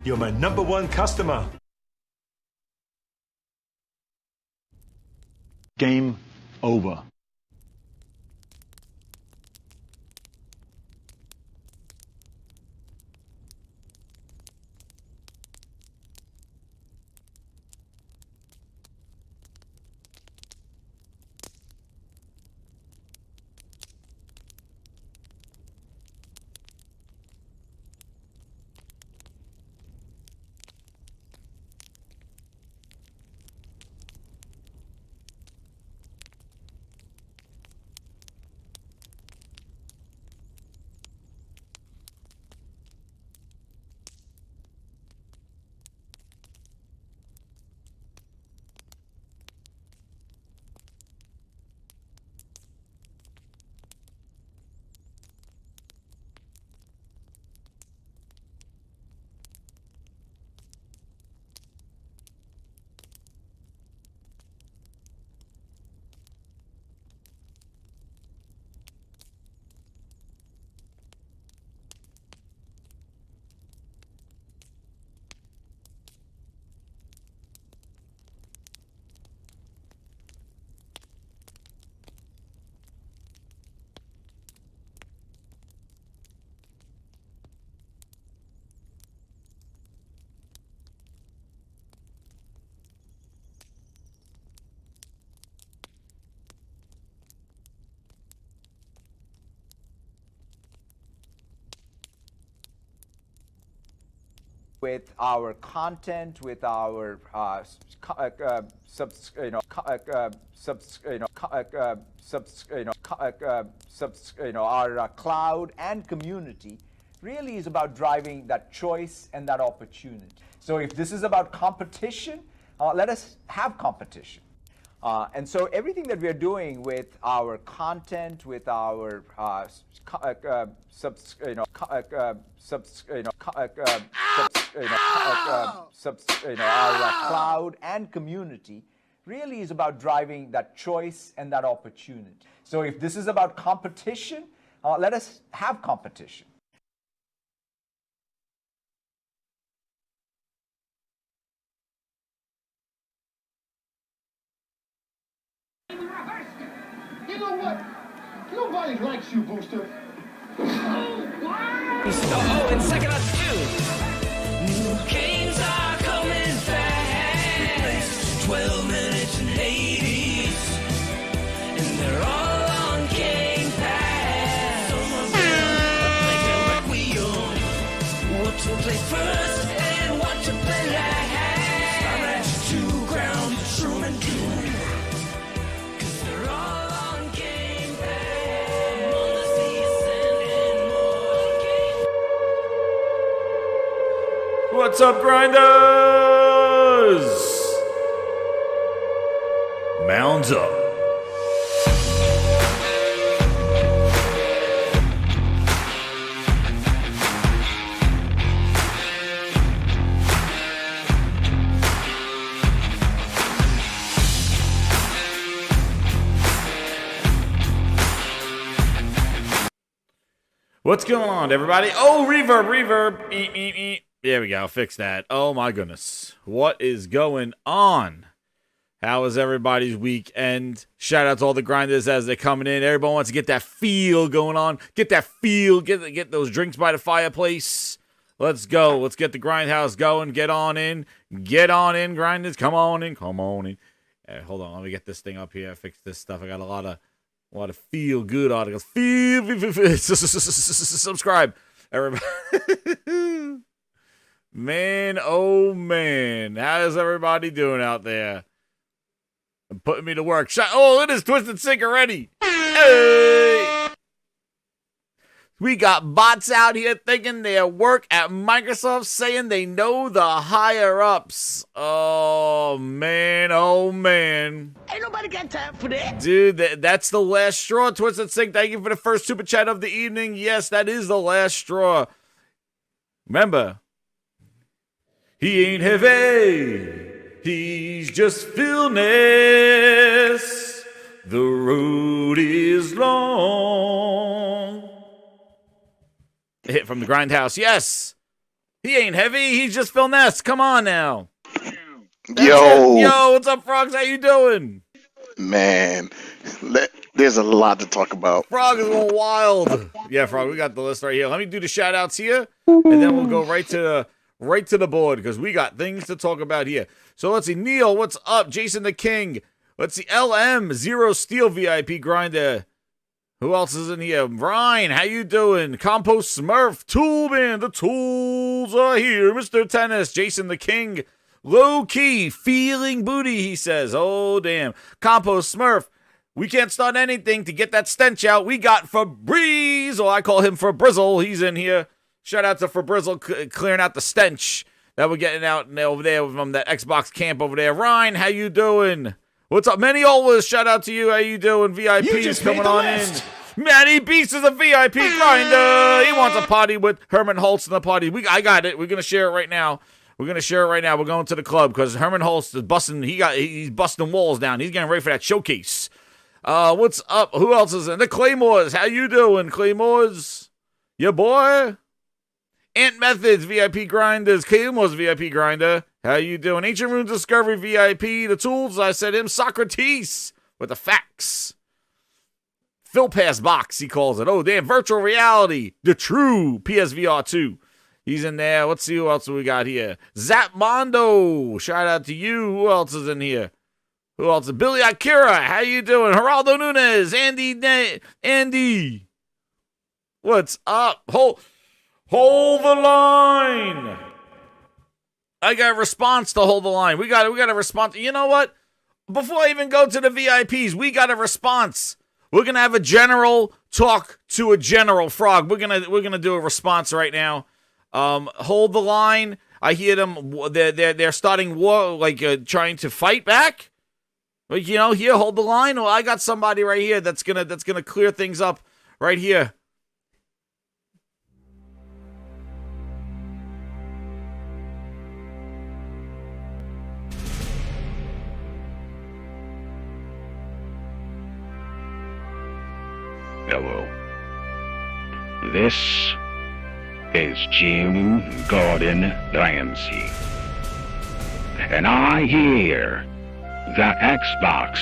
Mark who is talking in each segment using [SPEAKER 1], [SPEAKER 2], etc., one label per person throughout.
[SPEAKER 1] You're my #1 customer.
[SPEAKER 2] Game over.
[SPEAKER 3] With our content, with our our cloud and community, really is about driving that choice and that opportunity. So if this is about competition, let us have competition. And so everything that we are doing with our content, with our our cloud and community, really is about driving that choice and that opportunity. So if this is about competition, let us have competition.
[SPEAKER 4] You know what? Nobody likes you, Booster.
[SPEAKER 5] Oh, and second us too. New games are coming fast. 12 minutes and 80s. And they're all on Game Pass. Some of them are like a requiem. What to play first and what to play last. Star Ratchet 2, Ground, Shroom and Doom. Cause they're all on Game Pass. On the season and more game.
[SPEAKER 6] What's up, grinders? Mounds up. What's going on, everybody? Oh, reverb. Eep, eep, eep. There we go. Fix that. Oh, my goodness. What is going on? How was everybody's weekend? Shout out to all the grinders as they're coming in. Everybody wants to get that feel going on. Get that feel. Get those drinks by the fireplace. Let's go. Let's get the grindhouse going. Get on in. Get on in, grinders. Come on in. Come on in. Hold on. Let me get this thing up here. Fix this stuff. I got a lot of feel good articles. Subscribe, everybody. Man, oh man, how's everybody doing out there? I'm putting me to work. Oh, it is Twisted Sick already. Hey! We got bots out here thinking they work at Microsoft, saying they know the higher ups. Oh man, oh man.
[SPEAKER 5] Ain't nobody got time for that.
[SPEAKER 6] Dude, that's the last straw. Twisted Sick, thank you for the first super chat of the evening. Yes, that is the last straw. Remember, he ain't heavy. He's just Philness. The road is long. Hit from the grindhouse. Yes. He ain't heavy. He's just finesse. Come on now.
[SPEAKER 7] Yo,
[SPEAKER 6] What's up, Frogs? How you doing?
[SPEAKER 7] man, there's a lot to talk about.
[SPEAKER 6] Frog is going wild. Yeah, Frog, we got the list right here. Let me do the shout outs here, and then we'll go right to the board because we got things to talk about here. So let's see. Neil, what's up? Jason the King. Let's see. LM, Zero Steel VIP Grinder. Who else is in here? Ryan, how you doing? Compost Smurf, Toolman, the tools are here. Mr. Tennis, Jason the King. Low key, feeling booty, he says. Oh, damn. Compost Smurf, we can't start anything to get that stench out. We got Febreze, or I call him Febrizzle. He's in here. Shout out to Febrizzle clearing out the stench that we're getting out over there from that Xbox camp over there. Ryan, how you doing? What's up? Manny Olas, shout out to you. How you doing? VIP's coming on in. Manny Beast is a VIP grinder. He wants a party with Herman Holtz in the party. I got it. We're going to share it right now. We're going to the club because Herman Holtz is busting. He's busting walls down. He's getting ready for that showcase. What's up? Who else is in? The Claymores. How you doing, Claymores? Your boy? Ant Methods, VIP Grinders. Claymores, VIP Grinder. How you doing? Ancient Runes Discovery, VIP. The Tools, I said him. Socrates with the facts. Phil Pass Box, he calls it. Oh, damn. Virtual Reality. The true PSVR 2. He's in there. Let's see who else we got here. Zapmondo. Shout out to you. Who else is in here? Who else? Billy Akira. How you doing? Geraldo Nunez. Andy. What's up? Hold the line. I got a response to hold the line. We got a response. You know what? Before I even go to the VIPs, we got a response. We're gonna have a general talk to a general, Frog. We're gonna do a response right now. Hold the line. I hear them. They're starting war, like trying to fight back. Like, here, hold the line. Well, I got somebody right here that's gonna clear things up right here.
[SPEAKER 8] Hello. This is Jim Gordon Ramsay. And I hear that Xbox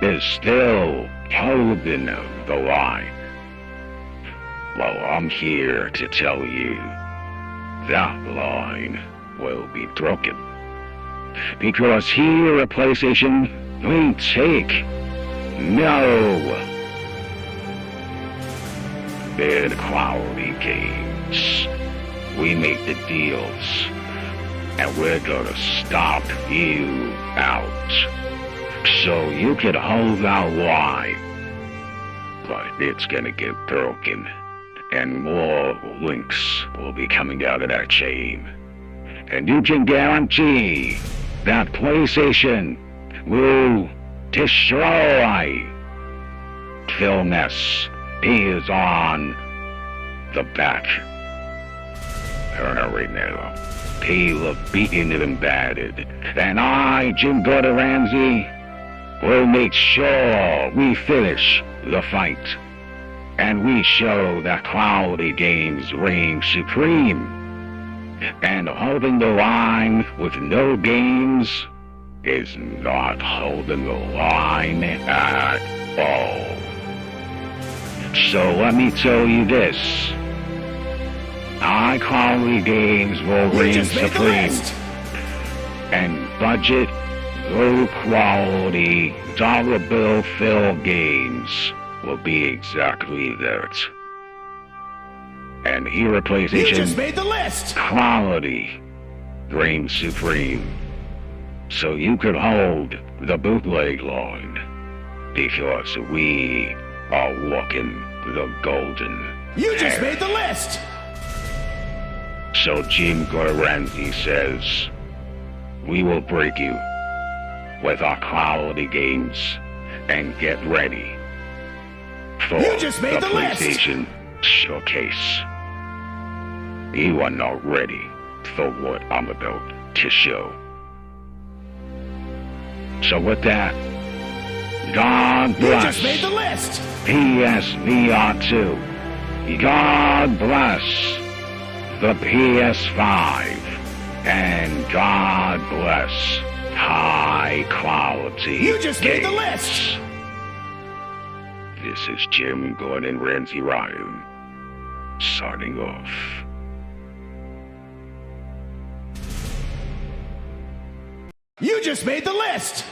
[SPEAKER 8] is still holding the line. Well, I'm here to tell you that line will be broken. Because here at PlayStation, we take no bid quality games. We make the deals, and we're gonna stop you out. So you can hold that line, but it's gonna get broken, and more links will be coming out of that chain. And you can guarantee that PlayStation will destroy Phil Ness. He is on the back burner right now. PHEEL of beaten and battered. And I, Jim Gordon Ramsay, will make sure we finish the fight. And we show that quality games reign supreme. And holding the line with no games is not holding the line at all. So let me tell you this. High quality games will reign supreme. And budget, low quality, dollar bill fill games will be exactly that. And here at PlayStation,
[SPEAKER 5] You just made the list!
[SPEAKER 8] quality reigns supreme. So you can hold the bootleg line, because we are walking the golden
[SPEAKER 5] You just
[SPEAKER 8] path.
[SPEAKER 5] made the list!
[SPEAKER 8] So Jim Gordon Ramsay says, we will break you with our quality games and get ready for
[SPEAKER 5] You just made the list!
[SPEAKER 8] PlayStation Showcase. You are not ready for what I'm about to show. So with that, God bless
[SPEAKER 5] You just made the list!
[SPEAKER 8] PSVR 2. God bless the PS5. And God bless high quality.
[SPEAKER 5] You just made the
[SPEAKER 8] games.
[SPEAKER 5] list.
[SPEAKER 8] This is Jim Gordon Ramsay Ryan, signing off.
[SPEAKER 5] You just made the list.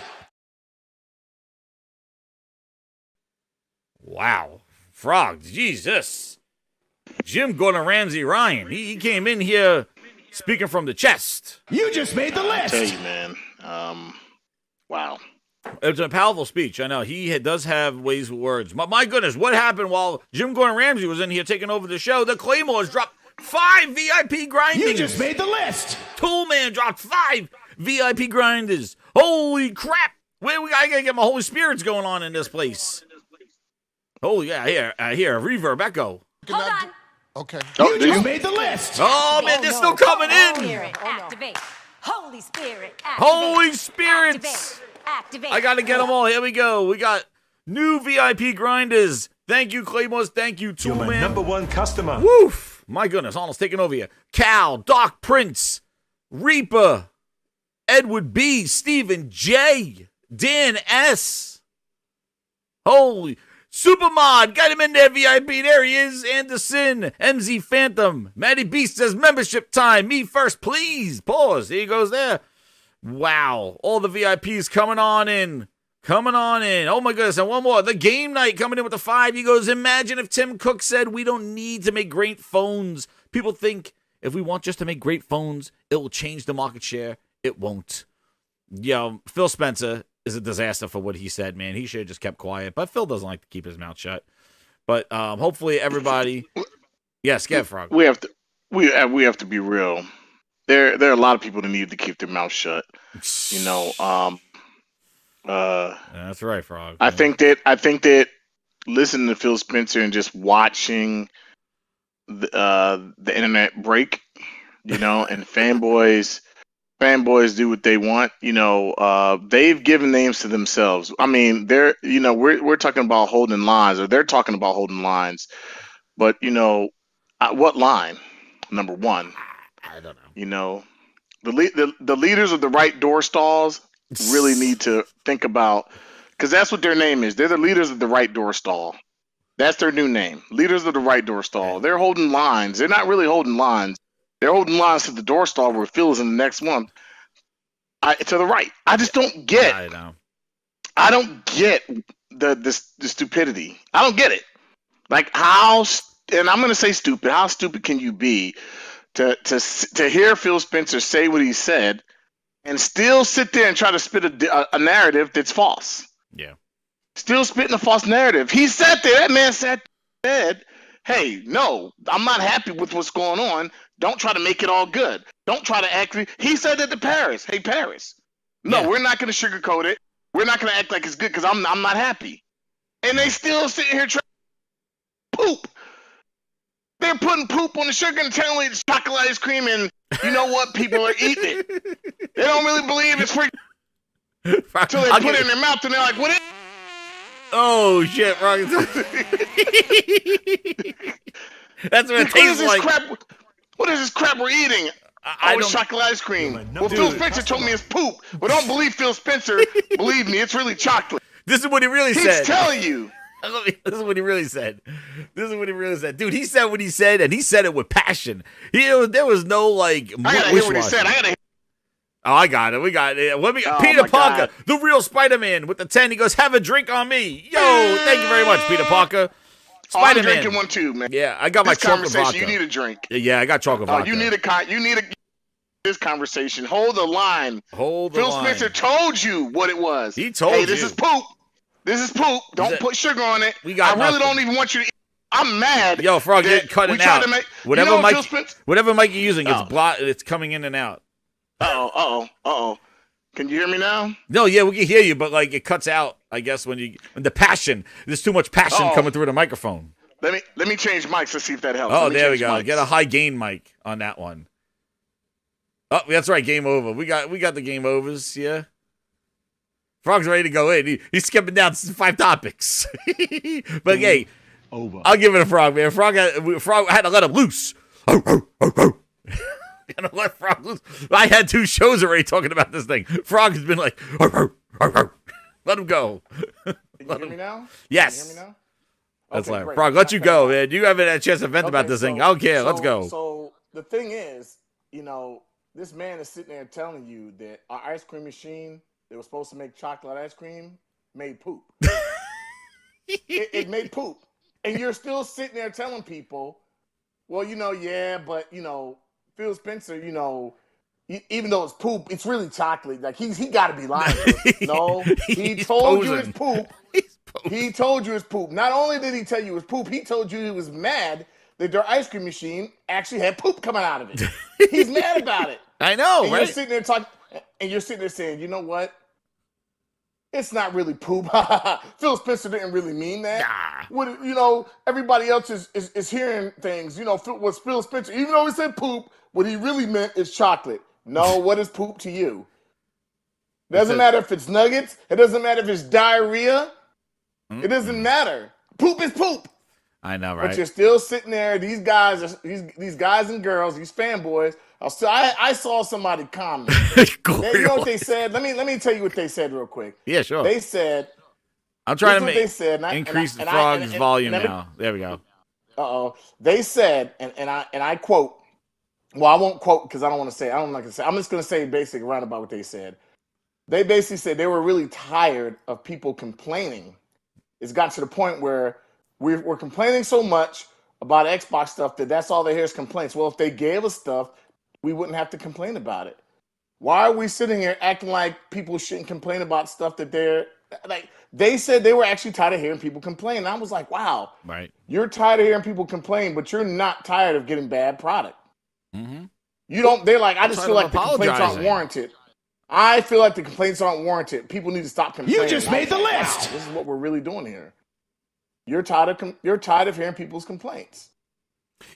[SPEAKER 6] Wow. Frog, Jesus. Jim Gordon Ramsay Ryan. He came in here speaking from the chest.
[SPEAKER 5] You just made the
[SPEAKER 7] I tell
[SPEAKER 5] list.
[SPEAKER 7] you, man. Wow.
[SPEAKER 6] It was a powerful speech. I know. He does have ways with words. My goodness, what happened while Jim Gordon Ramsay was in here taking over the show? The Claymores dropped 5 VIP grindings.
[SPEAKER 5] You just made the list.
[SPEAKER 6] Toolman dropped 5 VIP grinders. Holy crap. I gotta get my Holy Spirits going on in this place. Oh, yeah, here, reverb, echo.
[SPEAKER 9] Hold on.
[SPEAKER 4] Okay.
[SPEAKER 5] You just made the list.
[SPEAKER 6] Oh, man, they're still coming in.
[SPEAKER 9] Spirit, activate. Holy Spirit, activate.
[SPEAKER 6] Holy Spirits.
[SPEAKER 9] Activate.
[SPEAKER 6] I gotta get them all. Here we go. We got new VIP grinders. Thank you, Claymores. Thank you,
[SPEAKER 1] You're my
[SPEAKER 6] Toolman.
[SPEAKER 1] #1 customer.
[SPEAKER 6] Woof. My goodness, Arnold's taking over here. Cal, Doc Prince, Reaper, Edward B, Stephen J, Dan S. Holy Supermod, got him in there, VIP. There he is. Anderson, MZ Phantom, Matty Beast says membership time. Me first, please. Pause. There he goes there. Wow. All the VIPs coming on in. Coming on in. Oh my goodness. And one more. The Game Night coming in with the 5. He goes, imagine if Tim Cook said we don't need to make great phones. People think if we want just to make great phones, it will change the market share. It won't. Yo, Phil Spencer is a disaster for what he said, man. He should have just kept quiet. But Phil doesn't like to keep his mouth shut. But hopefully everybody. Yes, get Frog.
[SPEAKER 7] We have to be real. There are a lot of people that need to keep their mouth shut. You know,
[SPEAKER 6] That's right, Frog.
[SPEAKER 7] I think that listening to Phil Spencer and just watching the internet break, you know, and fanboys do what they want. You know, they've given names to themselves. I mean, we're talking about holding lines, or they're talking about holding lines. But you know, what line? Number one.
[SPEAKER 6] I don't know.
[SPEAKER 7] You know, the leaders of the right door stalls really need to think about, because that's what their name is. They're the leaders of the right door stall. That's their new name. Leaders of the right door stall. They're holding lines. They're not really holding lines. They're holding lines to the door stall where Phil is in the next month. To the right. I just don't get.
[SPEAKER 6] I know.
[SPEAKER 7] I don't get the stupidity. I don't get it. Like and I'm going to say stupid. How stupid can you be to hear Phil Spencer say what he said and still sit there and try to spit a narrative that's false?
[SPEAKER 6] Yeah.
[SPEAKER 7] Still spitting a false narrative. He sat there. That man said, hey, no, I'm not happy with what's going on. Don't try to make it all good. Don't try to act. He said that to Paris. Hey, Paris. No,
[SPEAKER 6] Yeah.
[SPEAKER 7] We're not going to sugarcoat it. We're not going to act like it's good because I'm not happy. And they still sitting here trying to poop. They're putting poop on the sugar and telling you it's chocolate ice cream, and you know what? People are eating it. They don't really believe it's free until they put it in their mouth, and they're like, what is it?
[SPEAKER 6] Oh, shit, Frog. That's what it tastes like.
[SPEAKER 7] What is this crap we're eating? It's chocolate ice cream. Well, Phil Spencer told me it's poop. But don't believe Phil Spencer. Believe me, it's really chocolate.
[SPEAKER 6] This is what he really said.
[SPEAKER 7] He's telling you.
[SPEAKER 6] This is what he really said. Dude, he said what he said, and he said it with passion. There was no, like,
[SPEAKER 7] I gotta hear what he said.
[SPEAKER 6] Oh, I got it. We got it. Peter Parker, the real Spider-Man with the 10. He goes, have a drink on me. Yo, thank you very much, Peter Parker.
[SPEAKER 7] I'm drinking one too, man.
[SPEAKER 6] Yeah, I got my chocolate vodka.
[SPEAKER 7] You need a drink.
[SPEAKER 6] Yeah, I got chocolate vodka.
[SPEAKER 7] You need this conversation. Hold the line.
[SPEAKER 6] Phil
[SPEAKER 7] Spencer told you what it was.
[SPEAKER 6] He told you.
[SPEAKER 7] Hey, this is poop. This is poop. Don't put sugar on it. I really don't even want you to eat. I'm mad.
[SPEAKER 6] Yo, Frog, you're cutting out. Whatever mic you're using, it's coming in and out.
[SPEAKER 7] Uh-oh. Can you hear me now?
[SPEAKER 6] No, yeah, we can hear you, but like it cuts out, I guess, when the passion. There's too much passion coming through the microphone.
[SPEAKER 7] Let me change mics to see if that helps.
[SPEAKER 6] Oh, there we go. Mics. Get a high gain mic on that one. Oh, that's right. Game over. We got the game overs. Yeah. Frog's ready to go in. He's skipping down 5 topics. But hey,
[SPEAKER 2] over.
[SPEAKER 6] I'll give it a Frog, man. Frog had to let him loose. Gonna let Frog loose. I had 2 shows already talking about this thing. Frog has been like, let him go.
[SPEAKER 7] Can you hear me now?
[SPEAKER 6] Yes.
[SPEAKER 7] Can you hear me now?
[SPEAKER 6] That's
[SPEAKER 7] Okay,
[SPEAKER 6] like,
[SPEAKER 7] great.
[SPEAKER 6] Frog, let you go, man. You haven't had a chance to vent about this thing. Okay, let's go.
[SPEAKER 7] So the thing is, this man is sitting there telling you that our ice cream machine that was supposed to make chocolate ice cream made poop. it made poop. And you're still sitting there telling people, well, yeah, but, Phil Spencer, even though it's poop, it's really chocolate. Like, he got to be lying to us. No, he told you it's poop. He told you it's poop. Not only did he tell you it's poop, he told you he was mad that their ice cream machine actually had poop coming out of it. He's mad about it.
[SPEAKER 6] I know,
[SPEAKER 7] and
[SPEAKER 6] right?
[SPEAKER 7] You're sitting there talking, and you're sitting there saying, you know what? It's not really poop. Phil Spencer didn't really mean that.
[SPEAKER 6] Nah.
[SPEAKER 7] Everybody else is hearing things. What's Phil Spencer, even though he said poop, what he really meant is chocolate. No, what is poop to you? Doesn't matter if it's nuggets. It doesn't matter if it's diarrhea. It doesn't matter. Poop is poop.
[SPEAKER 6] I know, right?
[SPEAKER 7] But you're still sitting there. These guys, these guys and girls, these fanboys. I saw somebody comment. You know what they said? Let me tell you what they said real quick.
[SPEAKER 6] Yeah, sure.
[SPEAKER 7] They said,
[SPEAKER 6] I'm trying to
[SPEAKER 7] increase
[SPEAKER 6] the Frog's volume now. There we go.
[SPEAKER 7] They said, and I quote. Well, I won't quote because I don't want to say. I'm not gonna say. I'm just gonna say basically right about what they said. They basically said they were really tired of people complaining. It's got to the point where we're complaining so much about Xbox stuff that's all they hear is complaints. Well, if they gave us stuff, we wouldn't have to complain about it. Why are we sitting here acting like people shouldn't complain about stuff that they're like? They said they were actually tired of hearing people complain. And I was like, wow,
[SPEAKER 6] right?
[SPEAKER 7] You're tired of hearing people complain, but you're not tired of getting bad product.
[SPEAKER 6] Mm-hmm.
[SPEAKER 7] You don't. They're like, I just feel like the complaints aren't warranted. I feel like the complaints aren't warranted. People need to stop complaining.
[SPEAKER 1] You just made the list.
[SPEAKER 7] Wow, this is what we're really doing here. You're tired of hearing people's complaints.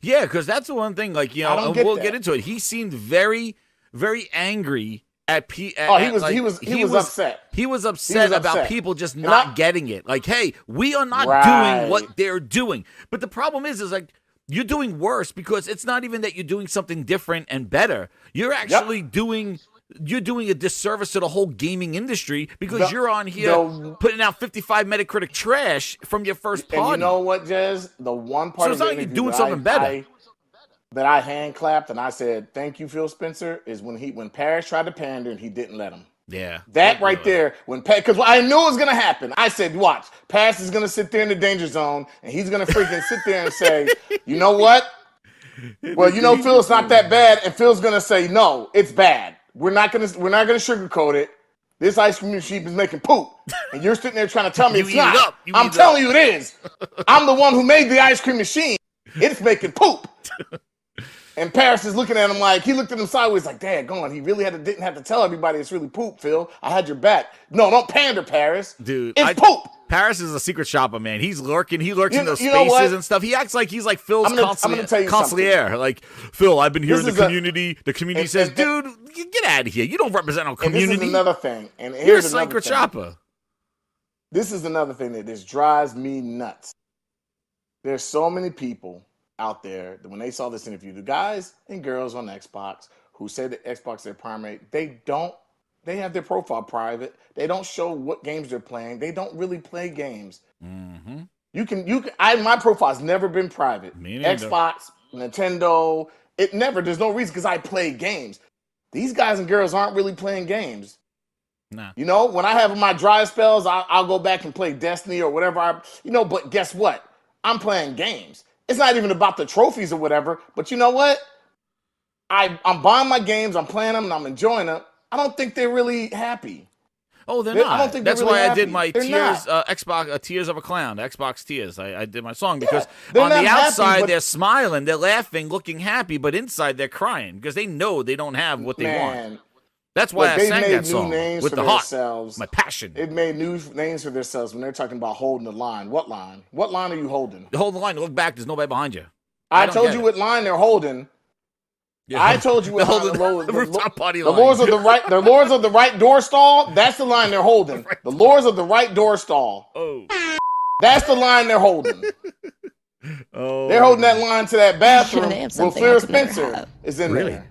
[SPEAKER 6] Yeah, because that's the one thing. Like, we'll get into it. He seemed very, very angry at he was
[SPEAKER 7] upset.
[SPEAKER 6] He was upset about people just not getting it. Like, hey, we are not doing what they're doing. But the problem is like you're doing worse because it's not even that you're doing something different and better. You're actually doing a disservice to the whole gaming industry because you're on here putting out 55 Metacritic trash from your first party.
[SPEAKER 7] And you know what, Jez? The one part
[SPEAKER 6] so it's
[SPEAKER 7] of
[SPEAKER 6] not like you're doing something better.
[SPEAKER 7] That I hand clapped and I said, thank you, Phil Spencer, is when Paris tried to pander and he didn't let him.
[SPEAKER 6] Yeah.
[SPEAKER 7] That right there, because I knew it was going to happen. I said, watch, Paris is going to sit there in the danger zone and he's going to freaking sit there and say, you know what? Well, Phil, it's not that bad. And Phil's going to say, no, it's bad. We're not gonna sugarcoat it. This ice cream machine is making poop, and you're sitting there trying to tell me it's not. I'm telling you it is. I'm the one who made the ice cream machine. It's making poop. And Paris is looking at him like he looked at him sideways, like, "Dad, go on." He really didn't have to tell everybody it's really poop, Phil. I had your back. No, don't pander, Paris.
[SPEAKER 6] Dude,
[SPEAKER 7] it's poop.
[SPEAKER 6] Paris is a secret shopper, man. He's lurking. He lurks in those spaces and stuff. He acts like he's like Phil's consigliere. Like, Phil, I've been here in the community. The community says, dude, get out of here. You don't represent our community.
[SPEAKER 7] This is another thing. And
[SPEAKER 6] you're a secret shopper.
[SPEAKER 7] This is another thing that just drives me nuts. There's so many people out there that when they saw this interview, the guys and girls on Xbox who say that Xbox is their primary, they have their profile private. They don't show what games they're playing. They don't really play games. Mm-hmm. My profile's never been private. Xbox, Nintendo, there's no reason because I play games. These guys and girls aren't really playing games. Nah. When I have my dry spells, I'll go back and play Destiny or whatever. But guess what? I'm playing games. It's not even about the trophies or whatever. But you know what? I'm buying my games. I'm playing them and I'm enjoying them. I don't think they're really happy.
[SPEAKER 6] Oh, they're not.
[SPEAKER 7] I don't think
[SPEAKER 6] that's
[SPEAKER 7] really
[SPEAKER 6] why
[SPEAKER 7] happy.
[SPEAKER 6] I did my Tears, Xbox Tears of a Clown, Xbox Tears. I did my song because
[SPEAKER 7] on
[SPEAKER 6] the outside
[SPEAKER 7] happy,
[SPEAKER 6] they're smiling, they're laughing, looking happy, but inside they're crying because they know they don't have what they want. That's why I sang that song with the heart, my passion.
[SPEAKER 7] It made new names for themselves when they're talking about holding the line. What line? What line are you holding?
[SPEAKER 6] Hold the line. Look back. There's nobody behind you.
[SPEAKER 7] I told you what line they're holding. Yeah. I told you what line
[SPEAKER 6] the rooftop party line.
[SPEAKER 7] The lords of the right door stall. That's the line they're holding. The lords of the right door stall.
[SPEAKER 6] Oh,
[SPEAKER 7] that's the line they're holding.
[SPEAKER 6] Oh,
[SPEAKER 10] They're holding that line to that bathroom
[SPEAKER 11] They have
[SPEAKER 10] where
[SPEAKER 11] something
[SPEAKER 10] Phil
[SPEAKER 11] I could never
[SPEAKER 10] Spencer
[SPEAKER 11] have.
[SPEAKER 10] is in there.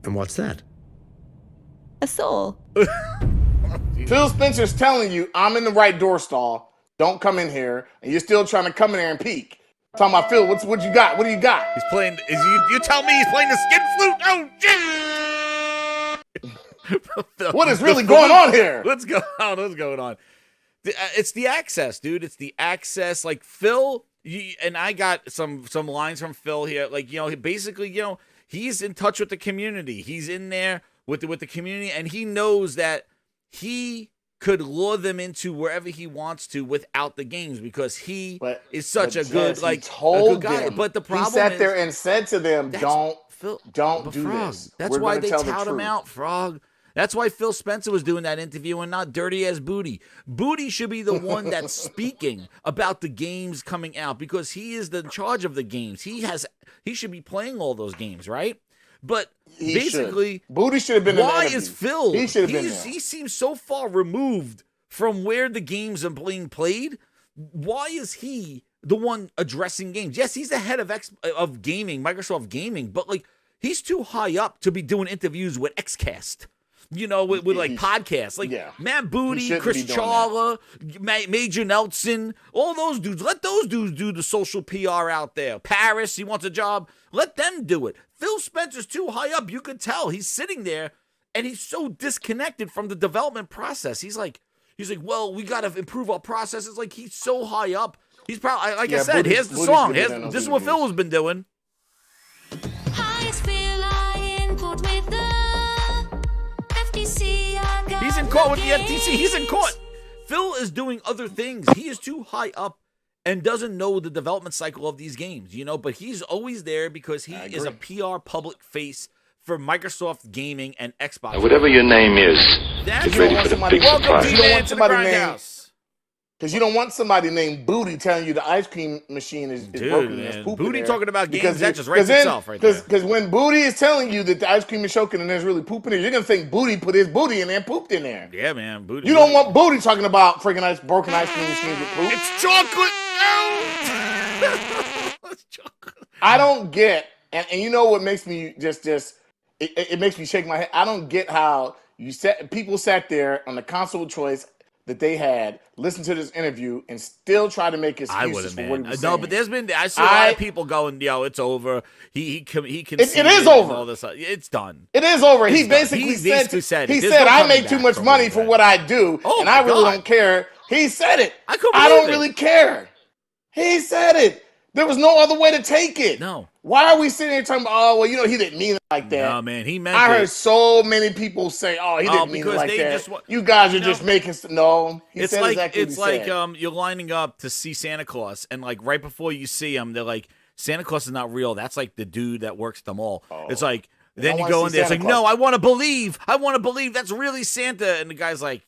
[SPEAKER 12] And what's that?
[SPEAKER 11] A soul.
[SPEAKER 10] Phil Spencer's telling you, I'm in the right door stall. Don't come in here. And you're still trying to come in there and peek. Talking about, Phil, what you got? What do you got?
[SPEAKER 6] He's playing. You tell me he's playing the skin flute? Oh, shit!
[SPEAKER 10] What is really going on here?
[SPEAKER 6] What's going on? What's going on? It's the access, dude. It's the access. Like Phil, and I got some lines from Phil here. Like, basically, he's in touch with the community. He's in there with the community, and he knows that he could lure them into wherever he wants to without the games because he is such a good a good guy. But the problem
[SPEAKER 10] he sat there and said to them, "Don't do
[SPEAKER 6] Frog,
[SPEAKER 10] this."
[SPEAKER 6] That's why they tout him out, Frog. That's why Phil Spencer was doing that interview and not dirty ass Booty. Booty should be the one that's speaking about the games coming out because he is in charge of the games. He should be playing all those games, right? But basically,
[SPEAKER 10] Booty should have been.
[SPEAKER 6] Why is Phil?
[SPEAKER 10] He should have been there.
[SPEAKER 6] He seems so far removed from where the games are being played. Why is he the one addressing games? Yes, he's the head of gaming, Microsoft Gaming, but like he's too high up to be doing interviews with XCast. With like podcasts, like Matt Booty, Chris Charla, Major Nelson, all those dudes. Let those dudes do the social PR out there. Paris, he wants a job. Let them do it. Phil Spencer's too high up. You could tell he's sitting there, and he's so disconnected from the development process. He's like, well, we got to improve our processes. Like he's so high up. He's probably like I said. Here's the song. This is what Phil has been doing. He's in court with the FTC. He's in court. Phil is doing other things. He is too high up and doesn't know the development cycle of these games, but he's always there because he is a PR public face for Microsoft Gaming and Xbox.
[SPEAKER 8] Whatever your name is, get ready for the big surprise.
[SPEAKER 10] You don't want somebody named, because you don't want somebody named Booty telling you the ice cream machine is broken.
[SPEAKER 6] Man. Booty talking about games, that just writes itself right there.
[SPEAKER 10] Because when Booty is telling you that the ice cream is choking and there's really poop in there, you're going to think Booty put his booty in there and pooped in there.
[SPEAKER 6] Yeah, man. Booty.
[SPEAKER 10] You don't want Booty talking about freaking broken ice cream machines with poop.
[SPEAKER 6] It's chocolate. It's chocolate.
[SPEAKER 10] I don't get, and you know what makes me it makes me shake my head. I don't get how people sat there on the console choice that they had, listened to this interview, and still try to make excuses for what he was saying.
[SPEAKER 6] No, but I see a lot of people going, it's over. He can.
[SPEAKER 10] It is over.
[SPEAKER 6] All this, it's done.
[SPEAKER 10] It is over. He basically said I make too much money for what I do, and I really don't care. He said it. I don't really care. He said it. There was no other way to take it.
[SPEAKER 6] No.
[SPEAKER 10] Why are we sitting here talking about, he didn't mean it like that?
[SPEAKER 6] No, man, he meant it.
[SPEAKER 10] I heard so many people say, he didn't mean it like that. You guys are just making... No, he said exactly what he said.
[SPEAKER 6] It's like you're lining up to see Santa Claus, and like right before you see him, they're like, Santa Claus is not real. That's like the dude that works at the mall. It's like, then you go in there, it's like, no, I want to believe. That's really Santa. And the guy's like,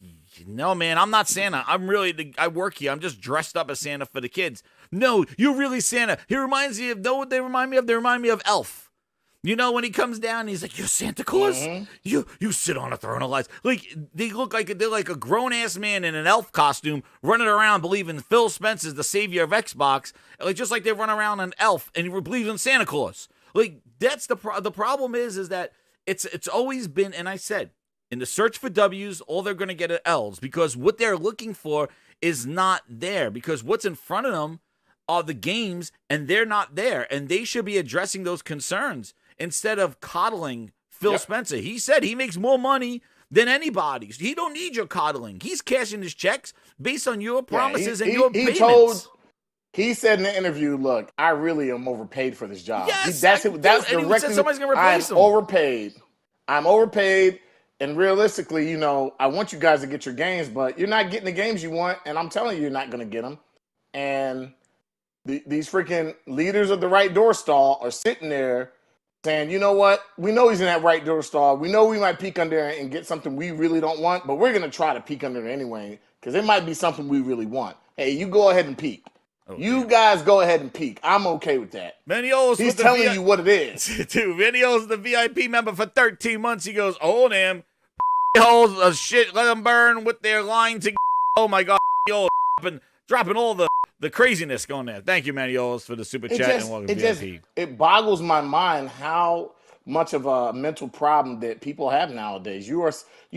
[SPEAKER 6] no, man, I'm not Santa. I work here. I'm just dressed up as Santa for the kids. No, you're really Santa. He reminds me of, what they remind me of? They remind me of Elf. When he comes down, he's like, you're Santa Claus? Mm-hmm. You sit on a throne of lights. Like, they look like they're like a grown-ass man in an elf costume running around believing Phil Spencer's the savior of Xbox. Like, just like they run around an elf and he believes in Santa Claus. Like, that's the problem is that it's always been, and I said, in the search for W's, all they're going to get are L's because what they're looking for is not there because what's in front of them are the games and they're not there and they should be addressing those concerns instead of coddling Phil Spencer. He said he makes more money than anybody. He don't need your coddling. He's cashing his checks based on your promises and your payments.
[SPEAKER 10] He said in the interview, look, I really am overpaid for this job.
[SPEAKER 6] Yes,
[SPEAKER 10] that's directly.
[SPEAKER 6] Somebody's going to replace him.
[SPEAKER 10] I'm overpaid. And realistically, I want you guys to get your games, but you're not getting the games you want. And I'm telling you, you're not going to get them. And these freaking leaders of the right door stall are sitting there saying, you know what? We know he's in that right door stall. We know we might peek under there and get something we really don't want, but we're going to try to peek under there anyway because it might be something we really want. Hey, you go ahead and peek. Okay. You guys go ahead and peek. I'm okay with that. He's telling you what it is.
[SPEAKER 6] Dude, Manio's the VIP member for 13 months. He goes, oh, damn. Holes of shit, let them burn with their line to. Oh, my God. Dropping all the the craziness going there. Thank you, Maniolos, for the super chat and welcome to VIP.
[SPEAKER 10] It boggles my mind how much of a mental problem that people have nowadays. You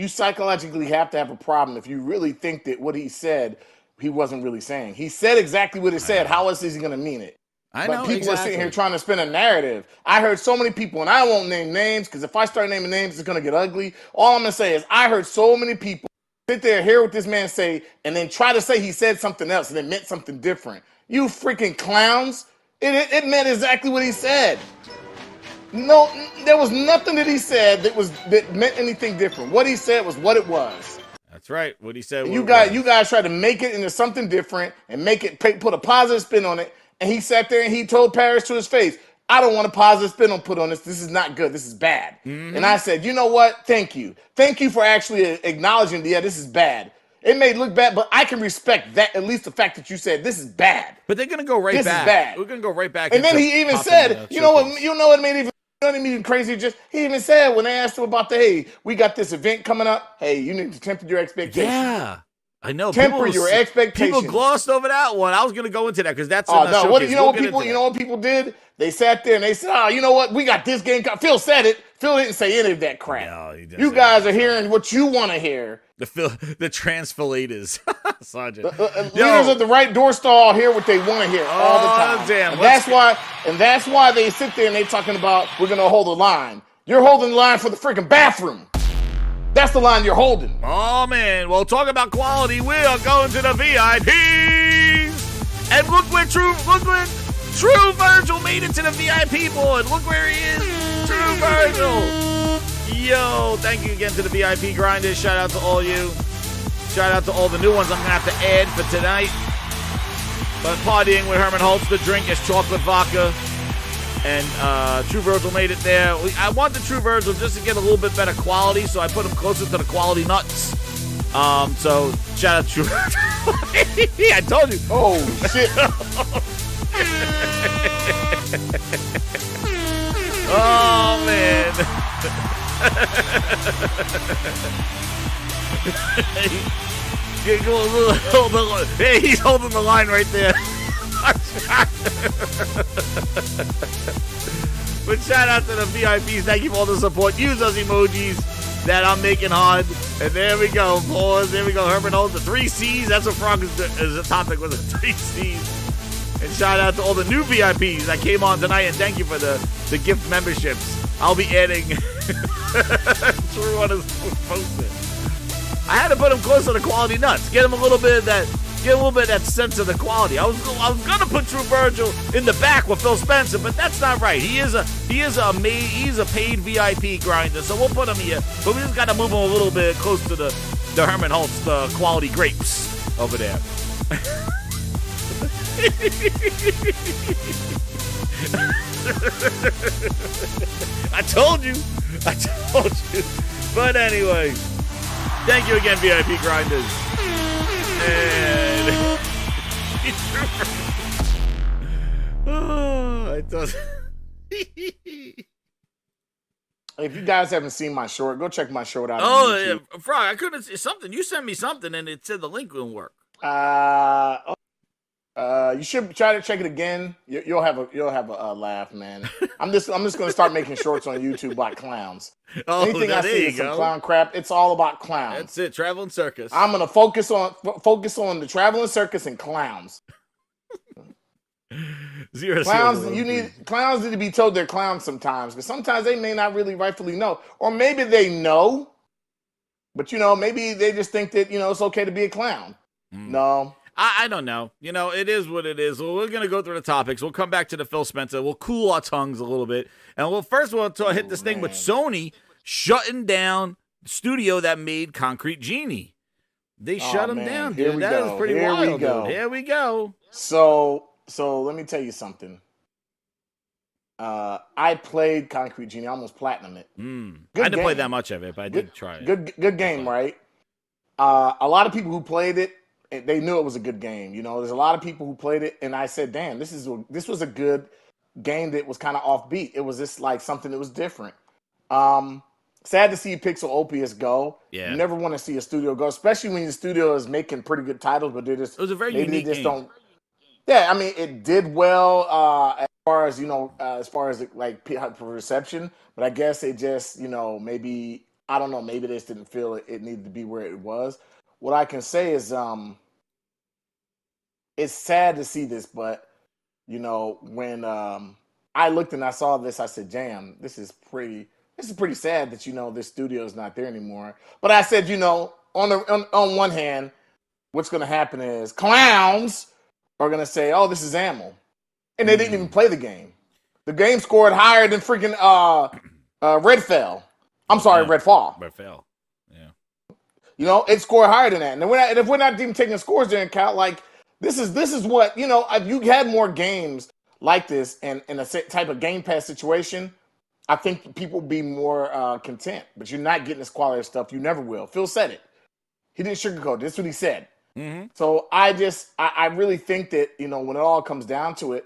[SPEAKER 10] psychologically have to have a problem if you really think that what he said he wasn't really saying. He said exactly what he said. How else is he going to mean it? But people are sitting here trying to spin a narrative. I heard so many people, and I won't name names because if I start naming names, it's going to get ugly. All I'm going to say is I heard so many people sit there, hear what this man say, and then try to say he said something else and it meant something different. You freaking clowns. It meant exactly what he said. No, there was nothing that he said that meant anything different. What he said was what it was.
[SPEAKER 6] That's right. What he said.
[SPEAKER 10] You guys try to make it into something different and make it put a positive spin on it. And he sat there and he told Paris to his face, I don't want a positive spin on put on this. This is not good. This is bad. Mm-hmm. And I said, you know what? Thank you. Thank you for actually acknowledging, yeah, this is bad. It may look bad, but I can respect that, at least the fact that you said this is bad.
[SPEAKER 6] But they're going to go right back.
[SPEAKER 10] This is bad.
[SPEAKER 6] We're going to go right back.
[SPEAKER 10] And then he even said, you know what made it even crazy? He even said when they asked him about hey, we got this event coming up. Hey, you need to temper your expectations.
[SPEAKER 6] Yeah. I know.
[SPEAKER 10] Temper your expectations.
[SPEAKER 6] People glossed over that one. I was going to go into that because that's
[SPEAKER 10] you know what people did? They sat there and they said, "Oh, you know what? We got this game." Phil said it. Phil didn't say any of that crap. No, you guys are hearing what you want to hear.
[SPEAKER 6] The transfilators, Sergeant.
[SPEAKER 10] Leaders at the right door stall hear what they want to hear all the time.
[SPEAKER 6] Damn.
[SPEAKER 10] And that's why they sit there and they talking about we're going to hold the line. You're holding the line for the freaking bathroom. That's the line you're holding.
[SPEAKER 6] Oh, man. Well, talk about quality. We are going to the VIPs. And look where True Virgil made it to the VIP board. Look where he is. True Virgil. Yo, thank you again to the VIP grinders. Shout out to all you. Shout out to all the new ones I'm going to have to add for tonight. But partying with Herman Holtz, the drink is chocolate vodka. And True Virgil made it there. I want the True Virgil just to get a little bit better quality, so I put him closer to the quality nuts. So shout out to True Virgil. I told you.
[SPEAKER 10] Oh, shit.
[SPEAKER 6] Oh, man. Hey, he's holding the line right there. But shout out to the VIPs. Thank you for all the support. Use those emojis that I'm making hard. And there we go. Pause. There we go. Herman holds the 3 C's. That's what Frog is the topic was, the 3 C's. And shout out to all the new VIPs that came on tonight. And thank you for the gift memberships. I'll be adding. True one is posted. I had to put him closer to quality nuts. Get him a little bit of that. Get a little bit of that sense of the quality. I was gonna put True Virgil in the back with Phil Spencer, but that's not right. He's a paid VIP grinder, so we'll put him here. But we just gotta move him a little bit close to the Herman Holtz quality grapes over there. I told you. But anyway, thank you again, VIP grinders. And I thought.
[SPEAKER 10] If you guys haven't seen my short, go check my short out.
[SPEAKER 6] Oh, yeah. Frog, I couldn't see something. You sent me something, and it said the link wouldn't work.
[SPEAKER 10] You should try to check it again. You'll have a laugh, man. I'm just gonna start making shorts on YouTube about clowns. Anything I see is some clown crap. It's all about clowns.
[SPEAKER 6] That's it. Traveling circus.
[SPEAKER 10] I'm gonna focus on the traveling circus and clowns. Clowns need to be told they're clowns sometimes, because sometimes they may not really rightfully know, or maybe they know, but maybe they just think that it's okay to be a clown. No.
[SPEAKER 6] I don't know. It is what it is. Well, we're going to go through the topics. We'll come back to the Phil Spencer. We'll cool our tongues a little bit. And we'll hit this thing with Sony shutting down the studio that made Concrete Genie. They shut him down, dude. That was pretty wild, dude. Here we go.
[SPEAKER 10] So let me tell you something. I played Concrete Genie. I almost platinumed it.
[SPEAKER 6] I didn't play that much of it, but I did try it.
[SPEAKER 10] Good game, right? A lot of people who played it, they knew it was a good game. There's a lot of people who played it, and I said, damn, this was a good game that was kind of offbeat. It was just like something that was different. Sad to see Pixel Opius go.
[SPEAKER 6] Yeah.
[SPEAKER 10] You never want to see a studio go, especially when the studio is making pretty good titles, but it was
[SPEAKER 6] a very unique game.
[SPEAKER 10] Yeah, I mean, it did well as far as as far as like reception. But I guess it just maybe I don't know. Maybe they just didn't feel it needed to be where it was. What I can say is it's sad to see this, but when I looked and I saw this, I said, "Damn, this is pretty sad that this studio is not there anymore." But I said, on one hand, what's going to happen is clowns are going to say, "Oh, this is Amel," and they didn't even play the game. The game scored higher than freaking Redfall. I'm sorry, Redfall.
[SPEAKER 6] Redfall. Yeah.
[SPEAKER 10] It scored higher than that. And if we're not even taking scores into account, like this is what if you had more games like this and in a type of Game Pass situation, I think people would be more content. But you're not getting this quality of stuff. You never will. Phil said it. He didn't sugarcoat it. That's what he said.
[SPEAKER 6] Mm-hmm.
[SPEAKER 10] So I really think that when it all comes down to it,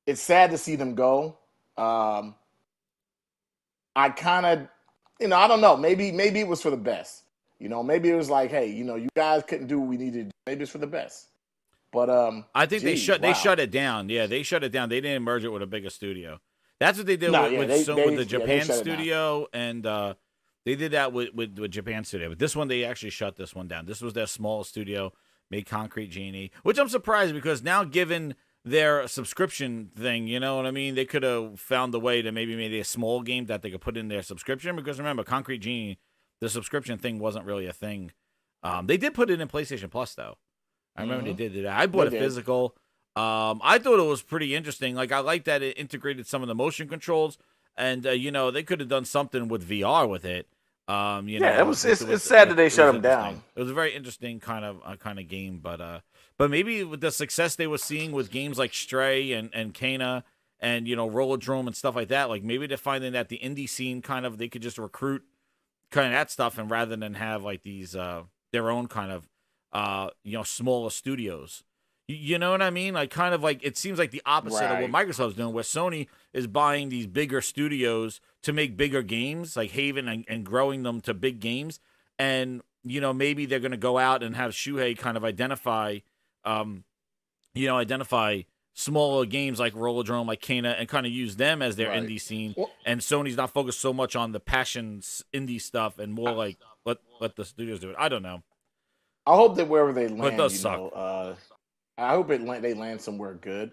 [SPEAKER 10] it's sad to see them go. I kind of I don't know. Maybe it was for the best. Maybe it was like, hey, you guys couldn't do what we needed to do. Maybe it's for the best. But
[SPEAKER 6] I think they shut it down. Yeah, they shut it down. They didn't merge it with a bigger studio. That's what they did with the Japan studio, and they did that with Japan studio. But this one, they actually shut this one down. This was their small studio, made Concrete Genie, which I'm surprised because now given their subscription thing, you know what I mean? They could have found a way to maybe make a small game that they could put in their subscription. Because remember, Concrete Genie, the subscription thing wasn't really a thing. They did put it in PlayStation Plus, though. I remember they did that. I bought a physical. I thought it was pretty interesting. Like, I like that it integrated some of the motion controls. And, they could have done something with VR with it.
[SPEAKER 10] It's sad that they shut them down.
[SPEAKER 6] It was a very interesting kind of game, but maybe with the success they were seeing with games like Stray and Kana and Rollerdrome and stuff like that, like maybe they're finding that the indie scene they could just recruit kind of that stuff, and rather than have like these their own kind of smaller studios. You know what I mean? Like kind of like it seems like the opposite of what Microsoft's doing, where Sony is buying these bigger studios to make bigger games, like Haven and growing them to big games. And, maybe they're going to go out and have Shuhei kind of identify smaller games like Rollerdrome, like Kana, and kind of use them as their indie scene. And Sony's not focused so much on the passion indie stuff and more like let the studios do it. I don't know.
[SPEAKER 10] I hope that wherever they land,
[SPEAKER 6] but it does suck.
[SPEAKER 10] I hope they land somewhere good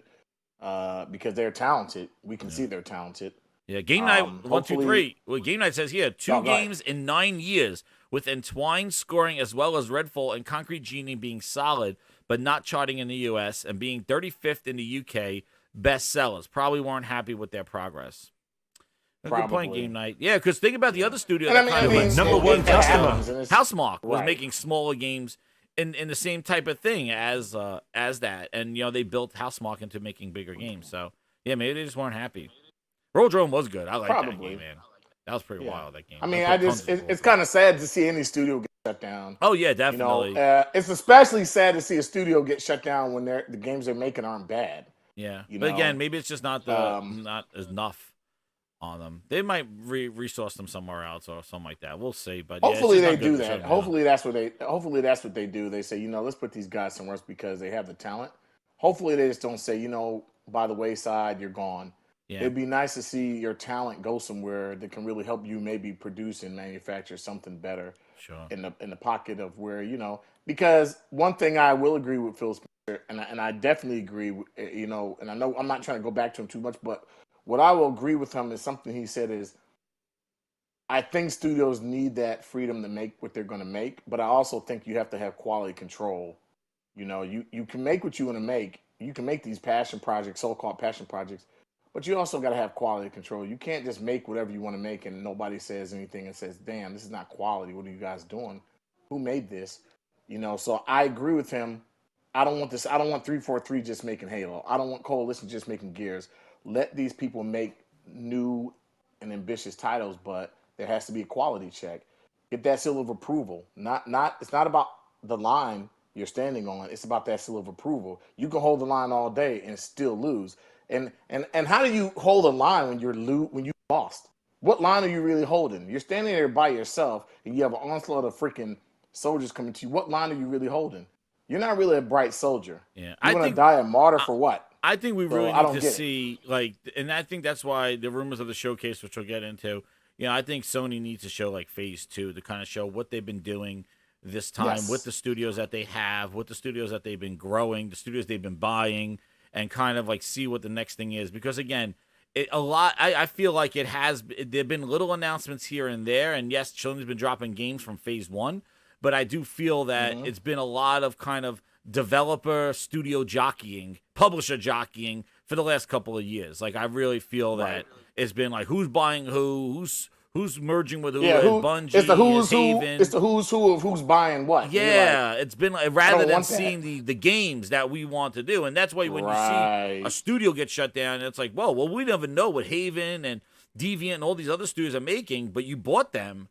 [SPEAKER 10] because they're talented. We can see they're talented.
[SPEAKER 6] Yeah, Game Night 123. Well, Game Night says here 2 games in 9 years with Entwined scoring as well as Redfall and Concrete Genie being solid but not charting in the US and being 35th in the UK bestsellers. Probably weren't happy with their progress. Good point, Game Night. Yeah, because think about the other studio that
[SPEAKER 1] number one customer.
[SPEAKER 6] Housemarque was making smaller games in the same type of thing as that, and they built Housemarque into making bigger games. So yeah, maybe they just weren't happy. Rollerdrome was good. I like that game, man. That was pretty wild. That game.
[SPEAKER 10] I mean, it's kind of sad to see any studio get shut down.
[SPEAKER 6] Oh yeah, definitely.
[SPEAKER 10] It's especially sad to see a studio get shut down when the games they're making aren't bad.
[SPEAKER 6] Yeah, but again, maybe it's just not enough on them. They might resource them somewhere else or something like that. We'll see. But
[SPEAKER 10] hopefully they do that. Hopefully that's what they do. They say, let's put these guys somewhere else because they have the talent. Hopefully they just don't say, by the wayside, you're gone. Yeah. It'd be nice to see your talent go somewhere that can really help you maybe produce and manufacture something better.
[SPEAKER 6] Sure.
[SPEAKER 10] In the pocket of where, because one thing I will agree with Phil Spencer, and I definitely agree, and I know I'm not trying to go back to him too much, but what I will agree with him is something he said is, I think studios need that freedom to make what they're going to make, but I also think you have to have quality control. You can make what you want to make. You can make these passion projects, so-called passion projects, but you also got to have quality control. You can't just make whatever you want to make and nobody says anything and says, damn, this is not quality. What are you guys doing? Who made this? So I agree with him. I don't want this. I don't want 343 just making Halo. I don't want Coalition just making Gears. Let these people make new and ambitious titles, but there has to be a quality check. Get that seal of approval. It's not about the line you're standing on. It's about that seal of approval. You can hold the line all day and still lose. And how do you hold a line when you lost? What line are you really holding? You're standing there by yourself and you have an onslaught of freaking soldiers coming to you. What line are you really holding? you're not really a bright soldier.
[SPEAKER 6] Yeah,
[SPEAKER 10] You want to die a martyr for what?
[SPEAKER 6] I think we
[SPEAKER 10] So,
[SPEAKER 6] really
[SPEAKER 10] I
[SPEAKER 6] need
[SPEAKER 10] don't
[SPEAKER 6] to
[SPEAKER 10] get it.
[SPEAKER 6] see like, and I think that's why the rumors of the showcase, which we'll get into. You know, I think Sony needs to show like phase 2 to kind of show what they've been doing this time
[SPEAKER 10] Yes.
[SPEAKER 6] with the studios that they have, with the studios that they've been growing, the studios they've been buying, and kind of like see what the next thing is. Because again, I feel like there've been little announcements here and there, and yes, Sony's been dropping games from phase 1, but I do feel that it's been a lot of kind of developer studio jockeying, publisher jockeying for the last couple of years. Like I really feel that it's been like who's buying who's merging with who, Bungie,
[SPEAKER 10] it's the who's who.
[SPEAKER 6] Haven.
[SPEAKER 10] It's the who's who of who's buying what.
[SPEAKER 6] Yeah, it's been like, rather than
[SPEAKER 10] want
[SPEAKER 6] seeing the games that we want to do, and that's why when you see a studio get shut down, it's like, well, we never know what Haven and Deviant and all these other studios are making, but you bought them,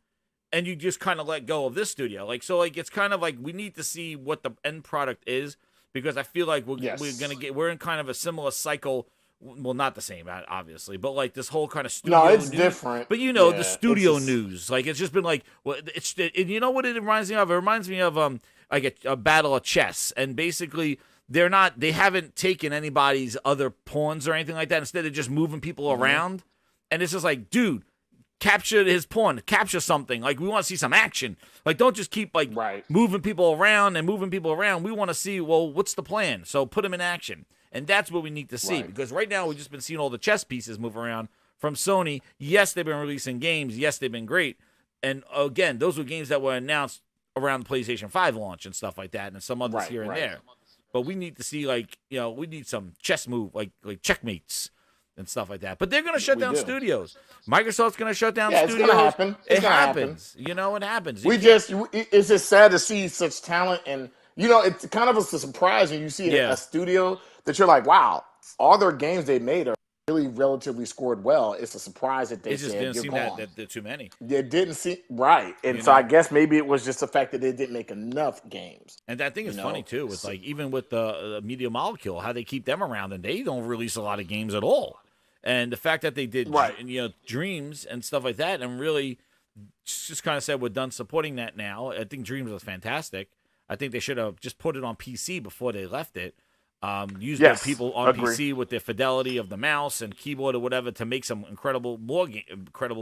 [SPEAKER 6] and you just kind of let go of this studio. Like so, like it's kind of like we need to see what the end product is because I feel like we're in kind of a similar cycle. Well, not the same, obviously, but like this whole kind of studio.
[SPEAKER 10] No, it's
[SPEAKER 6] news.
[SPEAKER 10] different.
[SPEAKER 6] But you know, the studio news, like it's just been like, well, and you know what it reminds me of? It reminds me of like a battle of chess, and basically they haven't taken anybody's other pawns or anything like that. Instead, they're just moving people around, and it's just like, dude, capture his pawn, capture something. Like we want to see some action. Like don't just keep like moving people around and moving people around. We want to see, well, what's the plan? So put them in action. And that's what we need to see because right now we've just been seeing all the chess pieces move around from Sony. Yes, they've been releasing games. Yes, they've been great. And again, those were games that were announced around the PlayStation 5 launch and stuff like that and some others here and there. But we need to see we need some chess move, like checkmates and stuff like that. But they're going to shut down studios. Microsoft's going to shut down studios.
[SPEAKER 10] It's going to happen.
[SPEAKER 6] It happens. You know, it happens.
[SPEAKER 10] It's just sad to see such talent and, you know, it's kind of a surprise when you see a studio that you're like, wow, all their games they made are really relatively scored well. It's a surprise that they
[SPEAKER 6] just didn't seem that there too many.
[SPEAKER 10] They didn't see and so I guess maybe it was just the fact that they didn't make enough games.
[SPEAKER 6] And I think it's funny too. It's like even with the Media Molecule, how they keep them around and they don't release a lot of games at all. And the fact that they did, Dreams and stuff like that, and really just kind of said we're done supporting that now. I think Dreams was fantastic. I think they should have just put it on PC before they left it. Use their people on PC with their fidelity of the mouse and keyboard or whatever to make some incredible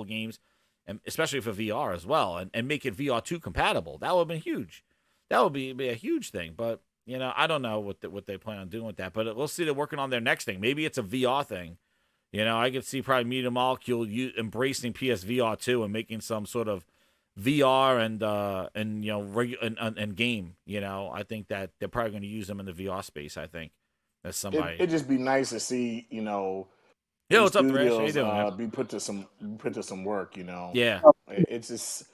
[SPEAKER 6] games, and especially for VR as well, and make it VR 2 compatible. That would have been huge. That would be a huge thing. But I don't know what they plan on doing with that. But we'll see. They're working on their next thing. Maybe it's a VR thing. I could see probably Media Molecule embracing PSVR 2 and making some sort of VR and game. I think that they're probably going to use them in the VR space. I think as somebody.
[SPEAKER 10] It'd just be nice to see,
[SPEAKER 6] what's up, Thresh? How you doing?
[SPEAKER 10] Be put to some work.
[SPEAKER 6] Yeah.
[SPEAKER 10] It's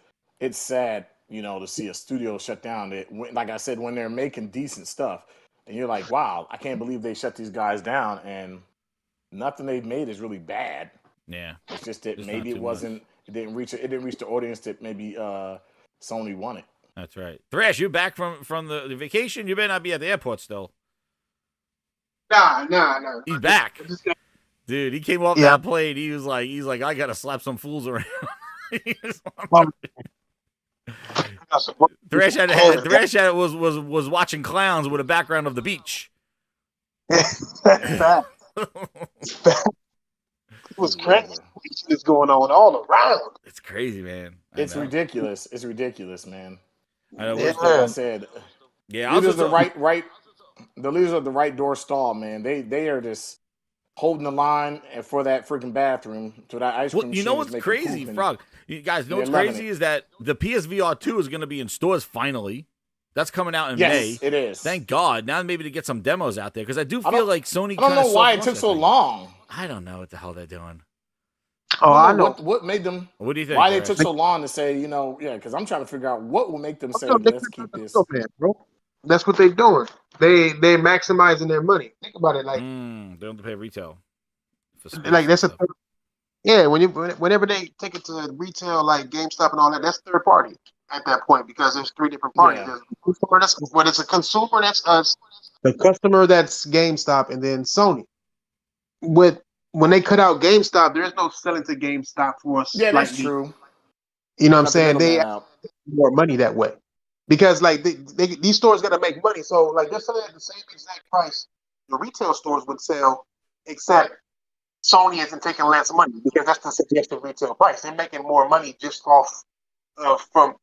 [SPEAKER 10] sad, to see a studio shut down. Like I said, when they're making decent stuff, and you're like, wow, I can't believe they shut these guys down, and nothing they've made is really bad.
[SPEAKER 6] Yeah.
[SPEAKER 10] It's just that maybe it wasn't. Much. It didn't reach the audience that maybe Sony wanted.
[SPEAKER 6] That's right. Thresh, you back from the vacation? You better not be at the airport still.
[SPEAKER 12] Nah.
[SPEAKER 6] He's back. Dude, he came off that plane. He's like, I gotta slap some fools around. Thresh was watching clowns with a background of the beach.
[SPEAKER 12] It was crazy. It's going on all around.
[SPEAKER 6] It's crazy, man.
[SPEAKER 10] It's ridiculous. It's ridiculous, man.
[SPEAKER 6] I know.
[SPEAKER 10] Like I said,
[SPEAKER 6] the
[SPEAKER 10] leaders of the right door stall, man. They are just holding the line for that freaking bathroom to that ice cream.
[SPEAKER 6] You know what's crazy, Frog? You guys know what's crazy is that the PSVR 2 is going to be in stores finally. That's coming out in May.
[SPEAKER 10] Yes, it is.
[SPEAKER 6] Thank God. Now maybe to get some demos out there because I do feel like Sony.
[SPEAKER 10] I don't know why it took so long.
[SPEAKER 6] I don't know what the hell they're doing.
[SPEAKER 12] Oh, I know.
[SPEAKER 10] What made them?
[SPEAKER 6] What do you think?
[SPEAKER 10] Why they took so long to say, because I'm trying to figure out what will make them say, let's keep this.
[SPEAKER 12] Bro. That's what they're doing. They maximizing their money. Think about it, like
[SPEAKER 6] they don't have to pay retail.
[SPEAKER 12] Like that's whenever they take it to retail, like GameStop and all that, that's third party at that point because there's three different parties.
[SPEAKER 10] Yeah.
[SPEAKER 12] When it's a consumer, that's us. The customer, that's GameStop, and then Sony. When they cut out GameStop, there's no selling to GameStop for us.
[SPEAKER 10] Yeah, that's true.
[SPEAKER 12] You know what I'm saying? They have more money that way. because like these stores got to make money. So like they're selling at the same exact price the retail stores would sell, except Sony isn't taking less money because that's the suggested retail price. They're making more money just off from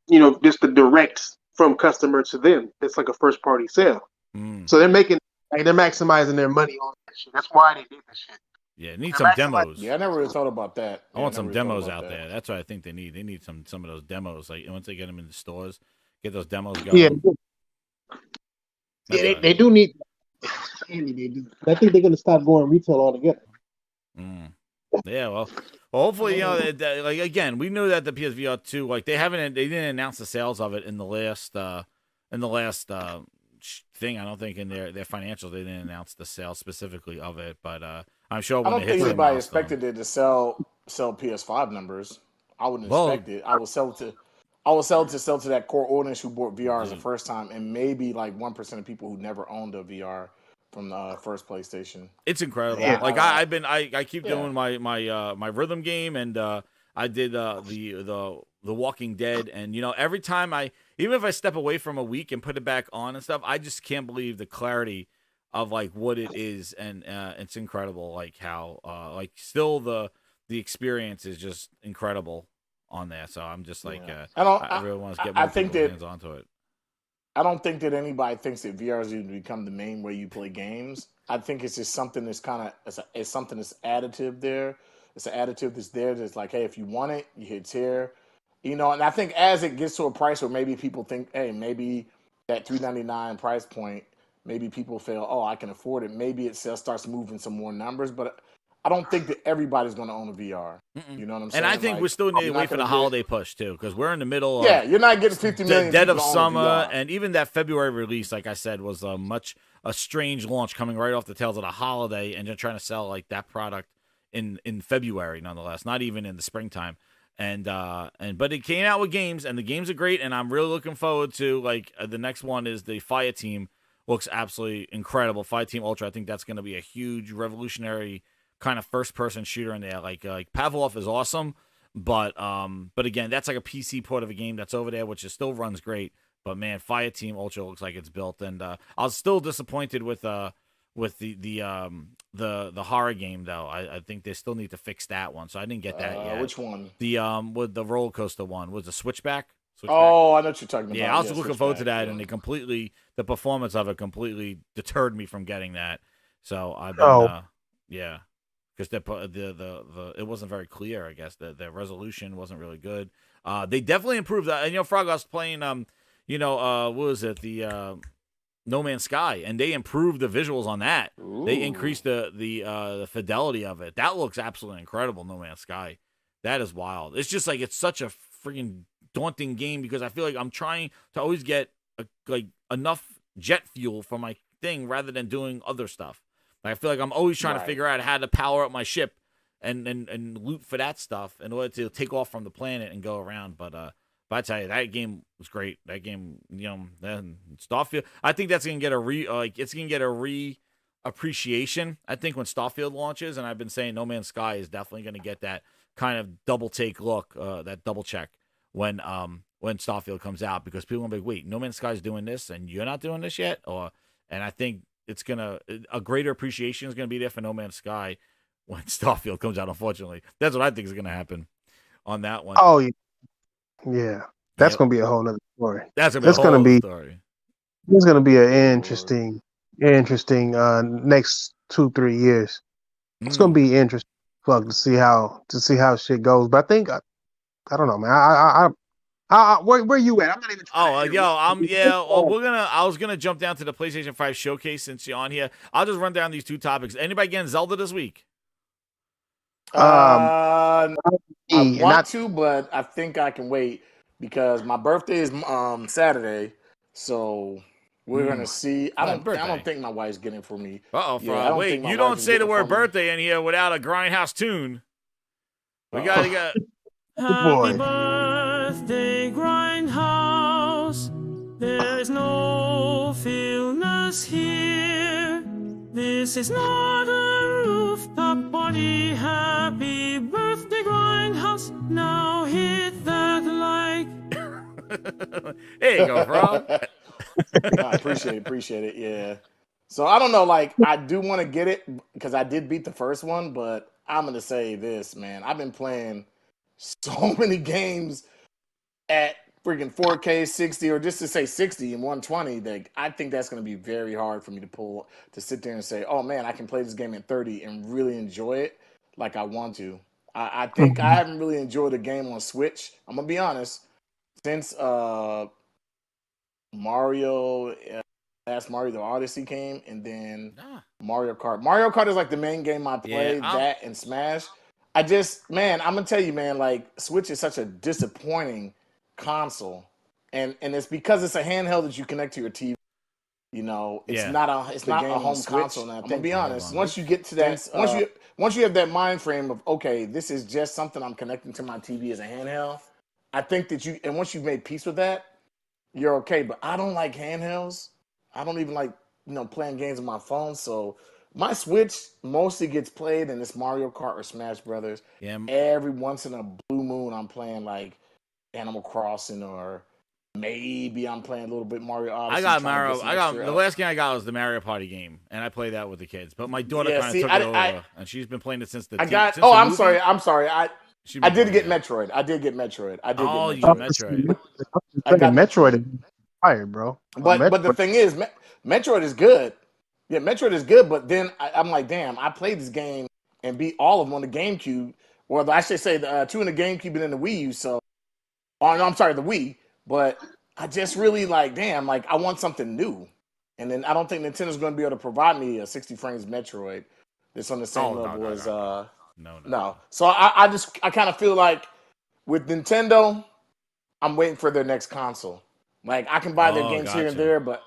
[SPEAKER 12] just the direct from customer to them. It's like a first party sale. So they're maximizing their money on that shit. That's why they did this shit.
[SPEAKER 6] Yeah, need some demos.
[SPEAKER 10] Yeah, I never really thought about that.
[SPEAKER 6] I want some demos out there. That's what I think they need. They need some of those demos. Like once they get them in the stores, get those demos going.
[SPEAKER 12] Yeah, they do need. They do. I think they're gonna stop going retail altogether.
[SPEAKER 6] Yeah, well, hopefully, like again, we knew that the PSVR 2, like they didn't announce the sales of it in the last thing. I don't think in their financials they didn't announce the sales specifically of it, but I'm sure when
[SPEAKER 10] I don't think anybody expected it to sell PS5 numbers. I wouldn't expect it. I will sell to that core audience who bought VR as the first time, and maybe like 1% of people who never owned a VR from the first PlayStation.
[SPEAKER 6] It's incredible. Yeah. Like I keep doing my rhythm game, and I did the Walking Dead, and every time even if I step away from a week and put it back on and stuff, I just can't believe the clarity of like what it is, and it's incredible. Like how like still the experience is just incredible on there. So I'm just like I really want to get more hands onto it.
[SPEAKER 10] I don't think that anybody thinks that VR is going to become the main way you play games. I think it's just something that's it's something that's additive there. It's an additive that's there that's like, hey, if you want it, you hit here. And I think as it gets to a price where maybe people think, hey, maybe that $399 price point, maybe people feel, oh, I can afford it. Maybe it starts moving some more numbers, but I don't think that everybody's going to own a VR. You know what I'm saying?
[SPEAKER 6] And I think we still need to wait for the holiday push, too, because we're in the middle of
[SPEAKER 10] you're not getting 50 million
[SPEAKER 6] dead of summer, and even that February release, like I said, was a strange launch coming right off the tails of the holiday, and just trying to sell like that product in February, nonetheless, not even in the springtime. But it came out with games, and the games are great, and I'm really looking forward to like the next one is the Fire Team. Looks absolutely incredible. Fire Team Ultra. I think that's going to be a huge revolutionary kind of first-person shooter in there. Like Pavlov is awesome, but again, that's like a PC port of a game that's over there, which still runs great. But man, Fire Team Ultra looks like it's built, and I was still disappointed with the horror game though. I think they still need to fix that one, so I didn't get that yet.
[SPEAKER 10] Which one?
[SPEAKER 6] The with the roller coaster one was the Switchback.
[SPEAKER 10] Oh, I know what you're talking about.
[SPEAKER 6] Yeah, I was looking forward to that, and the performance of it completely deterred me from getting that. So I've been because the it wasn't very clear. I guess the resolution wasn't really good. They definitely improved that. And Frog, I was playing what was it, the No Man's Sky, and they improved the visuals on that. Ooh. They increased the fidelity of it. That looks absolutely incredible. No Man's Sky, that is wild. It's just like it's such a freaking daunting game because I feel like I'm trying to always get enough jet fuel for my thing rather than doing other stuff. Like, I feel like I'm always trying to figure out how to power up my ship and loot for that stuff in order to take off from the planet and go around. But I tell you, that game was great. That game, then Starfield. I think that's gonna get a appreciation. I think when Starfield launches, and I've been saying No Man's Sky is definitely gonna get that kind of double take look, that double check when Starfield comes out, because people are gonna be like, wait, No Man's Sky is doing this and you're not doing this yet, and I think it's a greater appreciation is gonna be there for No Man's Sky when Starfield comes out. Unfortunately, that's what I think is gonna happen on that one.
[SPEAKER 12] Oh yeah, that's gonna be a whole nother story.
[SPEAKER 6] That's gonna be a whole story.
[SPEAKER 12] It's gonna be an interesting next 2-3 years. It's gonna be interesting. To see how shit goes. But I think I don't know, man. Where you at? I'm not even trying
[SPEAKER 6] I was gonna jump down to the PlayStation 5 showcase since you're on here. I'll just run down these two topics. Anybody getting Zelda this week?
[SPEAKER 10] I want to, but I think I can wait because my birthday is Saturday, so we're gonna see. I don't think my wife's getting it for me.
[SPEAKER 6] Wait, you don't say the word birthday in here without a Grindhouse tune. We gotta get.
[SPEAKER 5] Happy birthday, Grindhouse. There's no illness here. This is not a rooftop party. Happy birthday, Grindhouse. Now hit that like.
[SPEAKER 6] There you go, bro.
[SPEAKER 10] I appreciate it. Yeah. So I don't know. Like, I do want to get it because I did beat the first one, but I'm gonna say this, man. I've been playing so many games at freaking 4K 60, or just to say 60 and 120. That I think that's gonna be very hard for me to sit there and say, oh man, I can play this game at 30 and really enjoy it like I want to. I think I haven't really enjoyed a game on Switch. I'm gonna be honest since Mario, last Mario the Odyssey came, and then Mario Kart. Mario Kart is like the main game I play. That and Smash. I'm gonna tell you, man. Like Switch is such a disappointing console, and it's because it's a handheld that you connect to your TV. You know, it's not a home console. Now, I'm gonna be honest. Once you get to that, once you have that mind frame of okay, this is just something I'm connecting to my TV as a handheld. I think that once you've made peace with that, you're okay. But I don't like handhelds. I don't even like, playing games on my phone. So my Switch mostly gets played in this Mario Kart or Smash Brothers.
[SPEAKER 6] Yeah.
[SPEAKER 10] Every once in a blue moon, I'm playing like Animal Crossing, or maybe I'm playing a little bit Mario Odyssey.
[SPEAKER 6] I got Mario. The last game I got was the Mario Party game, and I play that with the kids. But my daughter kind of took it over, and she's been playing it since the.
[SPEAKER 10] I'm sorry. I did get Metroid. I did get Metroid.
[SPEAKER 6] You Metroid.
[SPEAKER 12] I got Metroid is fire, bro.
[SPEAKER 10] But the thing is, Metroid is good. Yeah, Metroid is good. But then I'm like, damn, I played this game and beat all of them on the GameCube. Or I should say the two in the GameCube and in the Wii U. So, I'm sorry, the Wii. But I just really damn, I want something new. And then I don't think Nintendo's going to be able to provide me a 60 frames Metroid that's on the same level as No. So I kind of feel like with Nintendo, I'm waiting for their next console. Like I can buy their games here and there, but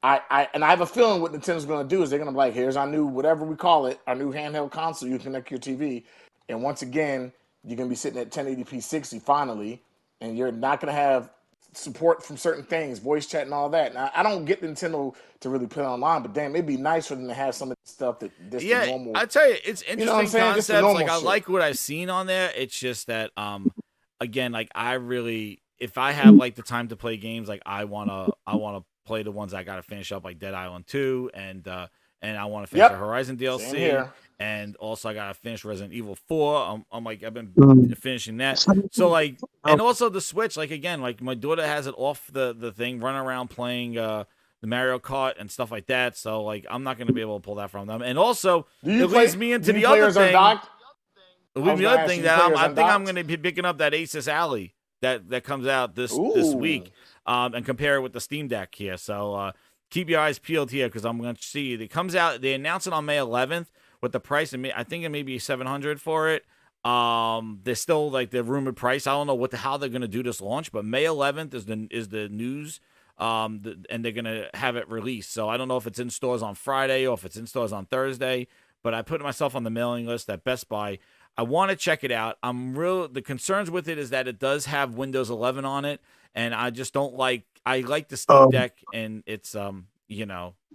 [SPEAKER 10] I have a feeling what Nintendo's going to do is they're going to be like, here's our new, whatever we call it, our new handheld console. You connect your TV, and once again, you're going to be sitting at 1080p 60 finally, and you're not going to have support from certain things, voice chat and all that. Now, I don't get Nintendo to really put it online, but damn, it'd be nice for them to have some of the stuff that the normal.
[SPEAKER 6] I tell you, it's interesting concepts. Like I
[SPEAKER 10] shit.
[SPEAKER 6] like what I've seen on there. It's just that, again, like I really, if I have like the time to play games, like I wanna play the ones I gotta finish up, like Dead Island 2, and I want to finish the Horizon DLC. And also I gotta finish Resident Evil 4. I've been finishing that. So like, and also the Switch, like again, like my daughter has it off the thing, running around playing the Mario Kart and stuff like that. So like, I'm not gonna be able to pull that from them. And also, it leads me into the other thing. It leads me the other thing that I think I'm gonna be picking up that Asus Alley that comes out this week, and compare it with the Steam Deck here. So keep your eyes peeled here because I'm gonna see it comes out. They announce it on May 11th. With the price, I think it may be $700 for it. There's still like the rumored price. I don't know how they're gonna do this launch, but May 11th is the news. And they're gonna have it released. So I don't know if it's in stores on Friday or if it's in stores on Thursday. But I put myself on the mailing list at Best Buy. I want to check it out. The concerns with it is that it does have Windows 11 on it, and I just don't like. I like the Steam Deck and it's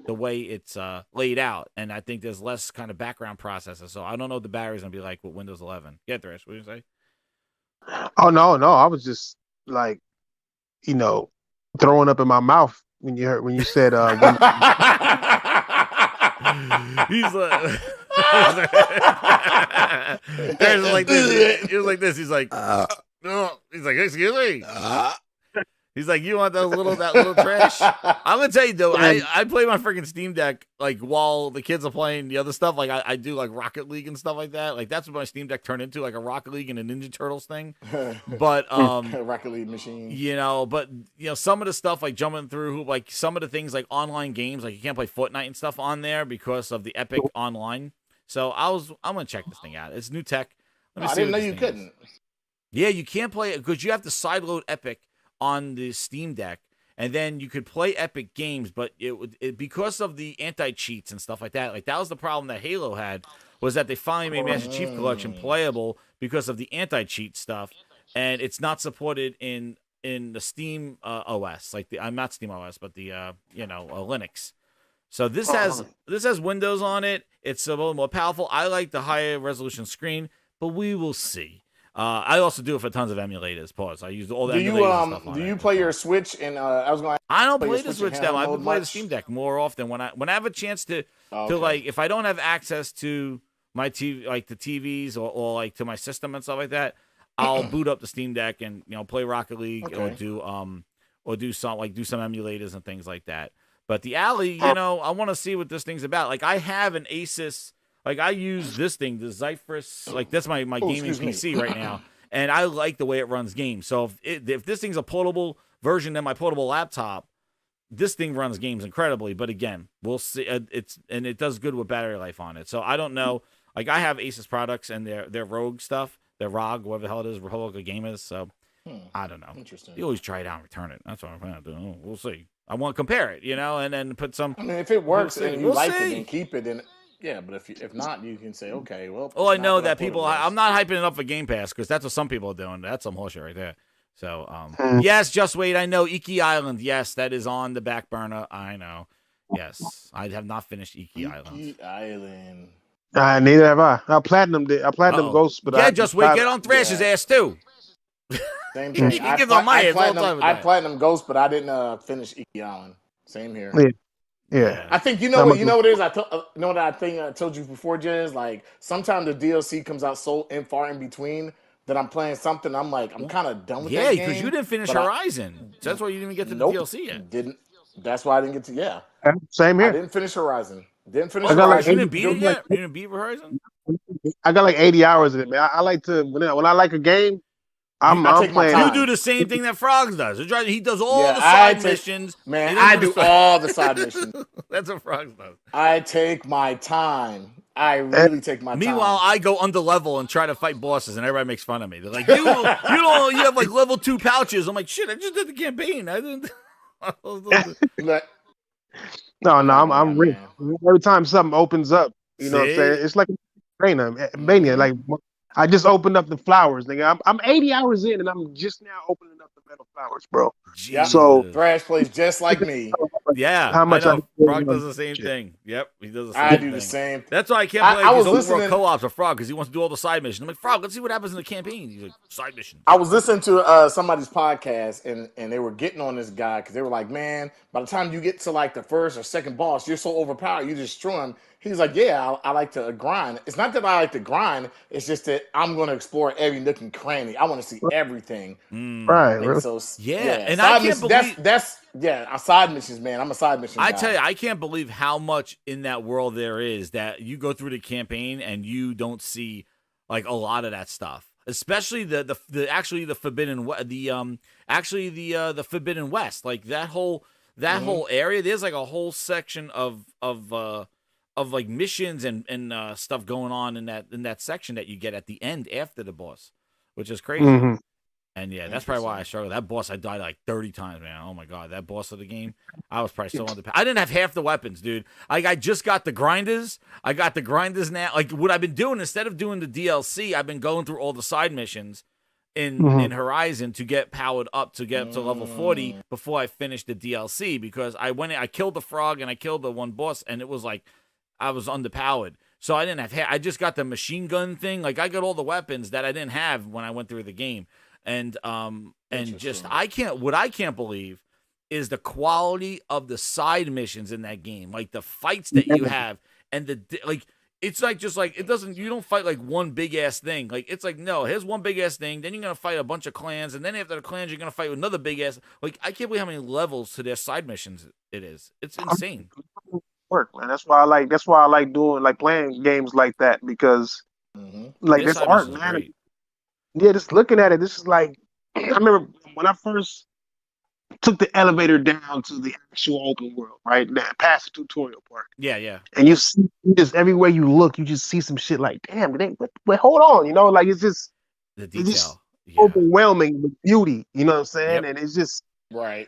[SPEAKER 6] the way it's laid out, and I think there's less kind of background processor. So I don't know what the battery's gonna be like with Windows 11. Yeah, Thresh, what did you say?
[SPEAKER 12] Oh no, I was just like, throwing up in my mouth when you said
[SPEAKER 6] he's like There's like this. He was like this. He's like, no. He's like, excuse me. He's like, you want that little trash? I'm gonna tell you though, I play my freaking Steam Deck like while the kids are playing the other stuff. Like I do like Rocket League and stuff like that. Like that's what my Steam Deck turned into, like a Rocket League and a Ninja Turtles thing. But
[SPEAKER 10] Rocket League machine.
[SPEAKER 6] But some of the stuff like jumping through, like some of the things like online games, like you can't play Fortnite and stuff on there because of the Epic Online. So I'm gonna check this thing out. It's new tech.
[SPEAKER 10] I didn't know you couldn't.
[SPEAKER 6] Yeah, you can't play it because you have to sideload Epic on the Steam Deck, and then you could play Epic games, but it because of the anti-cheats and stuff like that. Like that was the problem that Halo had, was that they finally made Master Chief Collection playable because of the anti-cheat stuff, and it's not supported in the Steam OS. Like I'm not Steam OS, but the Linux. So this has Windows on it. It's a little more powerful. I like the higher resolution screen, but we will see. I also do it for tons of emulators. Pause. I use all the
[SPEAKER 10] Do
[SPEAKER 6] emulators
[SPEAKER 10] you
[SPEAKER 6] and stuff on
[SPEAKER 10] do
[SPEAKER 6] it.
[SPEAKER 10] you play your Switch? And I was going.
[SPEAKER 6] I don't
[SPEAKER 10] play
[SPEAKER 6] play
[SPEAKER 10] your
[SPEAKER 6] the
[SPEAKER 10] Switch
[SPEAKER 6] Switch
[SPEAKER 10] in
[SPEAKER 6] that much. I
[SPEAKER 10] handheld
[SPEAKER 6] play the
[SPEAKER 10] much?
[SPEAKER 6] Steam Deck more often when I have a chance to
[SPEAKER 10] Okay.
[SPEAKER 6] like if I don't have access to my TV, like the TVs or like to my system and stuff like that, I'll boot up the Steam Deck and play Rocket League or do some emulators and things like that. But the Alley, I want to see what this thing's about. Like I have an Asus, like I use this thing, the Zephyrus, like that's my gaming PC right now, and I like the way it runs games. So if this thing's a portable version than my portable laptop, this thing runs games incredibly. But again, we'll see. It does good with battery life on it. So I don't know. Like I have Asus products and their Rogue stuff, their ROG, whatever the hell it is, Republic of Gamers. So I don't know.
[SPEAKER 10] Interesting.
[SPEAKER 6] You always try it out and return it. That's what I'm going to do. We'll see. I want to compare it, and then put some.
[SPEAKER 10] I mean, if it works and you
[SPEAKER 6] We'll
[SPEAKER 10] like
[SPEAKER 6] see.
[SPEAKER 10] it, then keep it. Then yeah, but if not, you can say okay. Well,
[SPEAKER 6] Oh, I
[SPEAKER 10] it's
[SPEAKER 6] know
[SPEAKER 10] not what
[SPEAKER 6] that
[SPEAKER 10] thought it
[SPEAKER 6] people.
[SPEAKER 10] was.
[SPEAKER 6] I'm not hyping it up for Game Pass because that's what some people are doing. That's some horseshit right there. So, yes, just wait. I know Iki Island. Yes, that is on the back burner. I know. Yes, I have not finished Iki Island.
[SPEAKER 10] Iki Island.
[SPEAKER 12] Neither have I. I platinumed it. I platinumed Ghosts, but
[SPEAKER 6] yeah, just wait. Get on Thrash's ass too.
[SPEAKER 10] Same thing.
[SPEAKER 6] He gives on my ass all the time with
[SPEAKER 10] I
[SPEAKER 6] that.
[SPEAKER 10] platinum Ghost, but I didn't finish Iki Island. Same here.
[SPEAKER 12] Yeah.
[SPEAKER 10] I think you know what it is. You know what I think I told you before, Jez. Like sometimes the DLC comes out so far in between that I'm playing something. I'm like, I'm kind of done with that game.
[SPEAKER 6] Yeah, because you didn't finish Horizon. That's why you didn't even get to the DLC yet.
[SPEAKER 10] Didn't. That's why I didn't get to. Yeah.
[SPEAKER 12] Same here.
[SPEAKER 10] I didn't finish Horizon. Didn't finish
[SPEAKER 12] I got like
[SPEAKER 10] Horizon.
[SPEAKER 6] You didn't beat it yet? You didn't beat Horizon?
[SPEAKER 12] I got like 80 hours in it, man. I like to when I like a game, I'm
[SPEAKER 10] take my
[SPEAKER 12] playing.
[SPEAKER 10] time.
[SPEAKER 6] You do the same thing that Frogs does. He does all
[SPEAKER 10] Yeah,
[SPEAKER 6] the side
[SPEAKER 10] I
[SPEAKER 6] missions.
[SPEAKER 10] Man,
[SPEAKER 6] He
[SPEAKER 10] I
[SPEAKER 6] doesn't
[SPEAKER 10] do all the side missions.
[SPEAKER 6] That's what Frogs does.
[SPEAKER 10] I take my time. I really take my time.
[SPEAKER 6] Meanwhile, I go under level and try to fight bosses, and everybody makes fun of me. They're like, you have like level 2 pouches. I'm like, shit, I just did the campaign. I didn't.
[SPEAKER 12] No, I'm rich. Every time something opens up, you know what I'm saying? It's like Mania. Like I just opened up the flowers, nigga. I'm 80 hours in, and I'm just now opening up the metal flowers, bro.
[SPEAKER 10] Yep.
[SPEAKER 12] So
[SPEAKER 10] Thrash plays just like me.
[SPEAKER 6] Yeah,
[SPEAKER 12] how much
[SPEAKER 6] I know. Frog does the same thing. Yep, he does the same thing.
[SPEAKER 10] I do the same.
[SPEAKER 6] That's why I can't play
[SPEAKER 10] I was
[SPEAKER 6] these open world
[SPEAKER 10] listening-
[SPEAKER 6] co-ops with Frog because he wants to do all the side missions. I'm like, Frog, let's see what happens in the campaign. He's like, side mission.
[SPEAKER 10] I was listening to somebody's podcast and they were getting on this guy because they were like, man, by the time you get to like the first or second boss, you're so overpowered, you destroy him. He's like, yeah, I like to grind. It's not that I like to grind. It's just that I'm going to explore every nook and cranny. I want to see everything.
[SPEAKER 12] Right.
[SPEAKER 10] And
[SPEAKER 12] Really?
[SPEAKER 10] so,
[SPEAKER 6] and
[SPEAKER 10] side
[SPEAKER 6] I can't
[SPEAKER 10] missions,
[SPEAKER 6] believe
[SPEAKER 10] that's side missions, man. I'm a side mission guy.
[SPEAKER 6] I tell you, I can't believe how much in that world there is that you go through the campaign and you don't see like a lot of that stuff. Especially the Forbidden the Forbidden West, like that whole area. There's like a whole section of like missions and stuff going on in that section that you get at the end after the boss, which is crazy.
[SPEAKER 12] Mm-hmm.
[SPEAKER 6] And yeah, that's probably why I struggled. That boss, I died like 30 times, man. Oh my god, that boss of the game, I was probably so underpowered. I didn't have half the weapons, dude. Like I just got the grinders. I got the grinders now. Like what I've been doing instead of doing the DLC, I've been going through all the side missions in Horizon to get powered up to get up to level 40 before I finished the DLC because I killed the frog and I killed the one boss and it was like I was underpowered. So I didn't have I just got the machine gun thing. Like I got all the weapons that I didn't have when I went through the game. And just I can't believe is the quality of the side missions in that game. Like the fights that you have and it's like just like you don't fight like one big ass thing. Like it's like no, here's one big ass thing, then you're gonna fight a bunch of clans, and then after the clans you're gonna fight another big ass like I can't believe how many levels to their side missions it is. It's insane.
[SPEAKER 12] Work, man. That's why I like doing playing games like that because like this art, man.
[SPEAKER 6] Great.
[SPEAKER 12] Yeah, just looking at it, this is like I remember when I first took the elevator down to the actual open world, right? Past the tutorial part.
[SPEAKER 6] Yeah.
[SPEAKER 12] And you see just everywhere you look, you just see some shit like, damn, wait, hold on, like it's just
[SPEAKER 6] the detail.
[SPEAKER 12] It's just overwhelming with beauty, you know what I'm saying?
[SPEAKER 6] Yep.
[SPEAKER 12] And it's just
[SPEAKER 10] right.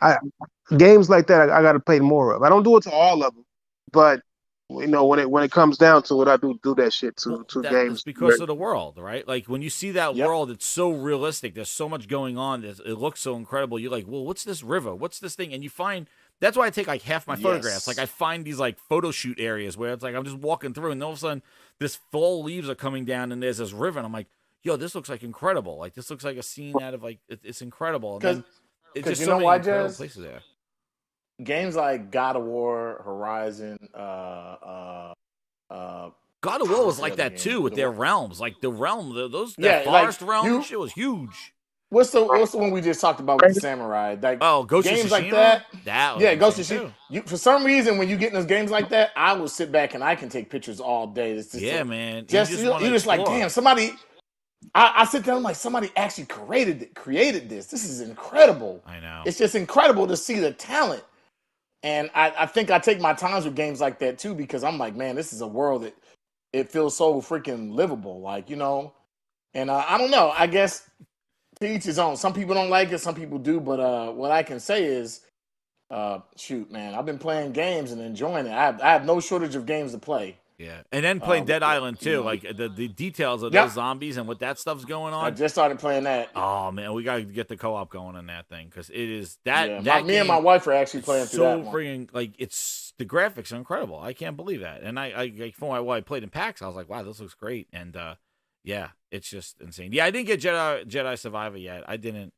[SPEAKER 12] Games like that I gotta play more of. I don't do it to all of them, but when it comes down to it, I do that shit to games.
[SPEAKER 6] Because of the world, right? Like when you see that world, it's so realistic. There's so much going on. It looks so incredible. You're like, well, what's this river? What's this thing? And you find that's why I take like half my photographs. Like I find these like photo shoot areas where it's like I'm just walking through, and all of a sudden this fall leaves are coming down, and there's this river, and I'm like, yo, this looks like incredible. Like this looks like a scene out of like it's incredible. And then it's just
[SPEAKER 10] you
[SPEAKER 6] so
[SPEAKER 10] know
[SPEAKER 6] many
[SPEAKER 10] why,
[SPEAKER 6] incredible
[SPEAKER 10] Jazz?
[SPEAKER 6] places there.
[SPEAKER 10] Games like God of War, Horizon,
[SPEAKER 6] God of War was like that too with their realms, like the realm, that forest realm shit was huge.
[SPEAKER 10] What's the one we just talked about with the samurai? Like
[SPEAKER 6] Ghost
[SPEAKER 10] games
[SPEAKER 6] of Tsushima?
[SPEAKER 10] like that.
[SPEAKER 6] That was
[SPEAKER 10] Ghost of
[SPEAKER 6] insane,
[SPEAKER 10] Tsushima. For some reason, when you get in those games like that, I will sit back and I can take pictures all day. It's just
[SPEAKER 6] man.
[SPEAKER 10] You're just like, damn, somebody. I sit there, I'm like, somebody actually created this. This is incredible.
[SPEAKER 6] I know.
[SPEAKER 10] It's just incredible to see the talent. And I think I take my times with games like that too, because I'm like, man, this is a world that it feels so freaking livable, like, you know. And I don't know. I guess to each his own. Some people don't like it, some people do. But what I can say is, shoot, man, I've been playing games and enjoying it. I have no shortage of games to play.
[SPEAKER 6] Yeah, and then playing Dead Island too, like the details of those zombies and what that stuff's going on.
[SPEAKER 10] I just started playing that.
[SPEAKER 6] Oh man, we gotta get the co-op going on that thing because it is that.
[SPEAKER 10] Me and my wife are actually playing through that one.
[SPEAKER 6] So freaking like it's the graphics are incredible. I can't believe that. And I for my wife played in PAX, I was like, wow, this looks great. And yeah, it's just insane. Yeah, I didn't get Jedi Survivor yet. I didn't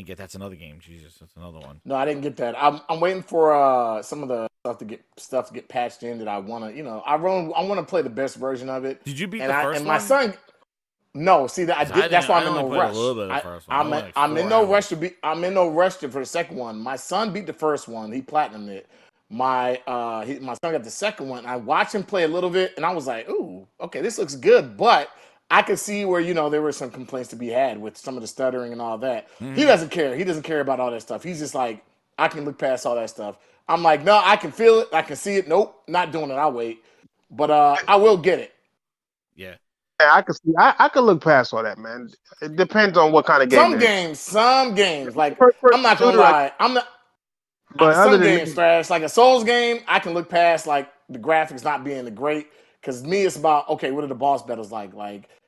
[SPEAKER 6] get. That's another game. Jesus, that's another one.
[SPEAKER 10] No, I didn't get that. I'm waiting for some of the stuff to get patched in that I want to. You know, I want to play the best version of it.
[SPEAKER 6] Did you beat the first one?
[SPEAKER 10] And my son. No, see that that's why I'm in no rush. I'm in no rush to be. I'm in no rush for the second one. My son beat the first one. He platinumed it. My son got the second one. I watched him play a little bit, and I was like, ooh, okay, this looks good, but. I could see where, you know, there were some complaints to be had with some of the stuttering and all that. Mm-hmm. He doesn't care. He doesn't care about all that stuff. He's just like, I can look past all that stuff. I'm like, no, I can feel it. I can see it. Nope, not doing it. I'll wait. But I will get it.
[SPEAKER 6] Yeah.
[SPEAKER 12] Yeah, I can see. I can look past all that, man. It depends on what kind of game.
[SPEAKER 10] Some games. Like, I'm not going to lie. Some games trash. Like a Souls game, I can look past, like, the graphics not being the great. Because me, it's about, okay, what are the boss battles like?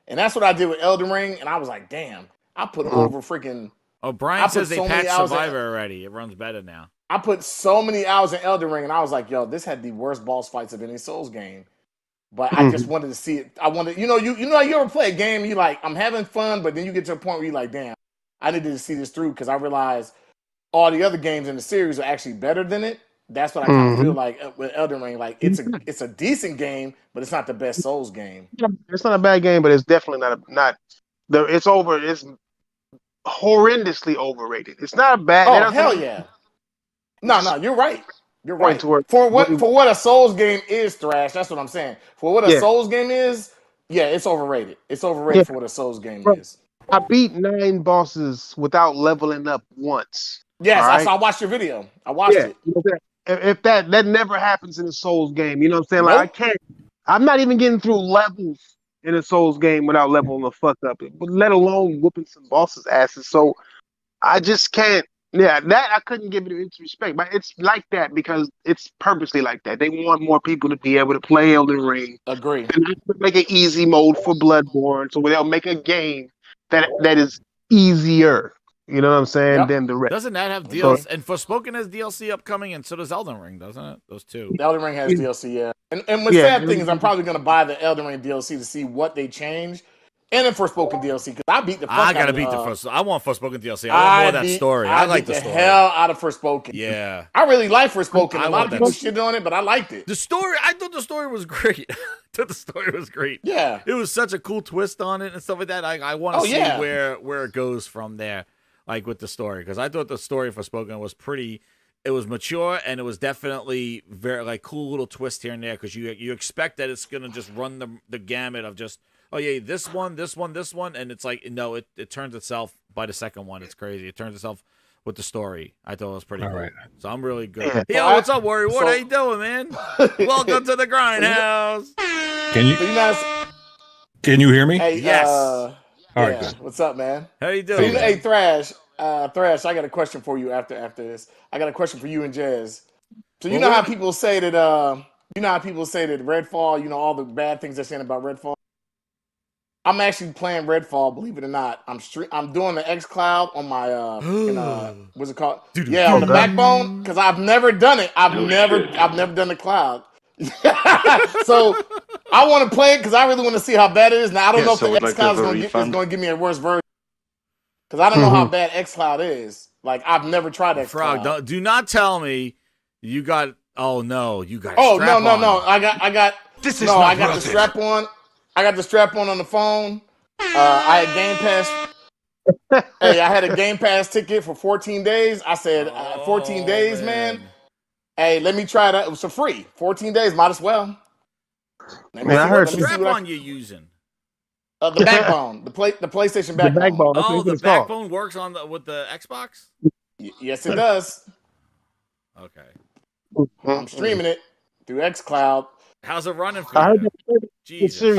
[SPEAKER 10] And that's what I did with Elden Ring, and I was like, damn, I put over freaking...
[SPEAKER 6] Oh, Brian says they patched Survivor already. It runs better now.
[SPEAKER 10] I put so many hours in Elden Ring, and I was like, yo, this had the worst boss fights of any Souls game. But I just wanted to see it. I wanted, you know how you ever play a game, and you're like, I'm having fun, but then you get to a point where you're like, damn, I needed to see this through, because I realized all the other games in the series are actually better than it. That's what I kind of feel like with Elden Ring. Like it's a decent game, but it's not the best Souls game.
[SPEAKER 12] It's not a bad game, but it's definitely it's horrendously overrated. It's not bad.
[SPEAKER 10] Oh hell yeah! No, you're right. You're right. For what a Souls game is, thrash. That's what I'm saying. For what a Souls game is, yeah, it's overrated. It's overrated for what a Souls game is.
[SPEAKER 12] I beat 9 bosses without leveling up once.
[SPEAKER 10] Yes, I watched your video. I watched it.
[SPEAKER 12] If that never happens in a Souls game, you know what I'm saying? Like I'm not even getting through levels in a Souls game without leveling the fuck up, let alone whooping some bosses' asses. So I just can't. Yeah, that I couldn't give it its respect, but it's like that because it's purposely like that. They want more people to be able to play Elden Ring.
[SPEAKER 10] Agree.
[SPEAKER 12] And make an easy mode for Bloodborne, so they'll make a game that is easier. You know what I'm saying? Than the rest.
[SPEAKER 6] Doesn't that have DLC? And Forspoken has DLC upcoming, and so does Elden Ring, doesn't it? Those two.
[SPEAKER 10] The Elden Ring has DLC, yeah. And the sad thing is, I'm probably going to buy the Elden Ring DLC to see what they changed, and the Forspoken DLC because I beat the.
[SPEAKER 6] I gotta beat the first. I want Forspoken DLC. I want more of that story. I like the story.
[SPEAKER 10] Hell out of Forspoken.
[SPEAKER 6] Yeah,
[SPEAKER 10] I really like Forspoken. A lot of people shitted on it, but I liked it.
[SPEAKER 6] The story. I thought the story was great.
[SPEAKER 10] Yeah,
[SPEAKER 6] it was such a cool twist on it and stuff like that. I want to see where it goes from there. Like with the story, because I thought the story for Forspoken was pretty. It was mature and it was definitely very like cool little twist here and there because you expect that it's gonna just run the gamut of just this one, and it's like no, it turns itself by the second one. It's crazy. It turns itself with the story. I thought it was pretty cool. Right. So I'm really good. Yo, what's up, Worry? What are you doing, man? Welcome to the Grindhouse.
[SPEAKER 13] Can you hear me?
[SPEAKER 10] Hey,
[SPEAKER 6] yes.
[SPEAKER 13] All right, good.
[SPEAKER 10] What's up, man?
[SPEAKER 6] How you doing?
[SPEAKER 10] Hey, Thrash. Thrash, I got a question for you after this. I got a question for you and Jez. So you know how people say that Redfall, you know, all the bad things they're saying about Redfall? I'm actually playing Redfall, believe it or not. I'm doing the xCloud on my what's it called? On the backbone, because I've never done it. I've never done the cloud. So I want to play it because I really want to see how bad it is. Now I don't know if the
[SPEAKER 14] like
[SPEAKER 10] xCloud is going to give me a worse version because I don't know how bad xCloud is. Like I've never tried xCloud.
[SPEAKER 6] Frog, do not tell me you got. Oh no, you got.
[SPEAKER 10] Oh no! I got. This is no. I got the strap on. I got the strap on the phone. I had Game Pass. Hey, I had a Game Pass ticket for 14 days. I said, 14 days, man. Hey, let me try that. It was for free. 14 days, might as well.
[SPEAKER 6] I heard what strap on you're using.
[SPEAKER 10] The backbone, the PlayStation backbone.
[SPEAKER 12] The backbone.
[SPEAKER 6] Oh, the backbone works with the Xbox.
[SPEAKER 10] Yes, it does.
[SPEAKER 6] Okay.
[SPEAKER 10] I'm streaming it through xCloud.
[SPEAKER 6] How's it running for you? Jesus.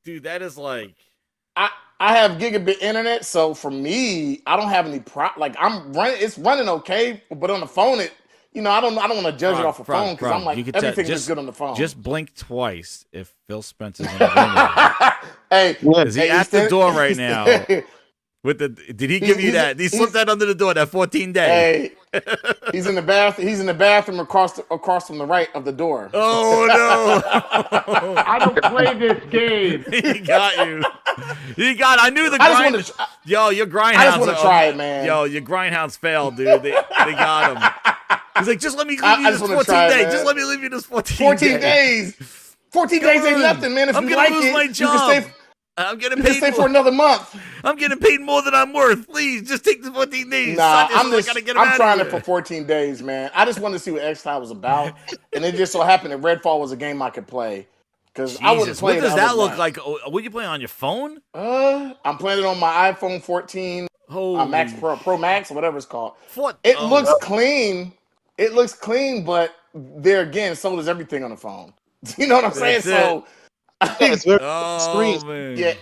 [SPEAKER 6] Dude, that is like.
[SPEAKER 10] I have gigabit internet, so for me, I don't have any I'm running. It's running okay, but on the phone, I don't want to judge it off a phone because I'm like everything is good on the phone.
[SPEAKER 6] Just blink twice if Phil Spencer's in the room.
[SPEAKER 10] Hey,
[SPEAKER 6] is he at the door right now? Did he give you that? He slipped that under the door that 14 day.
[SPEAKER 10] Hey, he's in the bathroom across from the right of the door.
[SPEAKER 6] Oh no!
[SPEAKER 12] I don't play this game.
[SPEAKER 6] He got you. I knew the grind. Yo, your grindhounds.
[SPEAKER 10] I just want to try it, man.
[SPEAKER 6] Yo, your grindhounds failed, dude. They got him. He's like, just let me leave you this 14 days. Just let me leave you this 14
[SPEAKER 10] days. 14 days ain't nothing, man. If
[SPEAKER 6] I'm
[SPEAKER 10] you
[SPEAKER 6] gonna
[SPEAKER 10] like
[SPEAKER 6] lose
[SPEAKER 10] it,
[SPEAKER 6] my job. I'm getting paid.
[SPEAKER 10] Stay for another month.
[SPEAKER 6] I'm getting paid more than I'm worth. Please, just take the 14 days.
[SPEAKER 10] Nah, I'm trying it for 14 days, man. I just wanted to see what xCloud was about, and it just so happened that Redfall was a game I could play. Because I wouldn't play it.
[SPEAKER 6] What does that look like? What are you playing on your phone?
[SPEAKER 10] I'm playing it on my iPhone 14 Max Pro Max or whatever it's called. It looks clean. It looks clean, but there again, so does everything on the phone. You know what I'm saying? So.
[SPEAKER 12] It's very screen.
[SPEAKER 6] Man.
[SPEAKER 10] Yeah.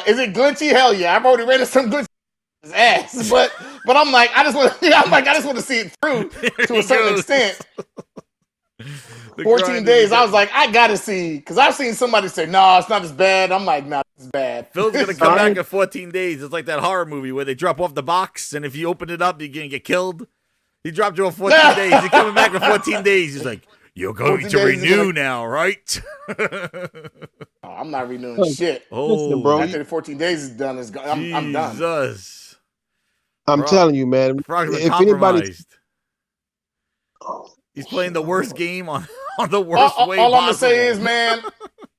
[SPEAKER 10] Is it glitchy? Hell yeah. I've already rented some glitchy ass. But I'm like, I just want to see it through to a certain extent. 14 days, I was like, I gotta see, because I've seen somebody say, no, it's not as bad. I'm like, no, it's bad.
[SPEAKER 6] Phil's gonna come back in 14 days. It's like that horror movie where they drop off the box, and if you open it up, you're gonna get killed. He dropped you on 14 days. He's coming back in 14 days. He's like, you're going to renew now, right?
[SPEAKER 10] I'm not renewing shit.
[SPEAKER 6] Oh,
[SPEAKER 10] bro. After the 14 days is done, I'm done.
[SPEAKER 6] Jesus.
[SPEAKER 12] I'm telling you, man.
[SPEAKER 6] If anybody, he's playing the worst game on the worst way
[SPEAKER 10] all
[SPEAKER 6] possible.
[SPEAKER 10] I'm gonna say is, man,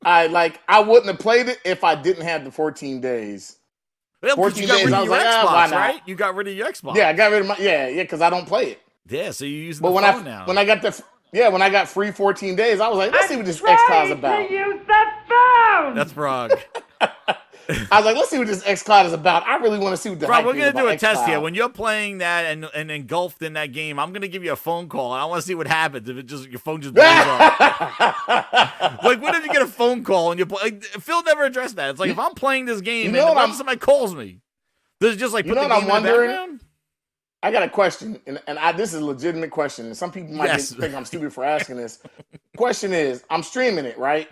[SPEAKER 10] I wouldn't have played it if I didn't have the 14 days.
[SPEAKER 6] Yeah,
[SPEAKER 10] 14 days, I was like,
[SPEAKER 6] Xbox,
[SPEAKER 10] why not?
[SPEAKER 6] Right? You got rid of your Xbox.
[SPEAKER 10] Yeah, I got rid of my because I don't play it.
[SPEAKER 6] Yeah, so you're using the phone now.
[SPEAKER 10] When I got free 14 days, I was like, let's see what this xCloud is about.
[SPEAKER 9] To use the phone.
[SPEAKER 6] That's Frog.
[SPEAKER 10] I was like, let's see what this xCloud is about. I really want to see what the
[SPEAKER 6] Frog,
[SPEAKER 10] hype
[SPEAKER 6] we're
[SPEAKER 10] is
[SPEAKER 6] gonna do a
[SPEAKER 10] about
[SPEAKER 6] test
[SPEAKER 10] xCloud.
[SPEAKER 6] here. When you're playing that and engulfed in that game, I'm gonna give you a phone call and I want to see what happens if your phone just blows up. Like, when did you get a phone call and you play? Like, Phil never addressed that. It's like if I'm playing this game and somebody calls me, does it just like put the game in the background?
[SPEAKER 10] I got a question, and this is a legitimate question, and some people might think I'm stupid for asking this. Question is, I'm streaming it, right?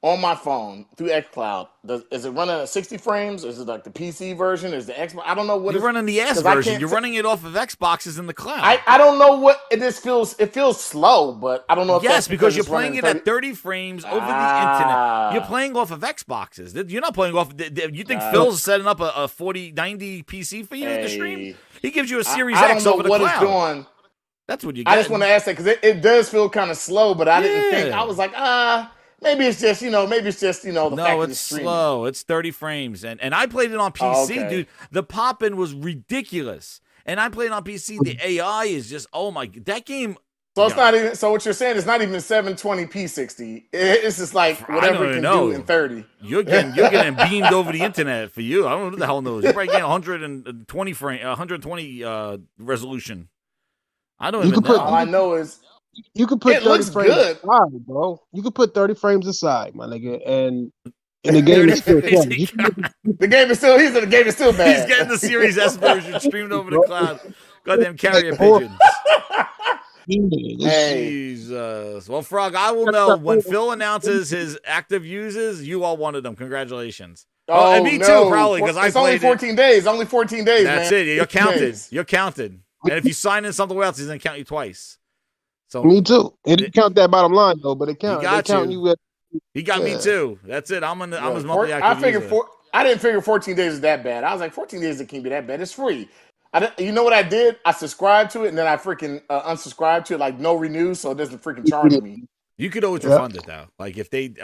[SPEAKER 10] On my phone through xCloud. Is it running at 60 frames? Is it like the PC version? Is the Xbox? I don't know what
[SPEAKER 6] you're running the S version. You're running it off of Xboxes in the cloud.
[SPEAKER 10] I don't know what it feels. It feels slow, but I don't know if that's
[SPEAKER 6] because you're playing it at 30 frames over the internet. You're playing off of Xboxes. You're not playing off. You think Phil's setting up a 4090 PC for you to stream? He gives you a Series X over the cloud. I don't know what it's doing. That's what you get.
[SPEAKER 10] I just want to ask that because it does feel kind of slow, but I didn't think. I was like, maybe it's just, the fact
[SPEAKER 6] No,
[SPEAKER 10] it's
[SPEAKER 6] slow. It's 30 frames. And I played it on PC, dude. The pop-in was ridiculous. And I played it on PC. The AI is just, that game.
[SPEAKER 10] So it's not even, so what you're saying is not even 720p 60. It's just like whatever it can do in 30.
[SPEAKER 6] You're getting beamed over the internet for you. I don't know who the hell knows. You're probably getting 120 resolution. I don't even know.
[SPEAKER 10] All I know is
[SPEAKER 12] you could put 30 frames
[SPEAKER 10] good.
[SPEAKER 12] aside, bro. You could put 30 frames aside, my nigga, and the game is still fun.
[SPEAKER 10] The game is still bad.
[SPEAKER 6] He's getting the Series S version streamed over the cloud. Goddamn carrier pigeons.
[SPEAKER 10] Hey.
[SPEAKER 6] Jesus. Well, Frog, I will know when Phil announces his active users. You are one of them. Congratulations. And me too, probably, because I played.
[SPEAKER 10] It's only 14 days. Only 14 days.
[SPEAKER 6] That's
[SPEAKER 10] man.
[SPEAKER 6] it. You're counted. You're counted. And if you sign in something else, he's gonna count you twice. So
[SPEAKER 12] me too. It didn't count that bottom line though, but it
[SPEAKER 6] he
[SPEAKER 12] count.
[SPEAKER 6] got
[SPEAKER 12] They count
[SPEAKER 6] you.
[SPEAKER 12] you at.
[SPEAKER 6] He got me
[SPEAKER 12] Yeah.
[SPEAKER 6] too. That's it. I'm his monthly
[SPEAKER 10] I
[SPEAKER 6] active
[SPEAKER 10] figured
[SPEAKER 6] user.
[SPEAKER 10] I didn't figure 14 days is that bad. I was like, 14 days it can't be that bad. It's free. You know what I did? I subscribed to it and then I freaking unsubscribed to it, like no renew, so it doesn't freaking charge me.
[SPEAKER 6] You could always refund it though. Like if they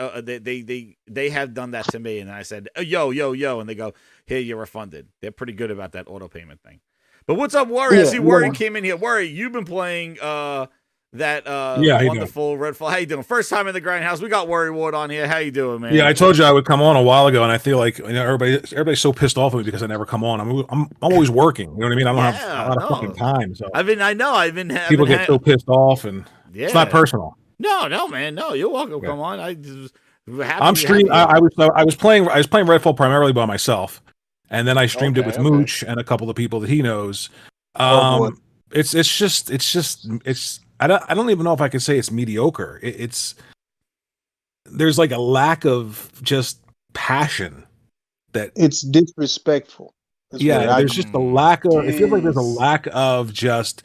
[SPEAKER 6] have done that to me, and I said, oh, yo, and they go, here, you're refunded. They're pretty good about that auto payment thing. But what's up, Worry? I see Worry came in here. Worry, you've been playing that wonderful Redfall. How you doing? First time in the Grindhouse. We got Worry Ward on here. How you doing, man?
[SPEAKER 13] Yeah, I told you I would come on a while ago, and I feel like everybody's so pissed off at me because I never come on. I'm always working. You know what I mean? I don't have a lot of fucking time. So
[SPEAKER 6] People
[SPEAKER 13] get so pissed off, and it's not personal.
[SPEAKER 6] No, man. No, you're welcome. Yeah. Come on.
[SPEAKER 13] I'm streaming. I was playing Redfall primarily by myself, and then I streamed it with Mooch and a couple of people that he knows. It's I don't even know if I could say it's mediocre. There's like a lack of just passion. That
[SPEAKER 12] it's disrespectful.
[SPEAKER 13] There's just a lack of. It feels like there's a lack of just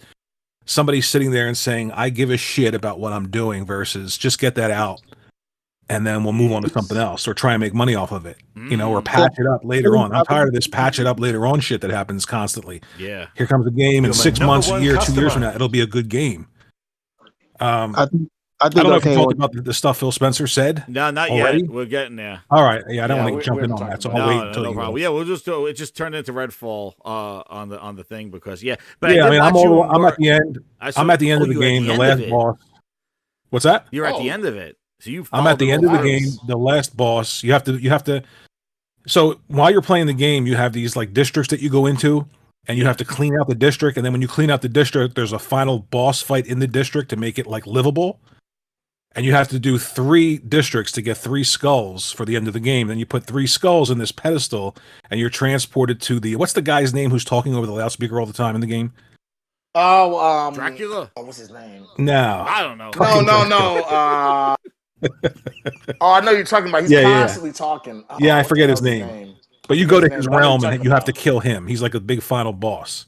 [SPEAKER 13] somebody sitting there and saying, I give a shit about what I'm doing versus just get that out and then we'll move on to something else or try and make money off of it, or patch it up later on. I'm tired of this patch it up later on shit that happens constantly.
[SPEAKER 6] Yeah.
[SPEAKER 13] Here comes a game in 6 months, a year, 2 years from now, it'll be a good game. I don't know if you talked about the stuff Phil Spencer said.
[SPEAKER 6] No, not
[SPEAKER 13] already?
[SPEAKER 6] Yet. We're getting there.
[SPEAKER 13] All right. Yeah, I don't want to jump in on that, so I'll wait until you
[SPEAKER 6] go. Yeah, we'll just do it. It just turned into Redfall on the thing because
[SPEAKER 13] I'm at the end. I'm at the end of the game. The last boss. What's that?
[SPEAKER 6] You're at the end of it. So
[SPEAKER 13] I'm at the end of the game. The last boss. You have to. So while you're playing the game, you have these like districts that you go into, and you have to clean out the district. And then when you clean out the district, there's a final boss fight in the district to make it like livable. And you have to do 3 districts to get 3 skulls for the end of the game. Then you put 3 skulls in this pedestal, and you're transported to what's the guy's name who's talking over the loudspeaker all the time in the game?
[SPEAKER 6] Dracula.
[SPEAKER 10] What's his name?
[SPEAKER 13] No,
[SPEAKER 6] I don't know.
[SPEAKER 10] No. I know you're talking about. He's constantly talking.
[SPEAKER 13] I forget his name. But you go to his realm and you have to kill him. He's like a big final boss.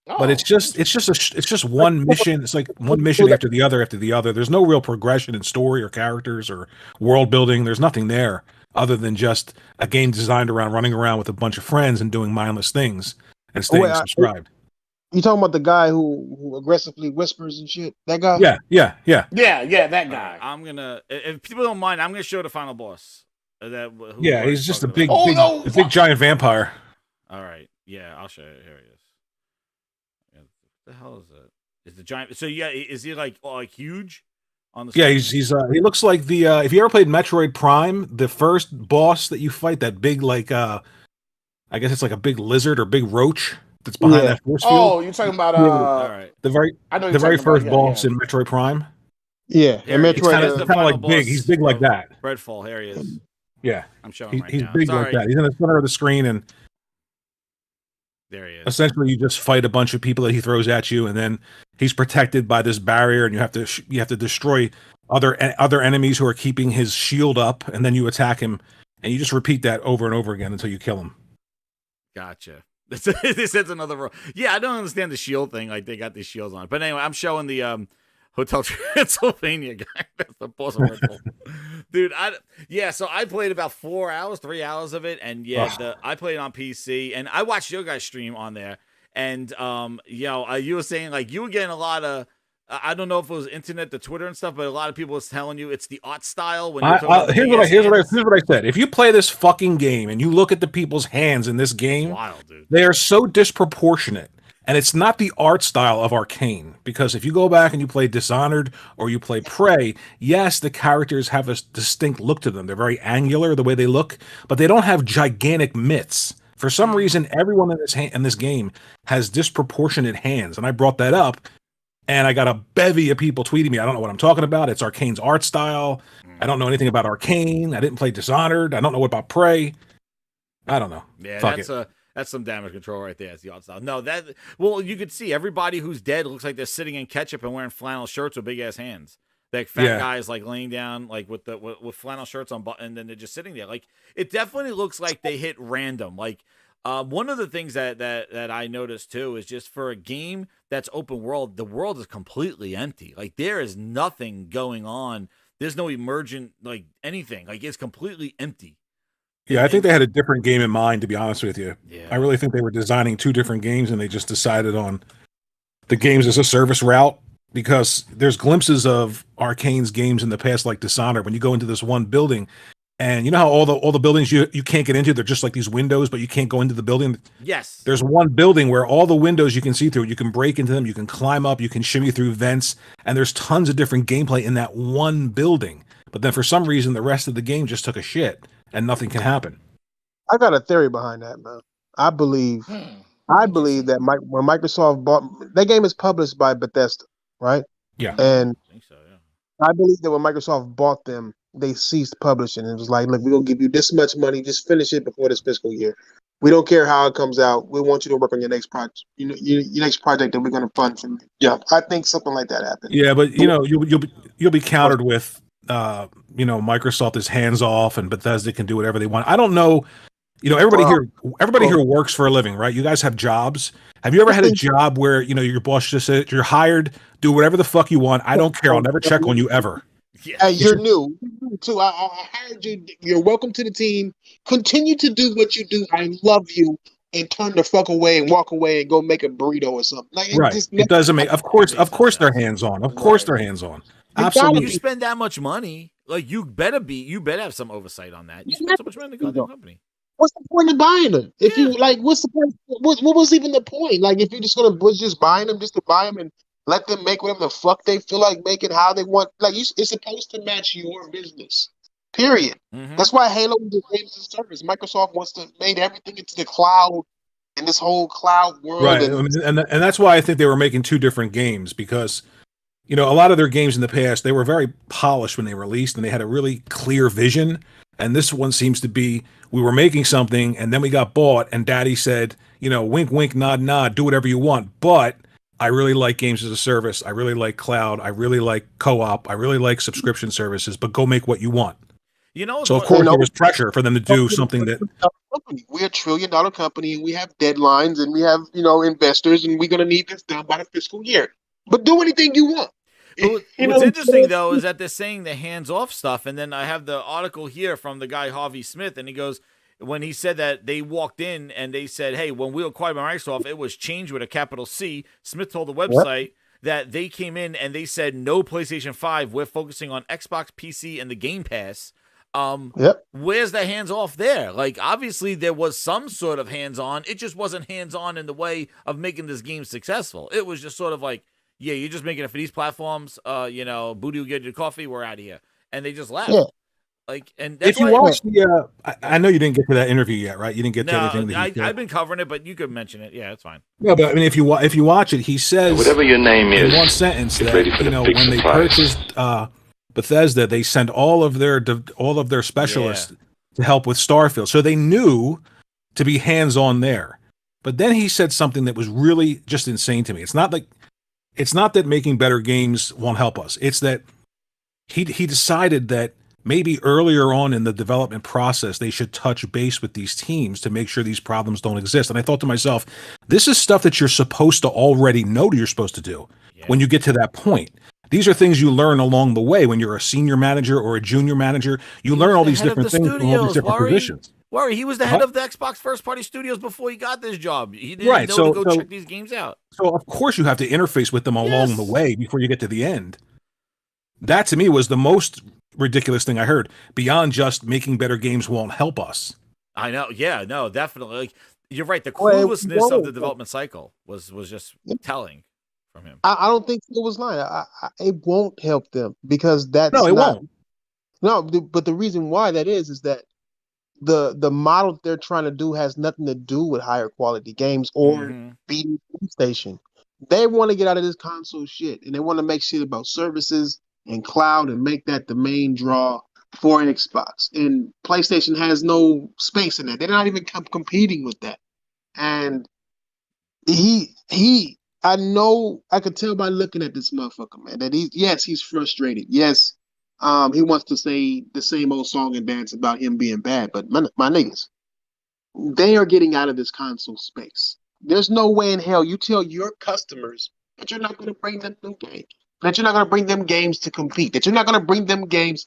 [SPEAKER 13] But it's just one mission. It's like one mission after the other. There's no real progression in story or characters or world building. There's nothing there other than just a game designed around running around with a bunch of friends and doing mindless things and staying subscribed.
[SPEAKER 12] You talking about the guy who aggressively whispers and shit? That guy?
[SPEAKER 13] Yeah,
[SPEAKER 10] that guy.
[SPEAKER 6] I'm gonna, if people don't mind, I'm gonna show the final boss.
[SPEAKER 13] He's just a big giant vampire.
[SPEAKER 6] All right, yeah, I'll show you. Here he is. The hell is that? Is the giant? So is he like huge on the?
[SPEAKER 13] Yeah, he looks like the. If you ever played Metroid Prime, the first boss that you fight, that big like I guess it's like a big lizard or big roach that's behind that force field.
[SPEAKER 10] Oh, you're talking about
[SPEAKER 6] all right.
[SPEAKER 13] The very first boss in Metroid Prime.
[SPEAKER 12] Yeah, and Metroid
[SPEAKER 13] is kind of like big. He's big like that.
[SPEAKER 6] Redfall. Here he is.
[SPEAKER 13] Yeah,
[SPEAKER 6] I'm showing right
[SPEAKER 13] he's
[SPEAKER 6] now.
[SPEAKER 13] big like that. He's in the center of the screen and.
[SPEAKER 6] There he is.
[SPEAKER 13] Essentially, you just fight a bunch of people that he throws at you, and then he's protected by this barrier, and you have to destroy other enemies who are keeping his shield up, and then you attack him, and you just repeat that over and over again until you kill him.
[SPEAKER 6] Gotcha. This is another role. Yeah, I don't understand the shield thing. Like they got these shields on, but anyway, I'm showing the Hotel Transylvania guy. That's the boss of Redfall. Dude, so I played about 3 hours of it, and I played it on PC, and I watched your guys stream on there, and you were saying like you were getting a lot of, I don't know if it was internet, the Twitter and stuff, but a lot of people was telling you it's the art style. When
[SPEAKER 13] here's what I said. If you play this fucking game and you look at the people's hands in this game,
[SPEAKER 6] wild, dude.
[SPEAKER 13] They are so disproportionate. And it's not the art style of Arcane, because if you go back and you play Dishonored or you play Prey, yes, the characters have a distinct look to them. They're very angular the way they look, but they don't have gigantic mitts. For some reason, everyone in this game has disproportionate hands, and I brought that up, and I got a bevy of people tweeting me. I don't know what I'm talking about. It's Arcane's art style. I don't know anything about Arcane. I didn't play Dishonored. I don't know about Prey. I don't know.
[SPEAKER 6] Yeah, that's some damage control right there. It's the art style. No, you could see everybody who's dead looks like they're sitting in ketchup and wearing flannel shirts with big ass hands. Like fat guys like laying down like with flannel shirts on, and then they're just sitting there. Like it definitely looks like they hit random. Like One of the things that I noticed too is just for a game that's open world, the world is completely empty. Like there is nothing going on. There's no emergent like anything. Like it's completely empty.
[SPEAKER 13] Yeah, I think they had a different game in mind, to be honest with you.
[SPEAKER 6] Yeah.
[SPEAKER 13] I really think they were designing two different games and they just decided on the games as a service route, because there's glimpses of Arcane's games in the past, like Dishonored, when you go into this one building and you know how all the buildings you can't get into, they're just like these windows, but you can't go into the building.
[SPEAKER 6] Yes.
[SPEAKER 13] There's one building where all the windows you can see through, you can break into them, you can climb up, you can shimmy through vents, and there's tons of different gameplay in that one building. But then for some reason, the rest of the game just took a shit and nothing can happen.
[SPEAKER 12] I got a theory behind that, man. I believe that when Microsoft bought that game is published by Bethesda, right?
[SPEAKER 13] Yeah.
[SPEAKER 12] And
[SPEAKER 6] I think so, yeah.
[SPEAKER 12] I believe that when Microsoft bought them, they ceased publishing. It was like, look, we're gonna give you this much money, just finish it before this fiscal year. We don't care how it comes out. We want you to work on your next project. Your next project that we're gonna fund from. Yeah, I think something like that happened.
[SPEAKER 13] Yeah, but you know, you'll be countered with Microsoft is hands off and Bethesda can do whatever they want. I don't know. You know, everybody here works for a living, right? You guys have jobs. Have you ever had a job where, you know, your boss just said, you're hired, do whatever the fuck you want. I don't care. I'll never check on you ever.
[SPEAKER 6] Yeah.
[SPEAKER 12] Hey, you're new too. I hired you. You're welcome to the team. Continue to do what you do. I love you. And turn the fuck away and walk away and go make a burrito or something. Like,
[SPEAKER 13] Right. It doesn't make. Of course they're hands on. Of course they're hands on. Absolutely.
[SPEAKER 6] You spend that much money, like you better have some oversight on that. You spend so much money to go to the company.
[SPEAKER 12] What's the point of buying them? If you like, what's the point? What was even the point? Like, if you're just just buying them just to buy them and let them make whatever the fuck they feel like making, how they want. Like, it's supposed to match your business. Period.
[SPEAKER 6] Mm-hmm.
[SPEAKER 12] That's why Halo is a games as a service. Microsoft wants to make everything into the cloud and this whole cloud world.
[SPEAKER 13] Right, and that's why I think they were making two different games, because you know a lot of their games in the past they were very polished when they released and they had a really clear vision. And this one seems to be, we were making something and then we got bought and daddy said, you know, wink, wink, nod, nod, do whatever you want. But I really like games as a service. I really like cloud. I really like co-op. I really like subscription services, but go make what you want.
[SPEAKER 6] You know,
[SPEAKER 13] so of course there was pressure for them to do something that.
[SPEAKER 12] We're $1 trillion company and we have deadlines and we have, investors and we're going to need this done by the fiscal year. But do anything you want.
[SPEAKER 6] What's interesting, though, is that they're saying the hands-off stuff, and then I have the article here from the guy Harvey Smith, and he goes, when he said that they walked in and they said, hey, when we acquired by Microsoft, it was changed with a capital C. Smith told the website that they came in and they said, no PlayStation 5, we're focusing on Xbox, PC, and the Game Pass. Where's the hands-off there? Like, obviously, there was some sort of hands-on. It just wasn't hands-on in the way of making this game successful. It was just sort of like, yeah, you're just making it for these platforms. Booty will get you coffee. We're out of here, and they just left. Yeah. Like, and that's
[SPEAKER 13] if you watch the, I know you didn't get to that interview yet, right? You didn't get to anything.
[SPEAKER 6] I've been covering it, but you could mention it. Yeah, it's fine.
[SPEAKER 13] Yeah, but I mean, if you watch it, he says
[SPEAKER 8] whatever your name is
[SPEAKER 13] in one sentence that when they purchased Bethesda, they sent all of their specialists to help with Starfield, so they knew to be hands on there. But then he said something that was really just insane to me. It's not that making better games won't help us. It's that he decided that maybe earlier on in the development process, they should touch base with these teams to make sure these problems don't exist. And I thought to myself, this is stuff that you're supposed to already know you're supposed to do when you get to that point. These are things you learn along the way when you're a senior manager or a junior manager. You learn all these different things from all these different positions.
[SPEAKER 6] He was the head of the Xbox first-party studios before he got this job. He didn't know to go check these games out.
[SPEAKER 13] So, of course, you have to interface with them along the way before you get to the end. That, to me, was the most ridiculous thing I heard, beyond just making better games won't help us.
[SPEAKER 6] I know. Yeah, no, definitely. Like, you're right. The cluelessness of the development cycle was just telling from him.
[SPEAKER 12] I don't think it was lying. It won't help them because that's
[SPEAKER 13] won't.
[SPEAKER 12] No, but the reason why that is that the model they're trying to do has nothing to do with higher quality games or beating PlayStation. They want to get out of this console shit and they want to make shit about services and cloud and make that the main draw for Xbox. And PlayStation has no space in that. They're not even competing with that. And I know I could tell by looking at this motherfucker, man, that he's frustrated. Yes. He wants to say the same old song and dance about him being bad, but my niggas, they are getting out of this console space. There's no way in hell you tell your customers that you're not going to bring them new games, that you're not going to bring them games to compete, that you're not going to bring them games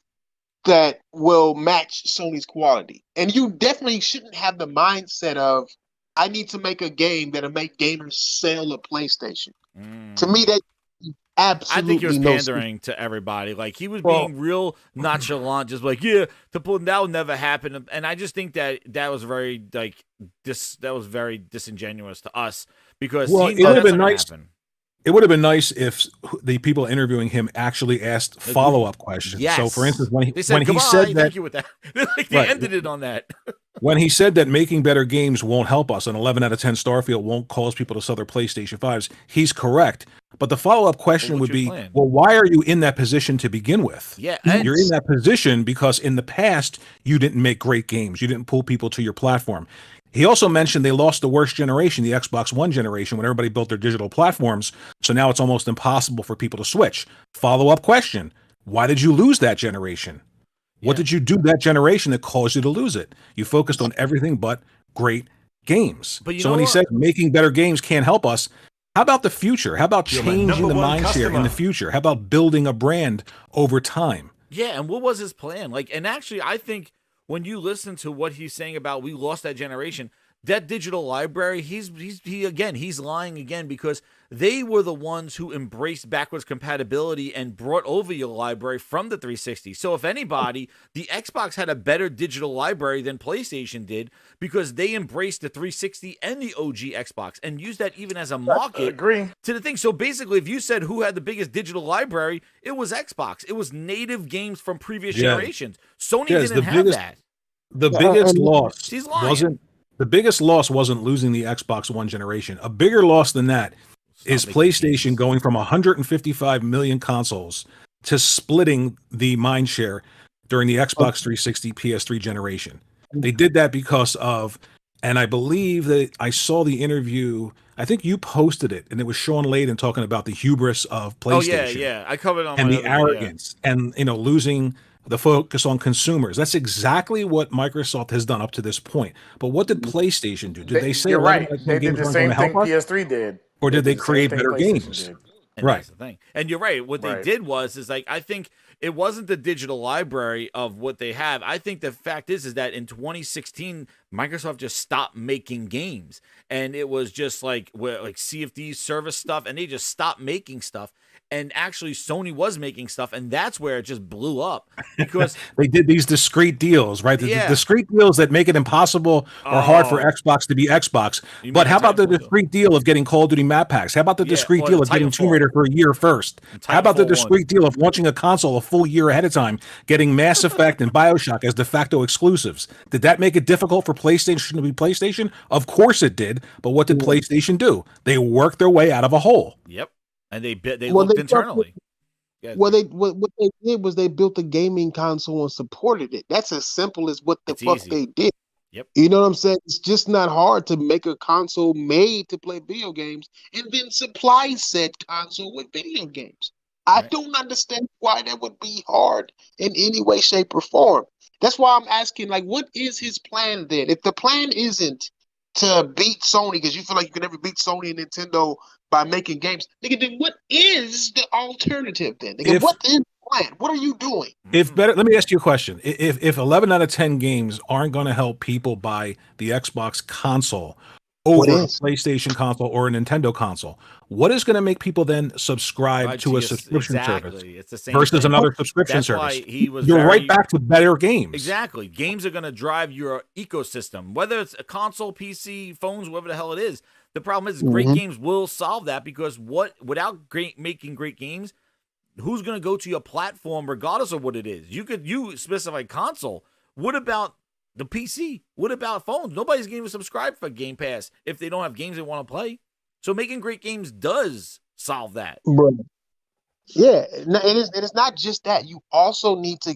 [SPEAKER 12] that will match Sony's quality. And you definitely shouldn't have the mindset of, I need to make a game that'll make gamers sell a PlayStation. To me, that absolutely
[SPEAKER 6] I think he was
[SPEAKER 12] no
[SPEAKER 6] pandering to everybody. Like, he was being real nonchalant, just like, yeah, that would never happen. And I just think that was very very disingenuous to us, because
[SPEAKER 13] Well,
[SPEAKER 6] he
[SPEAKER 13] it would have
[SPEAKER 6] that's
[SPEAKER 13] been
[SPEAKER 6] not gonna
[SPEAKER 13] nice.
[SPEAKER 6] happen.
[SPEAKER 13] It would have been nice if the people interviewing him actually asked follow-up questions.
[SPEAKER 6] Yes.
[SPEAKER 13] So, for instance, when
[SPEAKER 6] They said,
[SPEAKER 13] he said that,
[SPEAKER 6] thank you with that. Like, they ended it on that.
[SPEAKER 13] when he said that making better games won't help us, an 11 out of 10 Starfield won't cause people to sell their PlayStation 5s, he's correct. But the follow-up question would be, well, why are you in that position to begin with?
[SPEAKER 6] Yeah,
[SPEAKER 13] you're in that position because in the past, you didn't make great games. You didn't pull people to your platform. He also mentioned they lost the worst generation, the Xbox One generation, when everybody built their digital platforms. So now it's almost impossible for people to switch. Follow-up question, why did you lose that generation? What did you do that generation that caused you to lose it? You focused on everything but great games.
[SPEAKER 6] But
[SPEAKER 13] so when he said making better games can't help us, how about the future? How about
[SPEAKER 1] You're my
[SPEAKER 13] changing the
[SPEAKER 1] number one
[SPEAKER 13] mindshare in
[SPEAKER 1] customer.
[SPEAKER 13] the future? How about building a brand over time?
[SPEAKER 6] Yeah, and what was his plan? Like, and actually, I think when you listen to what he's saying about we lost that generation, that digital library, he's lying again, because they were the ones who embraced backwards compatibility and brought over your library from the 360. So if anybody, the Xbox had a better digital library than PlayStation did, because they embraced the 360 and the OG Xbox and used that even as a market to the thing. So basically, if you said who had the biggest digital library, it was Xbox. It was native games from previous generations. Sony didn't have that.
[SPEAKER 13] The biggest loss
[SPEAKER 6] He's lying.
[SPEAKER 13] wasn't the biggest loss wasn't losing the Xbox One generation. A bigger loss than that is PlayStation going from 155 million consoles to splitting the mind share during the Xbox 360 PS3 generation. They did that because of, and I believe that I saw the interview, I think you posted it, and it was Sean Layden talking about the hubris of PlayStation.
[SPEAKER 6] Oh, yeah. I covered it on
[SPEAKER 13] and
[SPEAKER 6] my
[SPEAKER 13] the
[SPEAKER 6] other video.
[SPEAKER 13] arrogance and, losing the focus on consumers. That's exactly what Microsoft has done up to this point. But what did PlayStation do? Did they say
[SPEAKER 10] You're right.
[SPEAKER 13] 11
[SPEAKER 10] They did
[SPEAKER 13] games
[SPEAKER 10] the
[SPEAKER 13] aren't
[SPEAKER 10] same
[SPEAKER 13] gonna
[SPEAKER 10] thing
[SPEAKER 13] help us?
[SPEAKER 10] PS3 did.
[SPEAKER 13] Or did they
[SPEAKER 10] the same
[SPEAKER 13] create
[SPEAKER 10] thing
[SPEAKER 13] better
[SPEAKER 10] PlayStation
[SPEAKER 13] games?
[SPEAKER 10] did.
[SPEAKER 6] And
[SPEAKER 13] Right.
[SPEAKER 6] that's the thing. And you're right. What they did was like, I think it wasn't the digital library of what they have. I think the fact is that in 2016, Microsoft just stopped making games, and it was just like CFD service stuff, and they just stopped making stuff. And actually, Sony was making stuff, and that's where it just blew up, because
[SPEAKER 13] they did these discrete deals, right? The
[SPEAKER 6] Yeah.
[SPEAKER 13] discrete deals that make it impossible or hard for Xbox to be Xbox.
[SPEAKER 6] You
[SPEAKER 13] But
[SPEAKER 6] mean
[SPEAKER 13] how
[SPEAKER 6] the
[SPEAKER 13] about the
[SPEAKER 6] Titanfall
[SPEAKER 13] discrete deal of getting Call of Duty map packs? How about the discrete
[SPEAKER 6] or
[SPEAKER 13] deal
[SPEAKER 6] the
[SPEAKER 13] of getting Tomb
[SPEAKER 6] Titanfall.
[SPEAKER 13] Raider for a year first? How about the
[SPEAKER 6] Titanfall
[SPEAKER 13] discrete deal of launching a console a full year ahead of time, getting Mass Effect and BioShock as de facto exclusives? Did that make it difficult for PlayStation to be PlayStation? Of course it did. But what did PlayStation do? They worked their way out of a hole.
[SPEAKER 6] Yep, and they
[SPEAKER 12] Well,
[SPEAKER 6] looked
[SPEAKER 12] they
[SPEAKER 6] internally.
[SPEAKER 12] Well, what they did was they built a gaming console and supported it. That's as simple as what the
[SPEAKER 6] It's
[SPEAKER 12] fuck
[SPEAKER 6] easy.
[SPEAKER 12] they did.
[SPEAKER 6] Yep.
[SPEAKER 12] You know what I'm saying? It's just not hard to make a console made to play video games and then supply said console with video games. I don't understand why that would be hard in any way, shape, or form. That's why I'm asking, like, what is his plan then? If the plan isn't to beat Sony, because you feel like you can never beat Sony and Nintendo by making games, nigga, then what is the alternative then? Nigga, what is the plan? What are you doing?
[SPEAKER 13] If better, let me ask you a question. If 11 out of 10 games aren't going to help people buy the Xbox console over a PlayStation console or a Nintendo console, what is going to make people then subscribe to a subscription service
[SPEAKER 6] It's the same
[SPEAKER 13] versus
[SPEAKER 6] thing.
[SPEAKER 13] another subscription
[SPEAKER 6] That's
[SPEAKER 13] service?
[SPEAKER 6] why he was
[SPEAKER 13] You're
[SPEAKER 6] very-
[SPEAKER 13] right back to better games.
[SPEAKER 6] Exactly. Games are going to drive your ecosystem, whether it's a console, PC, phones, whatever the hell it is. The problem is great games will solve that, because without making great games, who's going to go to your platform regardless of what it is? You specify console. What about the PC? What about phones? Nobody's going to subscribe for Game Pass if they don't have games they want to play. So making great games does solve that.
[SPEAKER 12] Bro. Yeah, it is not just that. You also need to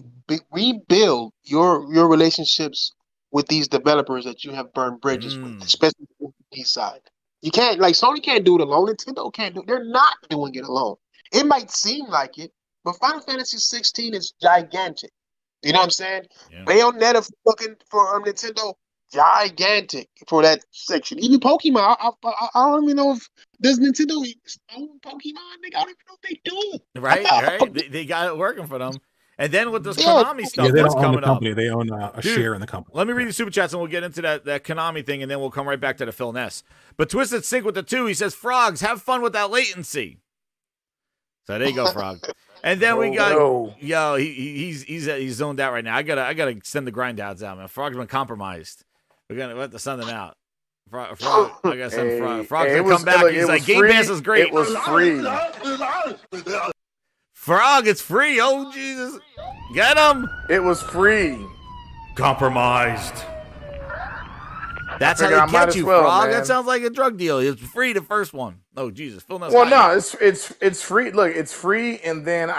[SPEAKER 12] rebuild your relationships with these developers that you have burned bridges with, especially on the P side. You can't, like, Sony can't do it alone. Nintendo can't do it. They're not doing it alone. It might seem like it, but Final Fantasy 16 is gigantic. You know what I'm saying? Bayonetta looking for Nintendo gigantic for that section. Even Pokemon, I don't even know if does Nintendo own Pokemon. Nigga, I don't even know if they do.
[SPEAKER 6] Right. They got it working for them. And then with this
[SPEAKER 12] Yeah.
[SPEAKER 6] Konami
[SPEAKER 13] Yeah,
[SPEAKER 6] stuff
[SPEAKER 13] they
[SPEAKER 6] that's
[SPEAKER 13] don't own the
[SPEAKER 6] coming up.
[SPEAKER 13] company. They own a
[SPEAKER 6] Dude,
[SPEAKER 13] share in the company.
[SPEAKER 6] Let me read the super chats and we'll get into that Konami thing, and then we'll come right back to the Phil Ness. But Twisted Sync with the 2, he says, Frogs, have fun with that latency. So there you go, Frog. And then we got he's zoned out right now. I gotta send the grind outs out, man. Frog's been compromised. We have to send them out. Frog, I gotta send Frog. Frog's gonna come back. He's like, Game Pass is great.
[SPEAKER 10] It was free.
[SPEAKER 6] Frog, it's free. Oh Jesus, get him.
[SPEAKER 10] It was free.
[SPEAKER 6] Compromised. That's how they get you, Frog. That sounds like a drug deal. It's free the first one. Oh Jesus, Phil Ness.
[SPEAKER 10] Well, no, it's free. Look, it's free, and then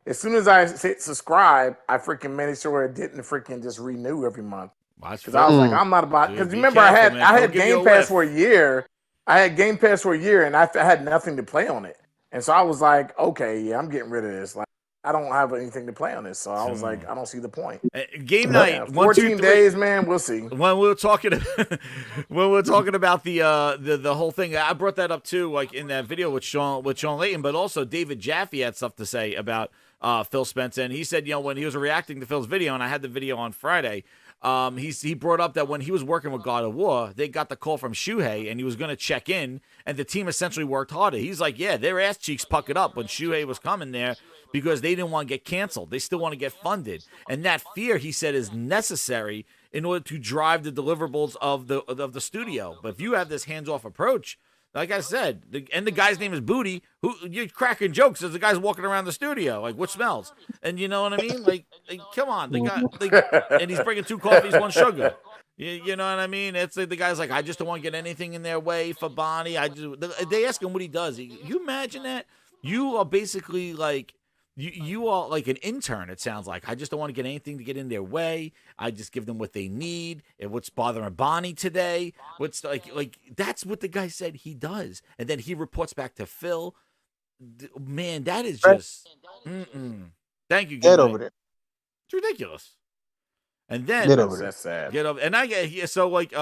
[SPEAKER 10] as soon as I hit subscribe, I freaking made sure it didn't freaking just renew every month.
[SPEAKER 6] Because
[SPEAKER 10] I was like, I'm not about. Because remember, I had Game Pass for a year. I had Game Pass for a year, and I had nothing to play on it, and so I was like, okay, yeah, I'm getting rid of this. Like, I don't have anything to play on this, so I was like, I don't see the point.
[SPEAKER 6] Game night,
[SPEAKER 10] 14 days, man. We'll see.
[SPEAKER 6] When we were talking, about the whole thing, I brought that up too, like in that video with Sean Layton, but also David Jaffe had stuff to say about Phil Spencer, and he said, when he was reacting to Phil's video, and I had the video on Friday. He brought up that when he was working with God of War, they got the call from Shuhei, and he was going to check in, and the team essentially worked harder. He's like, yeah, their ass cheeks puckered up when Shuhei was coming there because they didn't want to get canceled. They still want to get funded. And that fear, he said, is necessary in order to drive the deliverables of the studio. But if you have this hands-off approach, like I said, the guy's name is Booty, who you're cracking jokes as the guy's walking around the studio, like, what smells? And you know what I mean? Like come on, the guy, and he's bringing 2 coffees, 1 sugar. You know what I mean? It's like the guy's like, I just don't want to get anything in their way for Bonnie. They ask him what he does. You imagine that? You are basically like, you are like an intern, it sounds like. I just don't want to get anything to get in their way. I just give them what they need. And what's bothering Bonnie today? What's like that's what the guy said he does. And then he reports back to Phil. Man, that is just Thank you,
[SPEAKER 12] Get over there.
[SPEAKER 6] It's ridiculous. And then
[SPEAKER 12] Get over there.
[SPEAKER 10] That's sad.
[SPEAKER 6] Get over, and I get here. So like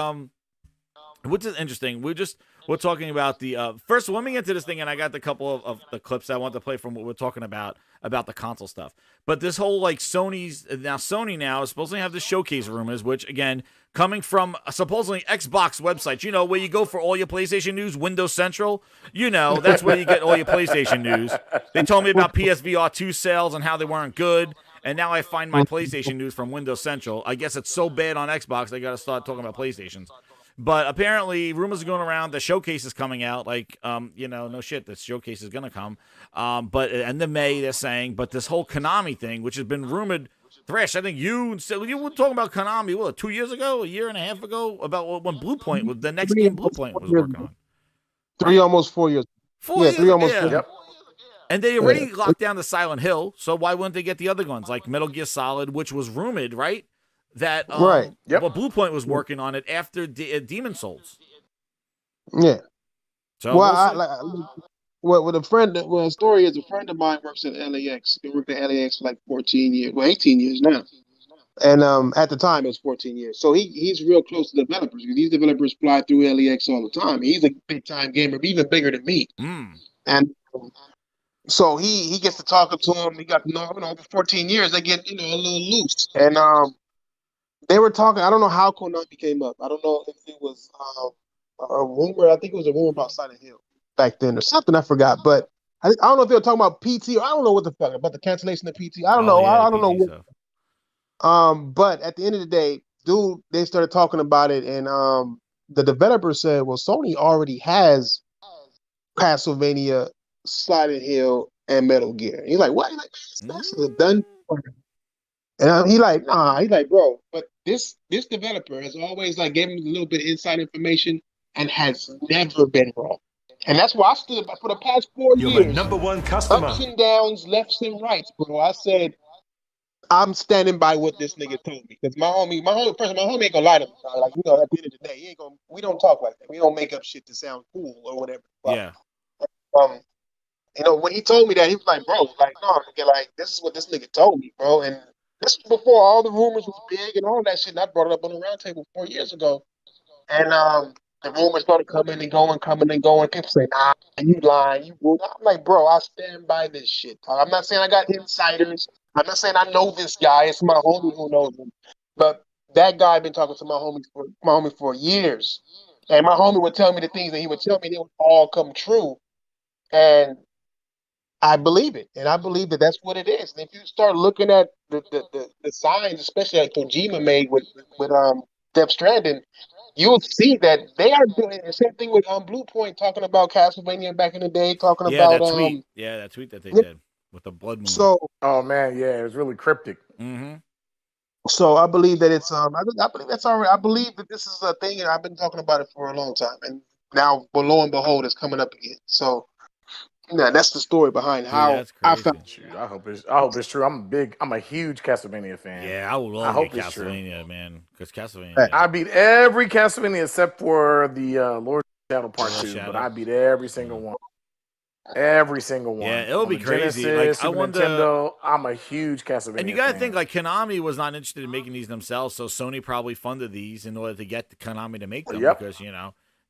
[SPEAKER 6] which is interesting. We're talking about the first. Let me get to this thing, and I got the couple of the clips I want to play from what we're talking about the console stuff. But this whole like Sony now is supposed to have the showcase rumors, which again coming from supposedly Xbox websites. Where you go for all your PlayStation news, Windows Central. That's where you get all your PlayStation news. They told me about PSVR 2 sales and how they weren't good. And now I find my PlayStation news from Windows Central. I guess it's so bad on Xbox, they got to start talking about PlayStations. But apparently, rumors are going around. The showcase is coming out. Like, no shit, this showcase is going to come. But end of May, they're saying. But this whole Konami thing, which has been rumored, Thresh, I think you were talking about Konami, 2 years ago, a year and a half ago, about when Bluepoint was the next game Bluepoint was working on.
[SPEAKER 12] 3 almost 4 years.
[SPEAKER 6] 4 years.
[SPEAKER 12] 3 almost 4 years.
[SPEAKER 10] Yep.
[SPEAKER 6] And they already locked down the Silent Hill, so why wouldn't they get the other ones like Metal Gear Solid, which was rumored, right? That
[SPEAKER 12] Right.
[SPEAKER 10] Yep.
[SPEAKER 6] Well, Bluepoint was working on it after Demon Souls.
[SPEAKER 12] Yeah.
[SPEAKER 6] So
[SPEAKER 12] well, a story is a friend of mine works at LAX. He worked at LAX for like 14 years, 18 years now. And at the time it was 14 years. So he's real close to developers because these developers fly through LAX all the time. He's a big time gamer, even bigger than me. And so he gets to talking to him. He got to know him over 14 years. They get a little loose. And they were talking. I don't know how Konami came up. I don't know if it was a rumor. I think it was a rumor about Silent Hill back then or something. I forgot. But I don't know if they were talking about PT or I don't know what the fuck about the cancellation of PT. I don't know.
[SPEAKER 6] Yeah,
[SPEAKER 12] I don't know. What, but at the end of the day, they started talking about it, and the developer said, "Well, Sony already has Castlevania, Silent Hill, and Metal Gear." He's like, "What?" He's like, "That's done." And he like, "Nah." He's like, "Bro, but this developer has always like gave him a little bit of inside information and has never been wrong." And that's why I stood for the past 4 years.
[SPEAKER 1] You're my number one customer.
[SPEAKER 12] Ups and downs, lefts and rights, bro. I said, I'm standing by what this nigga told me. Because my homie ain't gonna lie to me. Like, at the end of the day, we don't talk like that. We don't make up shit to sound cool or whatever. But,
[SPEAKER 6] yeah.
[SPEAKER 12] When he told me that, he was like, bro, like, no, nigga, like, this is what this nigga told me, bro. And This was before all the rumors was big and all that shit. And I brought it up on the roundtable 4 years ago. And the rumors started coming and going. People say, nah, you lying. You bull. I'm like, bro, I stand by this shit. I'm not saying I got insiders. I'm not saying I know this guy. It's my homie who knows him. But that guy been talking to my homie for years. And my homie would tell me the things that he would tell me, they would all come true. And I believe it. And I believe that that's what it is. And if you start looking at the signs, especially like Kojima made with Death Stranding, you'll see that they are doing the same thing with Blue Point, talking about Castlevania back in the day, talking about
[SPEAKER 6] that tweet that they did with the blood moon.
[SPEAKER 12] So,
[SPEAKER 10] oh man, yeah, it was really cryptic.
[SPEAKER 6] Mm-hmm.
[SPEAKER 12] So I believe that it's I believe that's all right. I believe that this is a thing, and I've been talking about it for a long time, and now, lo and behold, it's coming up again. So, yeah, that's the story behind how I found.
[SPEAKER 10] I hope it's true. I'm a huge Castlevania fan.
[SPEAKER 6] Yeah, I would love Castlevania, man, because Castlevania.
[SPEAKER 10] I beat every Castlevania except for the Lord Shadow Part 2, but I beat every single one. Every single one.
[SPEAKER 6] Yeah, it'll be crazy.
[SPEAKER 10] Genesis,
[SPEAKER 6] like I wonder.
[SPEAKER 10] Nintendo, I'm a huge Castlevania.
[SPEAKER 6] And you got to
[SPEAKER 10] fan.
[SPEAKER 6] think, like, Konami was not interested in making these themselves, so Sony probably funded these in order to get Konami to make them because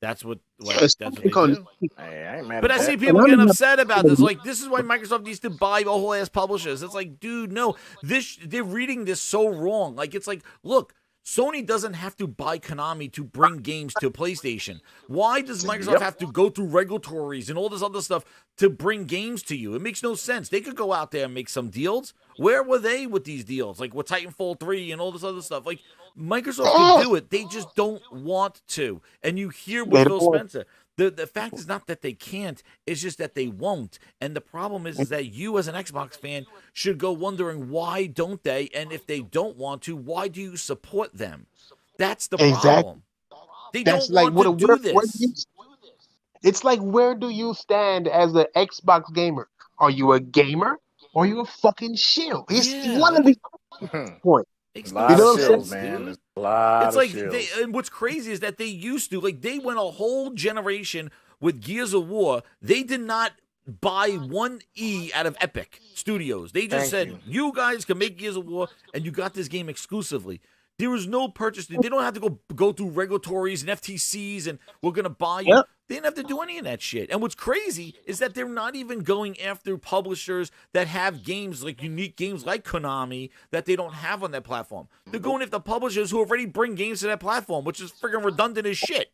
[SPEAKER 6] that's what they do.
[SPEAKER 10] Hey, I ain't mad
[SPEAKER 6] but
[SPEAKER 10] at
[SPEAKER 6] I see
[SPEAKER 10] that.
[SPEAKER 6] people getting upset about this. Like, this is why Microsoft needs to buy whole ass publishers. It's like, dude, no, they're reading this so wrong. Like, it's like, look. Sony doesn't have to buy Konami to bring games to PlayStation. Why does Microsoft have to go through regulatories and all this other stuff to bring games to you? It makes no sense. They could go out there and make some deals. Where were they with these deals? Like with Titanfall 3 and all this other stuff. Like Microsoft can do it. They just don't want to. And you hear with Phil Spencer. The fact is not that they can't, it's just that they won't. And the problem is that you as an Xbox fan should go wondering why don't they? And if they don't want to, why do you support them? That's the problem. They don't want to do this.
[SPEAKER 12] It's like, where do you stand as an Xbox gamer? Are you a gamer or are you a fucking shill? It's one of these points.
[SPEAKER 10] A lot of shills, man.
[SPEAKER 6] It's like, and what's crazy is that they used to, like, they went a whole generation with Gears of War. They did not buy one E out of Epic Studios. They just said, you guys can make Gears of War, and you got this game exclusively. There was no purchase. They don't have to go through regulatories and FTCs, and we're going to buy you. They didn't have to do any of that shit. And what's crazy is that they're not even going after publishers that have games, like unique games like Konami, that they don't have on that platform. They're going after publishers who already bring games to that platform, which is freaking redundant as shit.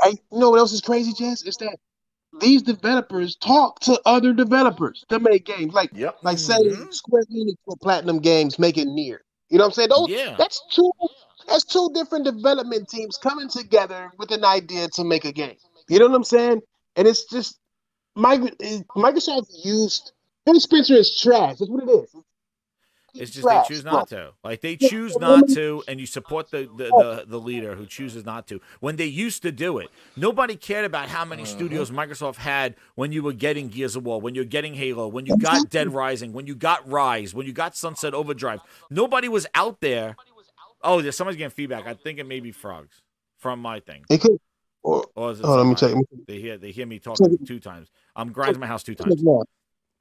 [SPEAKER 12] You know what else is crazy, Jess? Is that these developers talk to other developers to make games. Like say Square Enix for Platinum Games making Nier. You know what I'm saying? That's two different development teams coming together with an idea to make a game. You know what I'm saying? And it's just Microsoft used Phil Spencer is trash. That's what it is.
[SPEAKER 6] It's just they choose not to. Like they choose not to, and you support the leader who chooses not to. When they used to do it, nobody cared about how many studios Microsoft had when you were getting Gears of War, when you're getting Halo, when you got Dead Rising, when you got Rise, when you got Sunset Overdrive. Nobody was out there. Oh, there's somebody's getting feedback. I think it may be Frogs from my thing.
[SPEAKER 12] It could.
[SPEAKER 6] Or is it
[SPEAKER 12] let me check.
[SPEAKER 6] They hear me talking 2 times. I'm grinding my house 2 times.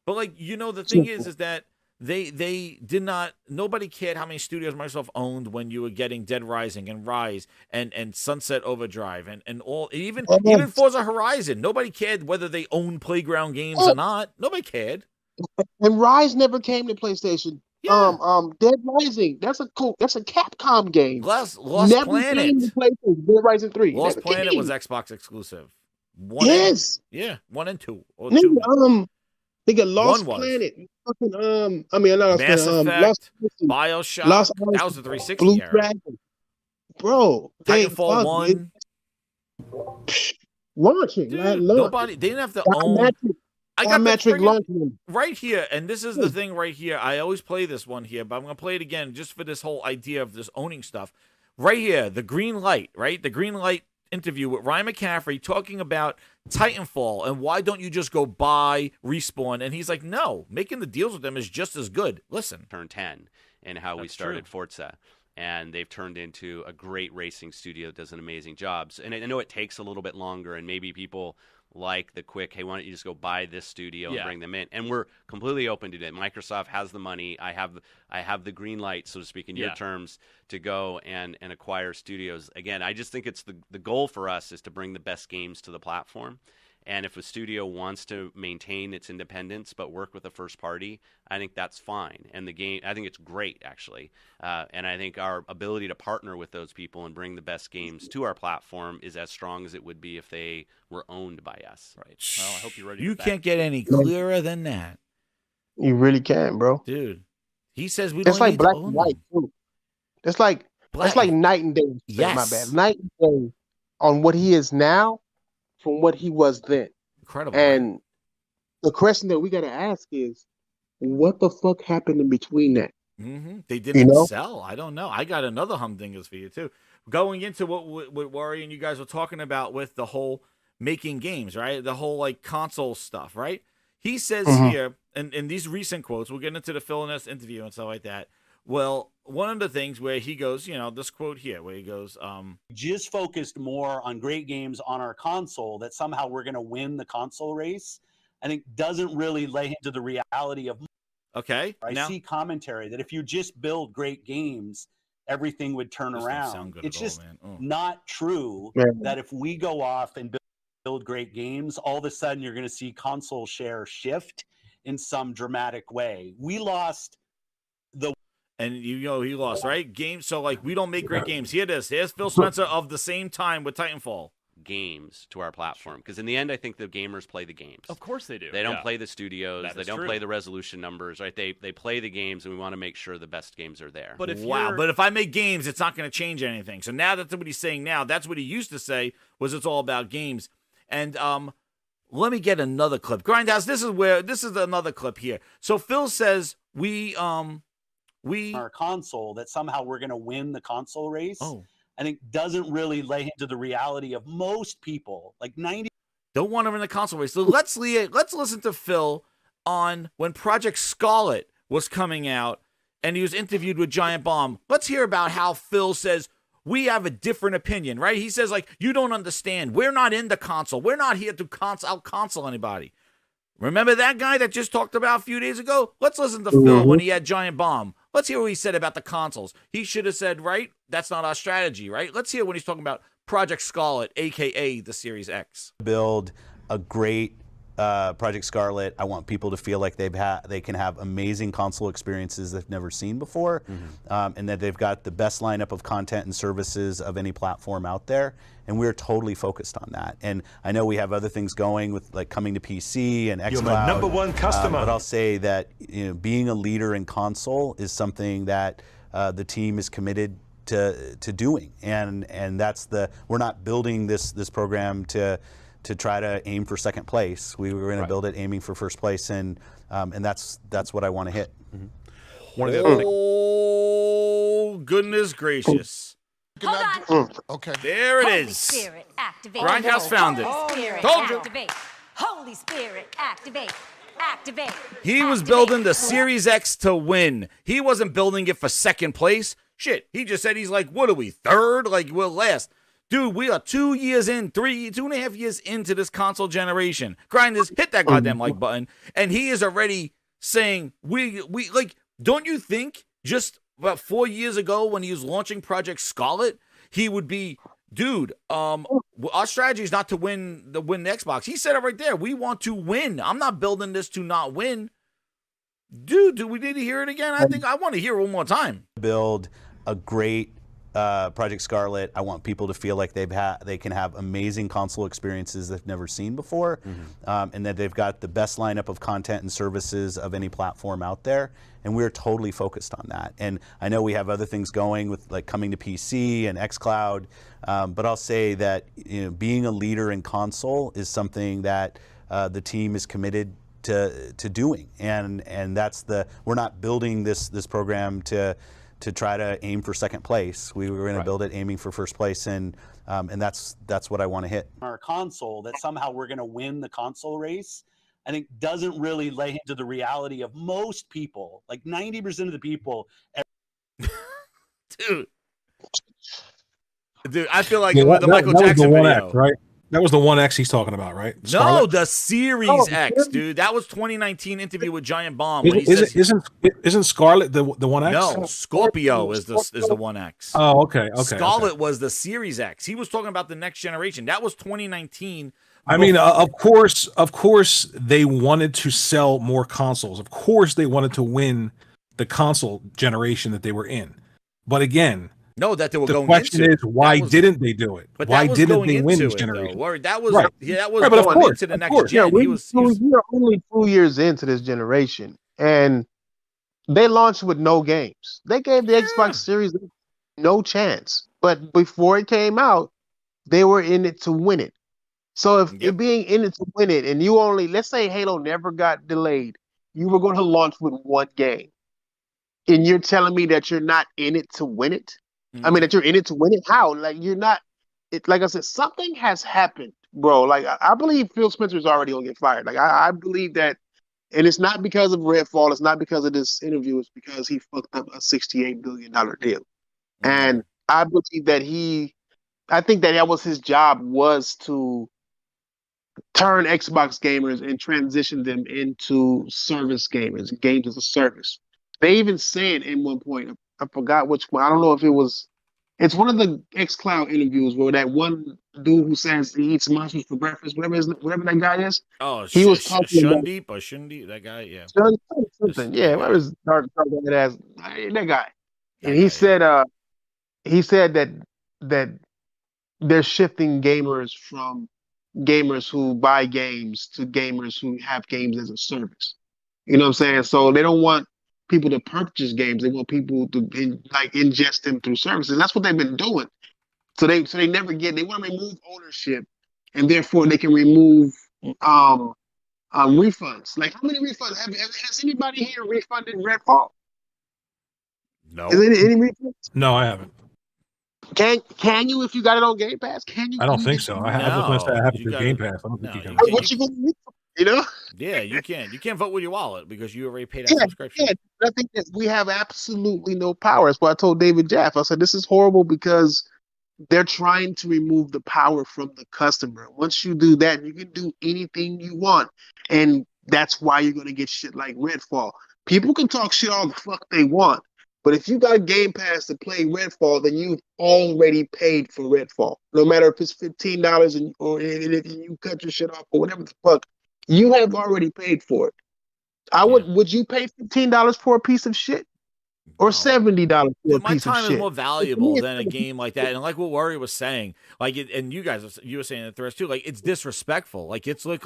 [SPEAKER 6] But like, you know, the thing is that they did not. Nobody cared how many studios Microsoft owned when you were getting Dead Rising and Rise and Sunset Overdrive and all. Even Forza Horizon. Nobody cared whether they owned Playground Games or not. Nobody cared.
[SPEAKER 12] And Rise never came to PlayStation.
[SPEAKER 6] Yeah.
[SPEAKER 12] Dead Rising. That's a Capcom game.
[SPEAKER 6] Lost
[SPEAKER 12] never
[SPEAKER 6] Planet.
[SPEAKER 12] Came to PlayStation. Dead Rising 3.
[SPEAKER 6] Lost
[SPEAKER 12] never
[SPEAKER 6] Planet
[SPEAKER 12] came.
[SPEAKER 6] was Xbox exclusive. 1 and 2. Or 2.
[SPEAKER 12] They got Lost Planet. Fucking,
[SPEAKER 6] Mass Effect, BioShock. That was the 360
[SPEAKER 12] Blue
[SPEAKER 6] era.
[SPEAKER 12] Dragon. Bro,
[SPEAKER 6] Titanfall 1.
[SPEAKER 12] Launching.
[SPEAKER 6] Dude, nobody. They didn't have to own. I got
[SPEAKER 12] metric launching
[SPEAKER 6] right here, and this is the thing right here. I always play this one here, but I'm going to play it again just for this whole idea of this owning stuff. Right here, the green light, right? The green light interview with Ryan McCaffrey talking about Titanfall and why don't you just go buy Respawn? And he's like, no, making the deals with them is just as good. Listen.
[SPEAKER 14] Turn 10 and how we started Forza. and they've turned into a great racing studio that does an amazing job. And I know it takes a little bit longer, and maybe people like the quick, hey, why don't you just go buy this studio and bring them in? And we're completely open to that. Microsoft has the money. I have the green light, so to speak, in your terms, to go and acquire studios. Again, I just think it's the goal for us is to bring the best games to the platform. And if a studio wants to maintain its independence but work with a first party, I think that's fine. And the game, I think it's great, actually. And I think our ability to partner with those people and bring the best games to our platform is as strong as it would be if they were owned by us.
[SPEAKER 6] Right.
[SPEAKER 15] Well, I hope you're ready.
[SPEAKER 6] You can't get any clearer than that.
[SPEAKER 12] You really can, bro.
[SPEAKER 6] Dude, he says we don't
[SPEAKER 12] It's like
[SPEAKER 6] need
[SPEAKER 12] black
[SPEAKER 6] to own
[SPEAKER 12] and white,
[SPEAKER 6] them.
[SPEAKER 12] too. It's like night and day.
[SPEAKER 6] Yes.
[SPEAKER 12] My bad. Night and day on what he is now from what he was then.
[SPEAKER 6] Incredible.
[SPEAKER 12] And the question that we got to ask is, what the fuck happened in between that?
[SPEAKER 6] They didn't
[SPEAKER 12] You know?
[SPEAKER 6] sell. I don't know. I got another humdingers for you, too. Going into what Worry and you guys were talking about with the whole making games, right? The whole, like, console stuff, right? He says here, and in these recent quotes, we'll get into the Phil Ness interview and stuff like that. Well, one of the things where he goes, this quote here, where he goes,
[SPEAKER 16] just focused more on great games on our console, that somehow we're going to win the console race, I think doesn't really lay into the reality of.
[SPEAKER 6] Okay.
[SPEAKER 16] I see commentary that if you just build great games, everything would turn around. It's just not true that if we go off and build great games, all of a sudden you're going to see console share shift in some dramatic way. We lost the.
[SPEAKER 6] And he lost, right? Games. So, like, we don't make great games. Here it is. Here's Phil Spencer of the same time with Titanfall.
[SPEAKER 14] Games to our platform, because in the end I think the gamers play the games.
[SPEAKER 15] Of course they do.
[SPEAKER 14] They don't play the studios.
[SPEAKER 15] That
[SPEAKER 14] they
[SPEAKER 15] is
[SPEAKER 14] don't
[SPEAKER 15] true.
[SPEAKER 14] play the resolution numbers, right? They play the games, and we want to make sure the best games are there.
[SPEAKER 15] But if
[SPEAKER 6] but if I make games, it's not going to change anything. So now that's what he's saying now. That's what he used to say, was it's all about games. And let me get another clip. Grindhouse, this is another clip here. So Phil says we
[SPEAKER 16] our console, that somehow we're going to win the console race. I think doesn't really lay into the reality of most people, like 90.
[SPEAKER 6] Don't want him in the console race. So let's listen to Phil on when Project Scarlet was coming out and he was interviewed with Giant Bomb. Let's hear about how Phil says we have a different opinion, right? He says, like, you don't understand. We're not in the console. We're not here to out-console anybody. Remember that guy that just talked about a few days ago? Let's listen to Phil when he had Giant Bomb. Let's hear what he said about the consoles. He should have said, right, that's not our strategy, right? Let's hear when he's talking about Project Scarlet, a.k.a. the Series X.
[SPEAKER 17] Build a great Project Scarlet. I want people to feel like they can have amazing console experiences they've never seen before, and that they've got the best lineup of content and services of any platform out there. And we're totally focused on that. And I know we have other things going with, like, coming to PC and xCloud.
[SPEAKER 1] You're my number one customer.
[SPEAKER 17] But I'll say that being a leader in console is something that the team is committed to doing. And that's we're not building this program to try to aim for second place. We were going to build it aiming for first place, and that's what I want to hit.
[SPEAKER 6] Oh, goodness gracious.
[SPEAKER 18] Hold on.
[SPEAKER 4] Okay.
[SPEAKER 6] There it
[SPEAKER 18] Holy
[SPEAKER 6] is.
[SPEAKER 18] Spirit, activate.
[SPEAKER 6] Grindhouse found it.
[SPEAKER 18] Holy Spirit,
[SPEAKER 6] Told you.
[SPEAKER 18] activate. Holy Spirit, activate. Activate.
[SPEAKER 6] He was building the Series X to win. He wasn't building it for second place. Shit, he just said he's like, what are we, third? Like, we're last. Dude, we are 2 years in, 2.5 years into this console generation. Grinders, hit that goddamn like button. And he is already saying, we like, don't you think just about 4 years ago when he was launching Project Scarlet, he would be, dude, our strategy is not to win the Xbox. He said it right there. We want to win. I'm not building this to not win. Dude, do we need to hear it again? I think I want to hear it one more time.
[SPEAKER 17] Build a great Project Scarlet. I want people to feel like they can have amazing console experiences they've never seen before, and that they've got the best lineup of content and services of any platform out there. And we're totally focused on that. And I know we have other things going with, like, coming to PC and xCloud, but I'll say that being a leader in console is something that the team is committed to doing. And that's we're not building this program to try to aim for second place. We were going to build it aiming for first place, and that's what I want to hit.
[SPEAKER 16] Our console, that somehow we're going to win the console race, I think doesn't really lay into the reality of most people, like 90% of the people.
[SPEAKER 6] Dude, I feel like
[SPEAKER 13] Yeah,
[SPEAKER 6] the Michael
[SPEAKER 13] was
[SPEAKER 6] Jackson
[SPEAKER 13] the One
[SPEAKER 6] video.
[SPEAKER 13] X, right? That was the One X he's talking about, right?
[SPEAKER 6] No,
[SPEAKER 13] Scarlet?
[SPEAKER 6] the Series
[SPEAKER 13] Oh,
[SPEAKER 6] X, dude. That was 2019 interview with Giant Bomb. When he says,
[SPEAKER 13] Isn't Scarlet the One X?
[SPEAKER 6] no, Scorpio is the One X.
[SPEAKER 13] Oh, okay.
[SPEAKER 6] Scarlet was the Series X. He was talking about the next generation. That was 2019.
[SPEAKER 13] I mean, of course, they wanted to sell more consoles. Of course, they wanted to win the console generation that they were in. But again,
[SPEAKER 6] no, that they were
[SPEAKER 13] the
[SPEAKER 6] going
[SPEAKER 13] question
[SPEAKER 6] into.
[SPEAKER 13] is, why didn't they do it?
[SPEAKER 6] But
[SPEAKER 13] why
[SPEAKER 6] that was
[SPEAKER 13] didn't
[SPEAKER 6] going
[SPEAKER 13] they win
[SPEAKER 6] into
[SPEAKER 13] this
[SPEAKER 6] it,
[SPEAKER 13] generation?
[SPEAKER 6] though. That was
[SPEAKER 13] Right.
[SPEAKER 6] that was
[SPEAKER 13] Right, but of
[SPEAKER 6] going
[SPEAKER 13] course,
[SPEAKER 6] into the
[SPEAKER 13] of
[SPEAKER 6] next
[SPEAKER 13] course.
[SPEAKER 6] gen.
[SPEAKER 12] Yeah,
[SPEAKER 6] he was
[SPEAKER 12] we're only 2 years into this generation, and they launched with no games. They gave the Xbox Series no chance. But before it came out, they were in it to win it. So if it being in it to win it, and you only, let's say Halo never got delayed, you were going to launch with one game, and you're telling me that you're not in it to win it? I mean, that you're in it to win it? How? Like, you're not. It, like I said, something has happened, bro. Like, I believe Phil Spencer's already going to get fired. Like, I believe that. And it's not because of Redfall. It's not because of this interview. It's because he fucked up a $68 billion deal. And I believe that I think that was his job, was to turn Xbox gamers and transition them into service gamers, games as a service. They even said in one point, I forgot which one. I don't know if it's one of the xCloud interviews where that one dude who says he eats monsters for breakfast, whatever that guy is.
[SPEAKER 6] Oh,
[SPEAKER 12] he was talking about
[SPEAKER 6] Shundeep or Shundi, that guy, yeah.
[SPEAKER 12] something, yeah. Whatever his dark that ass, that guy. And he said that they're shifting gamers from gamers who buy games to gamers who have games as a service. You know what I'm saying? So they don't want people to purchase games. They want people to ingest them through services. That's what they've been doing. So they want to remove ownership, and therefore they can remove refunds. Like, how many refunds has anybody here refunded Redfall?
[SPEAKER 6] No.
[SPEAKER 12] Is any refunds?
[SPEAKER 13] No, I haven't.
[SPEAKER 12] Can you, if you got it on Game Pass? Can you?
[SPEAKER 13] I don't think so. I was going to say I have it through Game Pass. I don't think you can.
[SPEAKER 12] What you gonna do? You know?
[SPEAKER 6] Yeah, you can. You can't vote with your wallet because you already paid that subscription.
[SPEAKER 12] Yeah, I think that we have absolutely no power. That's why I told David Jaff. I said, this is horrible because they're trying to remove the power from the customer. Once you do that, you can do anything you want. And that's why you're going to get shit like Redfall. People can talk shit all the fuck they want. But if you got Game Pass to play Redfall, then you've already paid for Redfall. No matter if it's $15 or if you cut your shit off or whatever the fuck, you have already paid for it. Would you pay $15 for a piece of shit? Or $70 for a piece of shit?
[SPEAKER 6] My time is more valuable than a game like that. And like what Warrior was saying, and you were saying it the rest too, like, it's disrespectful. Like, it's like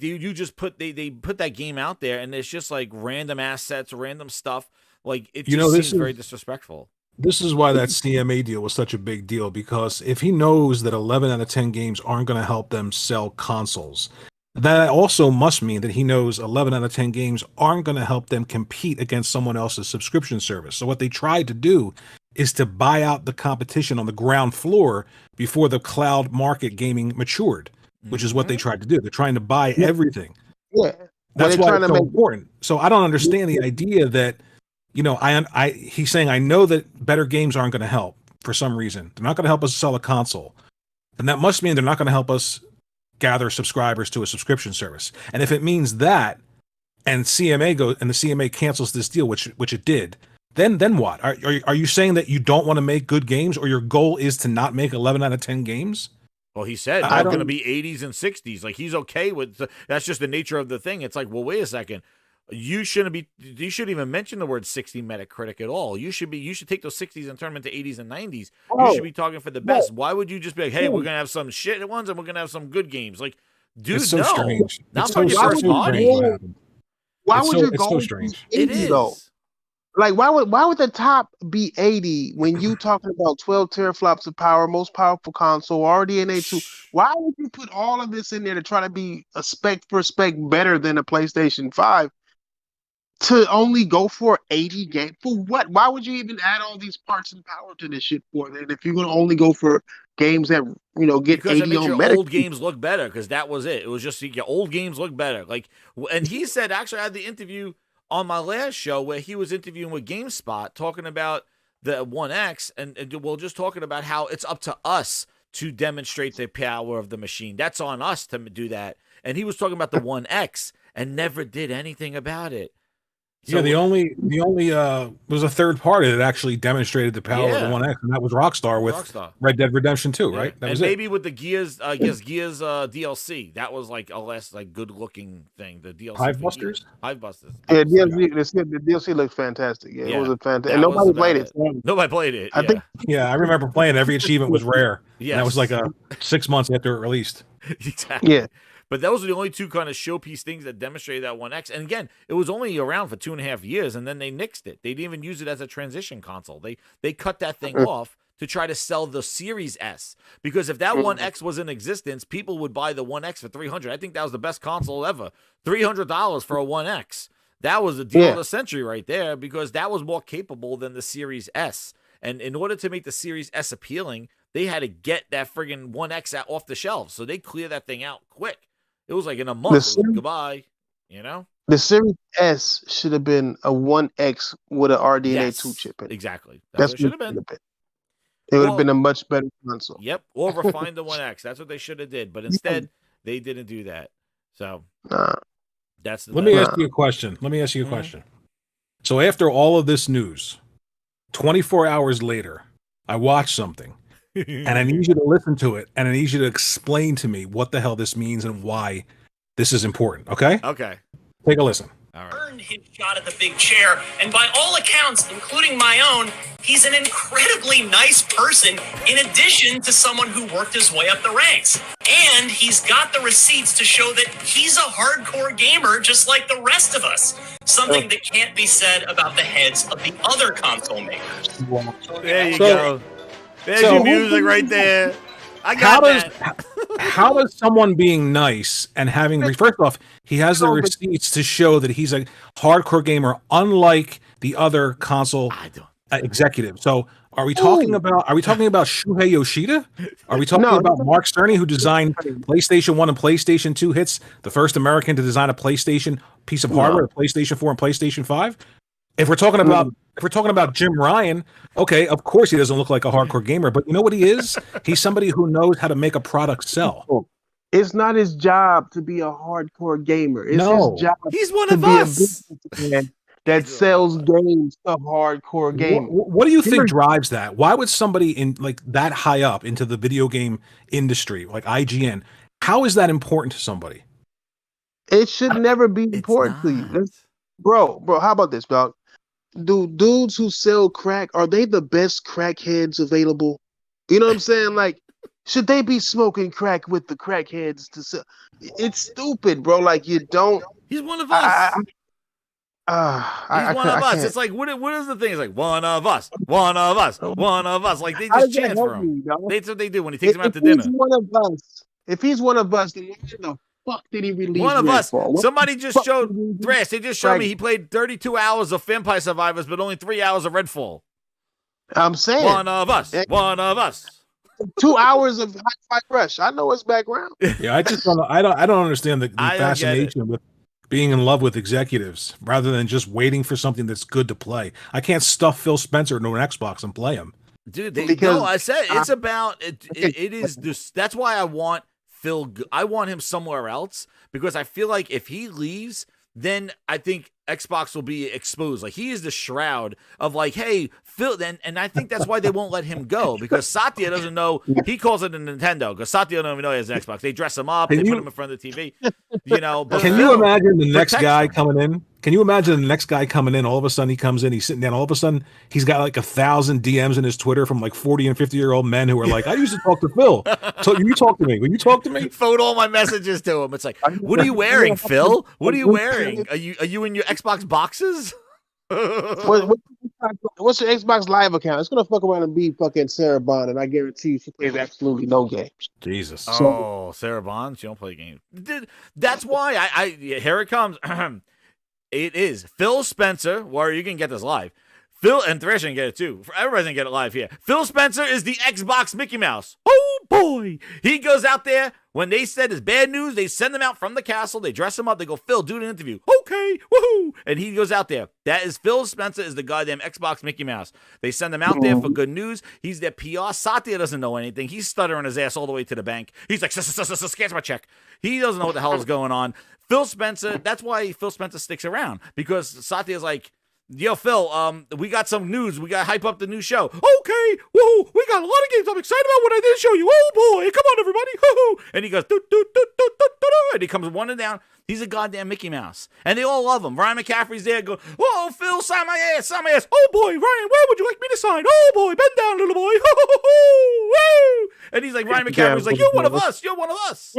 [SPEAKER 6] you just they put that game out there and it's just like random assets, random stuff. Like, it just seems very disrespectful.
[SPEAKER 13] This is why that CMA deal was such a big deal, because if he knows that 11 out of 10 games aren't going to help them sell consoles, that also must mean that he knows 11 out of 10 games aren't going to help them compete against someone else's subscription service. So what they tried to do is to buy out the competition on the ground floor before the cloud market gaming matured, which is what they tried to do. They're trying to buy everything.
[SPEAKER 12] Yeah.
[SPEAKER 13] That's why it's so important. So I don't understand the idea that, he's saying, I know that better games aren't going to help for some reason. They're not going to help us sell a console. And that must mean they're not going to help us gather subscribers to a subscription service. And if it means that, and the CMA cancels this deal, which it did, then what? Are you saying that you don't want to make good games, or your goal is to not make 11 out of 10 games?
[SPEAKER 6] Well, he said they're going to be 80s and 60s. Like, he's okay with that's just the nature of the thing. It's like, well, wait a second. You shouldn't even mention the word 60 Metacritic at all. You should take those 60s and turn them into 80s and 90s. You should be talking for the best. Why would you just be like, hey, we're going to have some shit ones and we're going to have some good games? Like, dude,
[SPEAKER 13] it's so strange.
[SPEAKER 6] Not
[SPEAKER 13] it's
[SPEAKER 6] for your first party.
[SPEAKER 12] Why would your goal
[SPEAKER 13] so strange?
[SPEAKER 12] It is. Though? Like, why would the top be 80 when you talking about 12 teraflops of power, most powerful console, RDNA 2? Why would you put all of this in there to try to be a spec for spec better than a PlayStation 5? To only go for 80 games? For what? Why would you even add all these parts and power to this shit for then if you're going to only go for games that, get
[SPEAKER 6] because
[SPEAKER 12] 80
[SPEAKER 6] it makes
[SPEAKER 12] on
[SPEAKER 6] your
[SPEAKER 12] Metacritic?
[SPEAKER 6] old games look better, because that was it. It was just your old games look better. Like, and he said, actually, I had the interview on my last show where he was interviewing with GameSpot talking about the One X, and we're just talking about how it's up to us to demonstrate the power of the machine. That's on us to do that. And he was talking about the One X and never did anything about it. So,
[SPEAKER 13] yeah, the only was a third party that actually demonstrated the power of the One X, and that was Rockstar with Red Dead Redemption 2, right? That
[SPEAKER 6] and
[SPEAKER 13] was
[SPEAKER 6] maybe with the Gears, Gears DLC, that was like a less like good looking thing. The DLC,
[SPEAKER 13] Hive Busters.
[SPEAKER 12] Yeah, the DLC looks fantastic. Yeah, it was a fantastic. And nobody played it.
[SPEAKER 6] Nobody played it.
[SPEAKER 12] I think.
[SPEAKER 13] Yeah, I remember playing. Every achievement was rare.
[SPEAKER 6] Yes.
[SPEAKER 13] And that was like 6 months after it released.
[SPEAKER 6] Exactly.
[SPEAKER 12] Yeah.
[SPEAKER 6] But those are the only two kind of showpiece things that demonstrated that One X. And again, it was only around for 2.5 years, and then they nixed it. They didn't even use it as a transition console. They cut that thing off to try to sell the Series S. Because if that One X was in existence, people would buy the One X for $300. I think that was the best console ever. $300 for a One X. That was the deal of the century right there, because that was more capable than the Series S. And in order to make the Series S appealing, they had to get that friggin' One X off the shelves. So they clear that thing out quick. It was like in a month. Goodbye. You know?
[SPEAKER 12] The Series S should have been a 1X with an RDNA 2 chip in it.
[SPEAKER 6] Exactly.
[SPEAKER 12] That's
[SPEAKER 6] what it should have been.
[SPEAKER 12] It would have been a much better console.
[SPEAKER 6] Yep. Or refine the One X. That's what they should have did. But instead, they didn't do that. So that's the
[SPEAKER 13] Let me ask you a question. So after all of this news, 24 hours later, I watched something. And I need you to listen to it, and I need you to explain to me what the hell this means and why this is important, okay?
[SPEAKER 6] Okay.
[SPEAKER 13] Take a listen.
[SPEAKER 15] Earned his shot at the big chair, and by all accounts, including my own, he's an incredibly nice person in addition to someone who worked his way up the ranks. And he's got the receipts to show that he's a hardcore gamer just like the rest of us. Something that can't be said about the heads of the other console makers.
[SPEAKER 6] There you go. There's your music right there. I got that.
[SPEAKER 13] How does someone being nice and having first off, he has the receipts to show that he's a hardcore gamer, unlike the other console executive. So, are we talking about Shuhei Yoshida? Are we talking about Mark Cerny, who designed PlayStation 1 and PlayStation 2 hits, the first American to design a PlayStation piece of hardware, the PlayStation 4 and PlayStation 5? If we're talking about Jim Ryan, okay, of course he doesn't look like a hardcore gamer, but you know what he is? He's somebody who knows how to make a product sell.
[SPEAKER 12] It's not his job to be a hardcore gamer. It's his job.
[SPEAKER 6] He's one
[SPEAKER 12] to
[SPEAKER 6] of
[SPEAKER 12] be
[SPEAKER 6] us.
[SPEAKER 12] A businessman that sells games to hardcore gamers.
[SPEAKER 13] What do you think drives that? Why would somebody in like that high up into the video game industry, like IGN, how is that important to somebody?
[SPEAKER 12] It should never be important to you. Bro, how about this, dog? Do dudes who sell crack, are they the best crackheads available? You know what I'm saying? Like, should they be smoking crack with the crackheads to sell? It's stupid, bro. Like, you don't.
[SPEAKER 6] He's one of us.
[SPEAKER 12] He's
[SPEAKER 6] one of us. It's like, what is the thing? It's like, one of us, one of us, one of us. Like, they just chant for him. That's what they do when he takes him out to dinner.
[SPEAKER 12] If he's one of us, then what the fuck did he release?
[SPEAKER 6] One of us.
[SPEAKER 12] Redfall?
[SPEAKER 6] Somebody just showed Thrash. They just showed me he played 32 hours of Vampire Survivors, but only 3 hours of Redfall.
[SPEAKER 12] I'm saying
[SPEAKER 6] one of us. One of us.
[SPEAKER 12] 2 hours of Hi-Fi Rush. I know his background.
[SPEAKER 13] Yeah, I just don't. I don't understand the fascination with being in love with executives rather than just waiting for something that's good to play. I can't stuff Phil Spencer into an Xbox and play him.
[SPEAKER 6] Dude, I said it's about it. It is this. That's why I want Phil. I want him somewhere else because I feel like if he leaves, then I think Xbox will be exposed. Like he is the shroud of like, hey, Phil. And I think that's why they won't let him go because Satya doesn't know. He calls it a Nintendo because Satya don't even know he has an Xbox. They dress him up. They put him in front of the TV. You know. But
[SPEAKER 13] can you imagine the next guy coming in? Can you imagine the next guy coming in? All of a sudden he comes in, he's sitting down. All of a sudden he's got like 1,000 DMs in his Twitter from like 40 and 50-year-old men who are like, I used to talk to Phil. So you talk to me. Will you talk to me?
[SPEAKER 6] Forward all my messages to him. It's like, what are you wearing, Phil? What are you wearing? Are you in your Xbox boxes?
[SPEAKER 12] What's your Xbox Live account? It's gonna fuck around and be fucking Sarah Bond, and I guarantee you she plays absolutely no games.
[SPEAKER 13] Jesus.
[SPEAKER 6] Oh, Sarah Bond, she don't play games. Dude, that's why I here it comes. It is Phil Spencer. Well, you can get this live. Phil and Thresh can get it too. Everybody's gonna get it live here. Phil Spencer is the Xbox Mickey Mouse. Oh boy. He goes out there. When they said it's bad news, they send him out from the castle. They dress him up. They go, Phil, do an interview. Okay, woohoo. And he goes out there. That is Phil Spencer is the goddamn Xbox Mickey Mouse. They send him out there for good news. He's their PR. Satya doesn't know anything. He's stuttering his ass all the way to the bank. He's like, sketch my check. He doesn't know what the hell is going on. Phil Spencer, that's why Phil Spencer sticks around. Because Satya's like, yo, Phil, we got some news. We got to hype up the new show. Okay, woohoo, we got a lot of games I'm excited about what I did show you. Oh, boy, come on, everybody. Woohoo. And he goes, and he comes running down. He's a goddamn Mickey Mouse. And they all love him. Ryan McCaffrey's there going, whoa, Phil, sign my ass, sign my ass. Oh, boy, Ryan, where would you like me to sign? Oh, boy, bend down, little boy. Woo. And he's like, Ryan McCaffrey's like, you're one of us. You're one of us.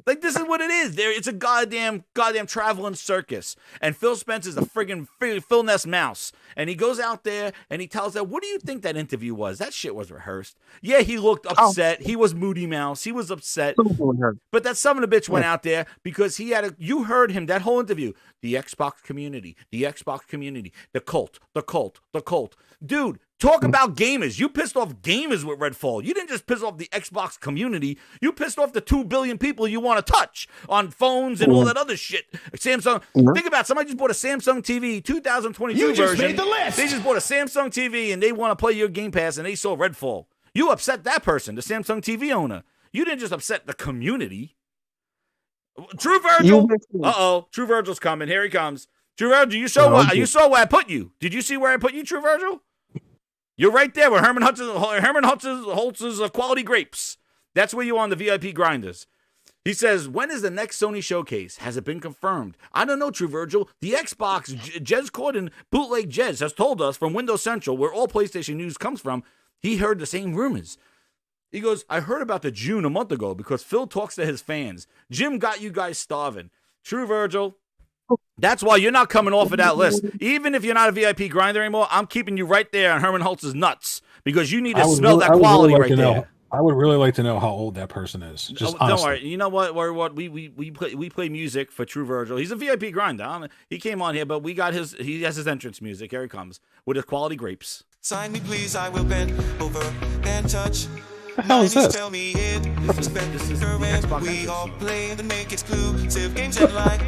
[SPEAKER 6] Like, this is what it is. It's a goddamn traveling circus. And Phil Spencer's a friggin' Phil Ness mouse. And he goes out there and he tells them, what do you think that interview was? That shit was rehearsed. Yeah, he looked upset. He was Moody Mouse. He was upset. But that son of a bitch went out there because you heard him, that whole interview. The Xbox community, the cult. Dude, talk about gamers. You pissed off gamers with Redfall. You didn't just piss off the Xbox community. You pissed off the 2 billion people you want to touch on phones and all that other shit. Samsung. Think about it. Somebody just bought a Samsung TV 2022 version. You just made the list. They just bought a Samsung TV and they want to play your Game Pass and they saw Redfall. You upset that person, the Samsung TV owner. You didn't just upset the community. True Virgil. Uh-oh. True Virgil's coming. Here he comes. True Virgil, you saw where I put you. Did you see where I put you, True Virgil? You're right there with Herman Holtz's Quality Grapes. That's where you are on the VIP grinders. He says, when is the next Sony showcase? Has it been confirmed? I don't know, True Virgil. The Xbox, Jez Corden, Bootleg Jez, has told us from Windows Central, where all PlayStation news comes from, he heard the same rumors. He goes, I heard about the June a month ago because Phil talks to his fans. Jim got you guys starving. True Virgil. That's why you're not coming off of that list. Even if you're not a VIP grinder anymore, I'm keeping you right there on Herman Holtz's nuts because you need to smell that quality right there.
[SPEAKER 13] I would really like to know how old that person is. Just
[SPEAKER 6] don't worry. You know what? We play music for True Virgil. He's a VIP grinder. He came on here, but he has his entrance music. Here he comes with his Quality Grapes.
[SPEAKER 5] Sign me, please. I will bend over and touch.
[SPEAKER 13] What the hell is this?
[SPEAKER 5] Tell me it. This is the Xbox. We all play and make exclusive games and like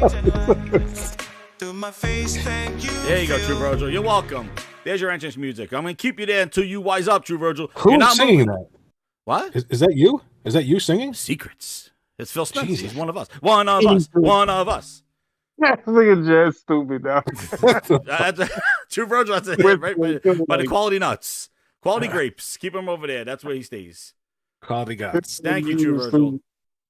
[SPEAKER 5] to my face. Thank you.
[SPEAKER 6] There you go, True Virgil. You're welcome. There's your entrance music. I'm gonna keep you there until you wise up, True Virgil.
[SPEAKER 13] Who's singing that?
[SPEAKER 6] What?
[SPEAKER 13] Is that you? Is that you singing?
[SPEAKER 6] Secrets. It's Phil Spencer. Jesus. He's one of us. One of us. One of us.
[SPEAKER 12] Nigga just stupid now.
[SPEAKER 6] True Virgil. That's it. Right by the Quality Nuts. Quality Grapes. Keep him over there. That's where he stays.
[SPEAKER 13] Quality Guts.
[SPEAKER 6] Thank you, True Virgil.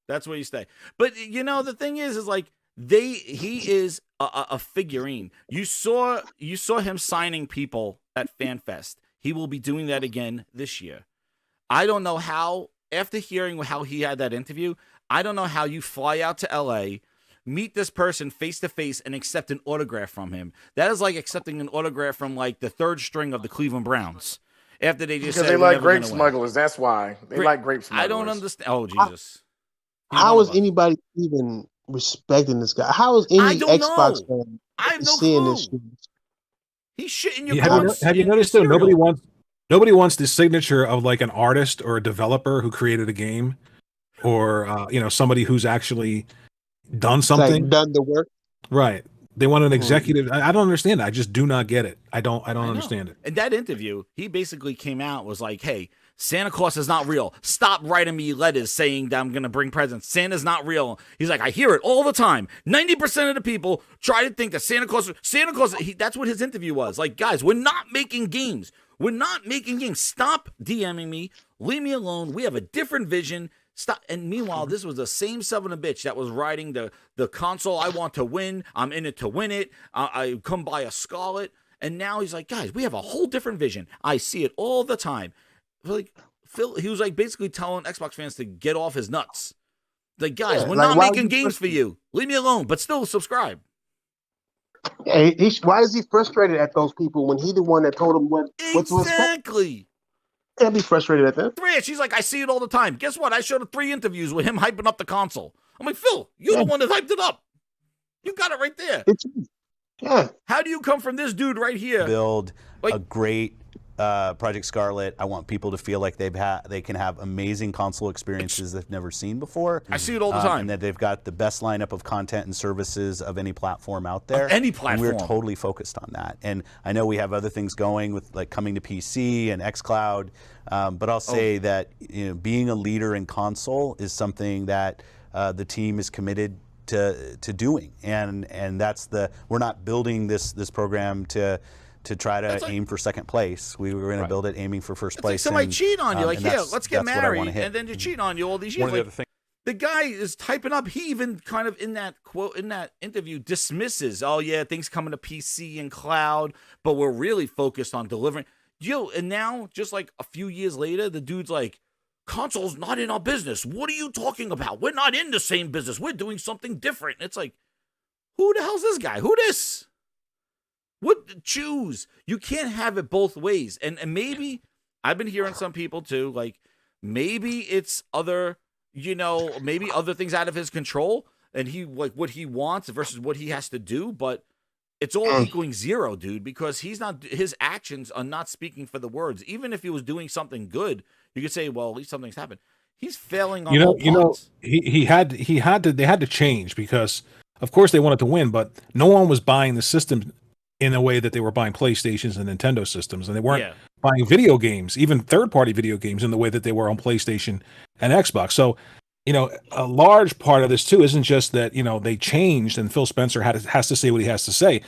[SPEAKER 6] That's where you stay. But you know, the thing is like he is a figurine. You saw him signing people at FanFest. He will be doing that again this year. I don't know how, after hearing how he had that interview, I don't know how you fly out to LA, meet this person face to face, and accept an autograph from him. That is like accepting an autograph from like the third string of the Cleveland Browns. After they just
[SPEAKER 10] because they like grape smugglers. That's why they like grape smugglers.
[SPEAKER 6] I don't understand. Oh Jesus!
[SPEAKER 12] How is anybody even respecting this guy? How is any Xbox fan seeing this?
[SPEAKER 6] He's shitting your pants.
[SPEAKER 13] Have you noticed though? Nobody wants the signature of like an artist or a developer who created a game, or somebody who's actually done something,
[SPEAKER 12] like done the work.
[SPEAKER 13] Right. They want an executive. I don't understand it. I just do not get it. I don't understand it.
[SPEAKER 6] In that interview, he basically came out was like, "Hey, Santa Claus is not real. Stop writing me letters saying that I'm going to bring presents. Santa's not real." He's like, "I hear it all the time. 90% of the people try to think that Santa Claus, that's what his interview was. Like, guys, we're not making games. We're not making games. Stop DMing me. Leave me alone. We have a different vision. Stop." And meanwhile, this was the same son of a bitch that was writing the console. I want to win. I'm in it to win it. I come by a Scarlet. And now he's like, guys, we have a whole different vision. I see it all the time. Like Phil, he was like basically telling Xbox fans to get off his nuts. Like, guys, we're not making games for you. Leave me alone, but still subscribe.
[SPEAKER 12] Why is he frustrated at those people when he the one that told him what to expect?
[SPEAKER 6] Exactly.
[SPEAKER 12] Can't be frustrated at that.
[SPEAKER 6] She's like, I see it all the time. Guess what? I showed her 3 interviews with him hyping up the console. I'm like, Phil, you're the one that hyped it up. You got it right there.
[SPEAKER 12] Yeah.
[SPEAKER 6] How do you come from this dude right here?
[SPEAKER 17] Build a great Project Scarlet. I want people to feel like they can have amazing console experiences they've never seen before.
[SPEAKER 6] I see it all the time.
[SPEAKER 17] And that they've got the best lineup of content and services of any platform out there.
[SPEAKER 6] Of any platform.
[SPEAKER 17] And we're totally focused on that. And I know we have other things going with like coming to PC and xCloud, but I'll say that being a leader in console is something that the team is committed to doing. And that's we're not building this program to try to aim for second place. We were going to build it aiming for first place.
[SPEAKER 6] Like somebody cheat on you, like, here, let's get married,
[SPEAKER 17] hit.
[SPEAKER 6] and then you cheat on you all these years. The guy is typing up. He even kind of in that interview dismisses, oh yeah, things coming to PC and cloud, but we're really focused on delivering. And now, just like a few years later, the dude's like, console's not in our business. What are you talking about? We're not in the same business. We're doing something different. And it's like, who the hell's this guy? Who this? What choose? You can't have it both ways. And maybe I've been hearing some people too, like maybe it's maybe other things out of his control, and he like what he wants versus what he has to do, but it's all equaling zero, dude, because his actions are not speaking for the words. Even if he was doing something good, you could say, well, at least something's happened. He's failing on all parts.
[SPEAKER 13] They had to change because of course they wanted to win, but no one was buying the system in a way that they were buying PlayStations and Nintendo systems, and they weren't buying video games, even third-party video games, in the way that they were on PlayStation and Xbox. So, a large part of this too isn't just that they changed and Phil Spencer has to say what he has to say.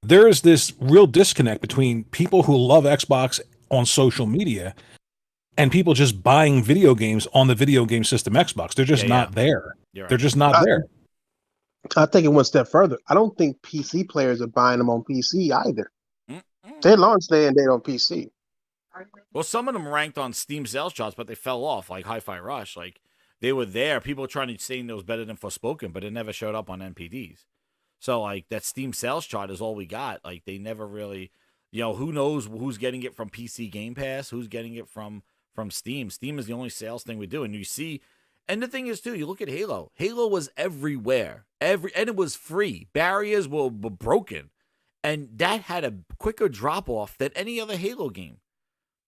[SPEAKER 13] There is this real disconnect between people who love Xbox on social media and people just buying video games on the video game system Xbox. They're just not there. Right. They're just not there.
[SPEAKER 12] I think it went a step further. I don't think PC players are buying them on PC either. They launched day and date on PC.
[SPEAKER 6] Well, some of them ranked on Steam sales charts, but they fell off, like Hi-Fi Rush. Like, they were there. People were trying to say it was better than Forspoken, but it never showed up on NPDs. So, like, that Steam sales chart is all we got. Like, they never really, who knows who's getting it from PC Game Pass, who's getting it from Steam. Steam is the only sales thing we do. And you see, and the thing is, too, you look at Halo. Halo was everywhere. And it was free. Barriers were broken. And that had a quicker drop-off than any other Halo game.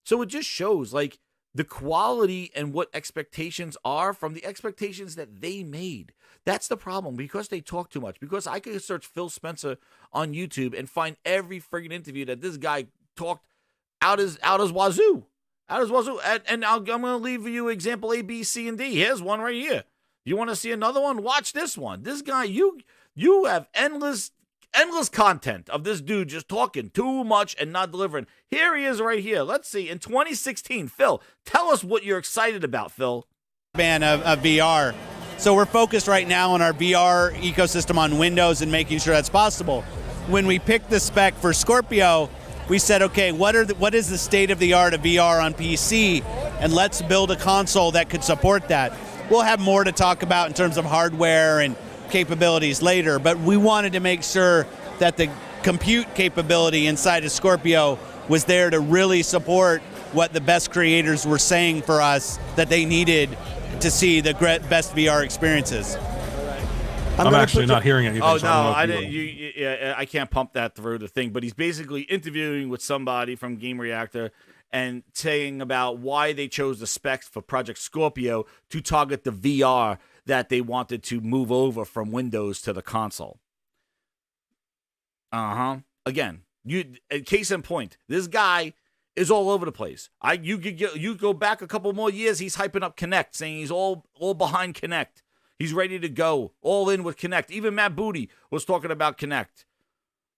[SPEAKER 6] So it just shows, like, the quality and what expectations are from the expectations that they made. That's the problem, because they talk too much. Because I could search Phil Spencer on YouTube and find every friggin' interview that this guy talked out his wazoo. And I'm going to leave you example A, B, C, and D. Here's one right here. You want to see another one? Watch this one. This guy, you have endless content of this dude just talking too much and not delivering. Here he is right here. Let's see. In 2016, Phil, tell us what you're excited about, Phil.
[SPEAKER 17] Ban of VR. So we're focused right now on our VR ecosystem on Windows and making sure that's possible. When we picked the spec for Scorpio, we said, okay, what is the state of the art of VR on PC? And let's build a console that could support that. We'll have more to talk about in terms of hardware and capabilities later, but we wanted to make sure that the compute capability inside of Scorpio was there to really support what the best creators were saying for us that they needed to see the best VR experiences.
[SPEAKER 13] I'm actually not hearing anything.
[SPEAKER 6] Oh, so no, I can't pump that through the thing, but he's basically interviewing with somebody from Game Reactor and saying about why they chose the specs for Project Scorpio to target the VR that they wanted to move over from Windows to the console. Again, case in point, this guy is all over the place. You go back a couple more years, he's hyping up Kinect, saying he's all behind Kinect. He's ready to go, all in with Kinect. Even Matt Booty was talking about Kinect.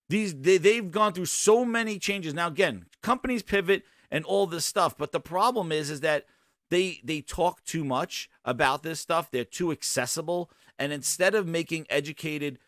[SPEAKER 6] They've gone through so many changes. Now, again, companies pivot and all this stuff, but the problem is that they talk too much about this stuff. They're too accessible, and instead of making educated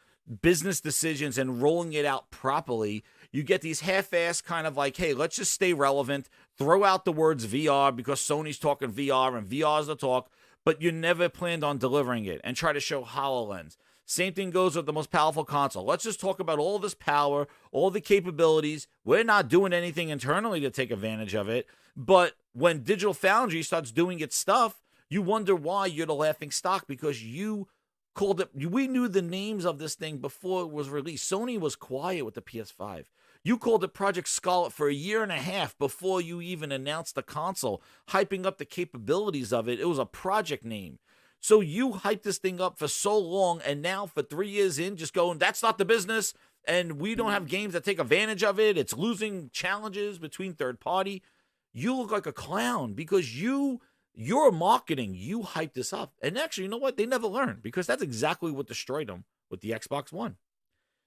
[SPEAKER 6] business decisions and rolling it out properly, you get these half-assed kind of like, hey, let's just stay relevant, throw out the words VR because Sony's talking VR and VR is the talk, but you never planned on delivering it, and try to show HoloLens. Same thing goes with the most powerful console. Let's just talk about all this power, all the capabilities. We're not doing anything internally to take advantage of it. But when Digital Foundry starts doing its stuff, you wonder why you're the laughing stock, because you called it. We knew the names of this thing before it was released. Sony was quiet with the PS5. You called it Project Scarlet for a year and a half before you even announced the console, hyping up the capabilities of it. It was a project name. So you hyped this thing up for so long, and now for 3 years in, just going, that's not the business, and we don't have games that take advantage of it. It's losing challenges between third party. You look like a clown because your marketing, you hyped this up. And actually, you know what? They never learned, because that's exactly what destroyed them with the Xbox One.